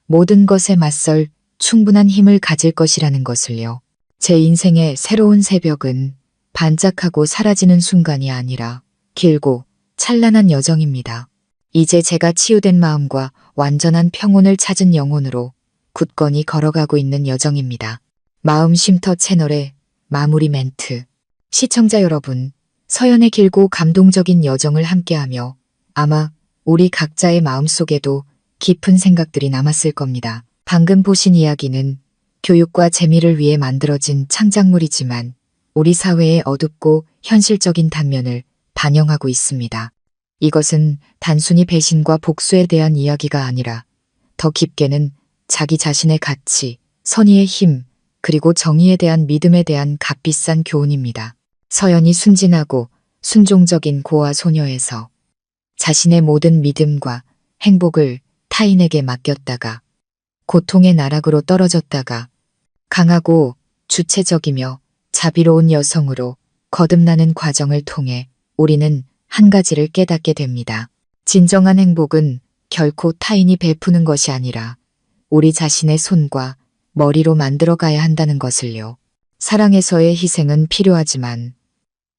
모든 것에 맞설 충분한 힘을 가질 것이라는 것을요. 제 인생의 새로운 새벽은 반짝하고 사라지는 순간이 아니라 길고 찬란한 여정입니다. 이제 제가 치유된 마음과 완전한 평온을 찾은 영혼으로 굳건히 걸어가고 있는 여정입니다. 마음 쉼터 채널의 마무리 멘트. 시청자 여러분, 서연의 길고 감동적인 여정을 함께하며 아마 우리 각자의 마음속에도 깊은 생각들이 남았을 겁니다. 방금 보신 이야기는 교육과 재미를 위해 만들어진 창작물이지만 우리 사회의 어둡고 현실적인 단면을 반영하고 있습니다. 이것은 단순히 배신과 복수에 대한 이야기가 아니라 더 깊게는 자기 자신의 가치, 선의의 힘, 그리고 정의에 대한 믿음에 대한 값비싼 교훈입니다. 서연이 순진하고 순종적인 고아 소녀에서 자신의 모든 믿음과 행복을 타인에게 맡겼다가 고통의 나락으로 떨어졌다가 강하고 주체적이며 자비로운 여성으로 거듭나는 과정을 통해 우리는 한 가지를 깨닫게 됩니다. 진정한 행복은 결코 타인이 베푸는 것이 아니라 우리 자신의 손과 머리로 만들어 가야 한다는 것을요. 사랑에서의 희생은 필요하지만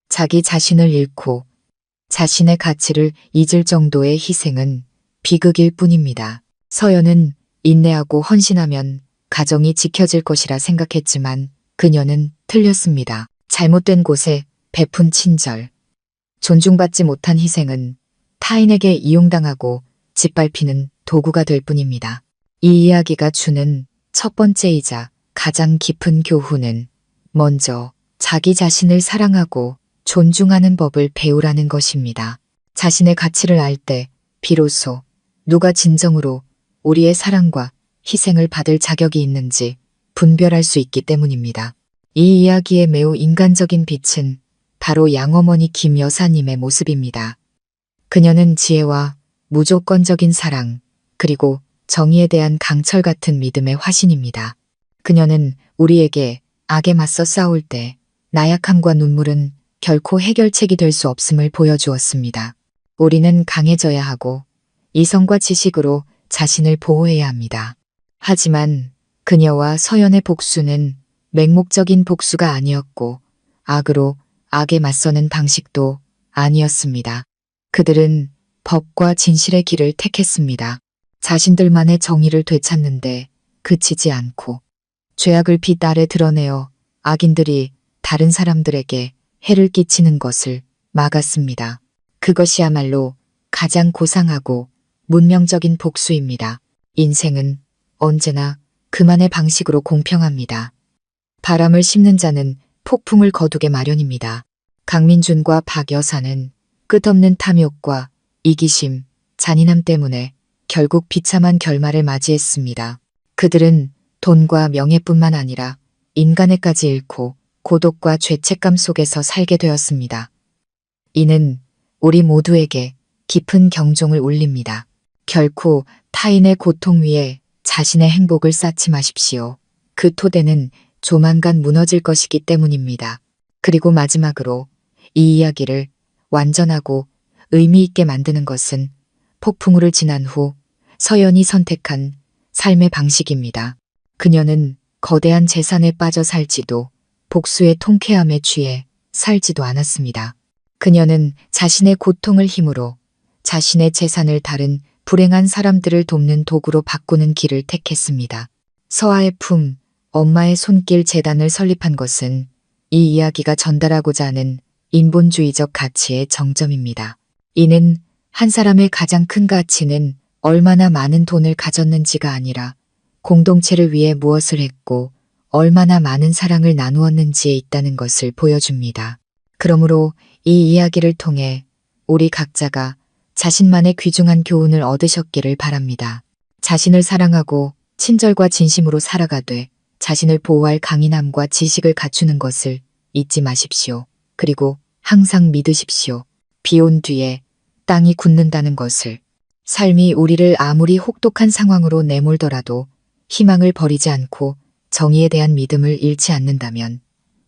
자기 자신을 잃고 자신의 가치를 잊을 정도의 희생은 비극일 뿐입니다. 서연은 인내하고 헌신하면 가정이 지켜질 것이라 생각했지만 그녀는 틀렸습니다. 잘못된 곳에 베푼 친절, 존중받지 못한 희생은 타인에게 이용당하고 짓밟히는 도구가 될 뿐입니다. 이 이야기가 주는 첫 번째이자 가장 깊은 교훈은 먼저 자기 자신을 사랑하고 존중하는 법을 배우라는 것입니다. 자신의 가치를 알 때 비로소 누가 진정으로 우리의 사랑과 희생을 받을 자격이 있는지 분별할 수 있기 때문입니다. 이 이야기의 매우 인간적인 빛은 바로 양어머니 김 여사님의 모습입니다. 그녀는 지혜와 무조건적인 사랑, 그리고 정의에 대한 강철 같은 믿음의 화신입니다. 그녀는 우리에게 악에 맞서 싸울 때 나약함과 눈물은 결코 해결책이 될 수 없음을 보여주었습니다. 우리는 강해져야 하고 이성과 지식으로 자신을 보호해야 합니다. 하지만 그녀와 서연의 복수는 맹목적인 복수가 아니었고 악으로 악에 맞서는 방식도 아니었습니다. 그들은 법과 진실의 길을 택했습니다. 자신들만의 정의를 되찾는데 그치지 않고 죄악을 빛 아래 드러내어 악인들이 다른 사람들에게 해를 끼치는 것을 막았습니다. 그것이야말로 가장 고상하고 문명적인 복수입니다. 인생은 언제나 그만의 방식으로 공평합니다. 바람을 씹는 자는 폭풍을 거두게 마련입니다. 강민준과 박 여사는 끝없는 탐욕과 이기심, 잔인함 때문에 결국 비참한 결말을 맞이했습니다. 그들은 돈과 명예뿐만 아니라 인간애까지 잃고 고독과 죄책감 속에서 살게 되었습니다. 이는 우리 모두에게 깊은 경종을 울립니다. 결코 타인의 고통 위에 자신의 행복을 쌓지 마십시오. 그 토대는 조만간 무너질 것이기 때문입니다. 그리고 마지막으로 이 이야기를 완전하고 의미 있게 만드는 것은 폭풍우를 지난 후 서연이 선택한 삶의 방식입니다. 그녀는 거대한 재산에 빠져 살지도 복수의 통쾌함에 취해 살지도 않았습니다. 그녀는 자신의 고통을 힘으로 자신의 재산을 다른 불행한 사람들을 돕는 도구로 바꾸는 길을 택했습니다. 서아의 품, 엄마의 손길 재단을 설립한 것은 이 이야기가 전달하고자 하는 인본주의적 가치의 정점입니다. 이는 한 사람의 가장 큰 가치는 얼마나 많은 돈을 가졌는지가 아니라 공동체를 위해 무엇을 했고 얼마나 많은 사랑을 나누었는지에 있다는 것을 보여줍니다. 그러므로 이 이야기를 통해 우리 각자가 자신만의 귀중한 교훈을 얻으셨기를 바랍니다. 자신을 사랑하고 친절과 진심으로 살아가되 자신을 보호할 강인함과 지식을 갖추는 것을 잊지 마십시오. 그리고 항상 믿으십시오. 비 온 뒤에 땅이 굳는다는 것을. 삶이 우리를 아무리 혹독한 상황으로 내몰더라도 희망을 버리지 않고 정의에 대한 믿음을 잃지 않는다면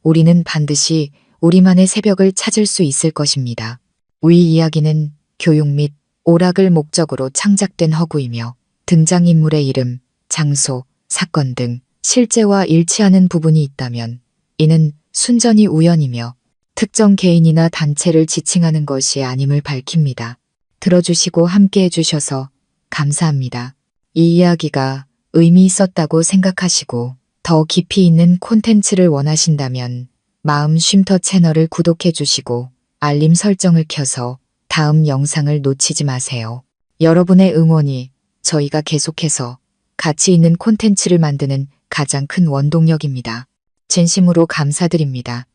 우리는 반드시 우리만의 새벽을 찾을 수 있을 것입니다. 위 이야기는 교육 및 오락을 목적으로 창작된 허구이며 등장인물의 이름, 장소, 사건 등 실제와 일치하는 부분이 있다면 이는 순전히 우연이며 특정 개인이나 단체를 지칭하는 것이 아님을 밝힙니다. 들어주시고 함께 해주셔서 감사합니다. 이 이야기가 의미 있었다고 생각하시고 더 깊이 있는 콘텐츠를 원하신다면 마음 쉼터 채널을 구독해 주시고 알림 설정을 켜서 다음 영상을 놓치지 마세요. 여러분의 응원이 저희가 계속해서 가치 있는 콘텐츠를 만드는 가장 큰 원동력입니다. 진심으로 감사드립니다.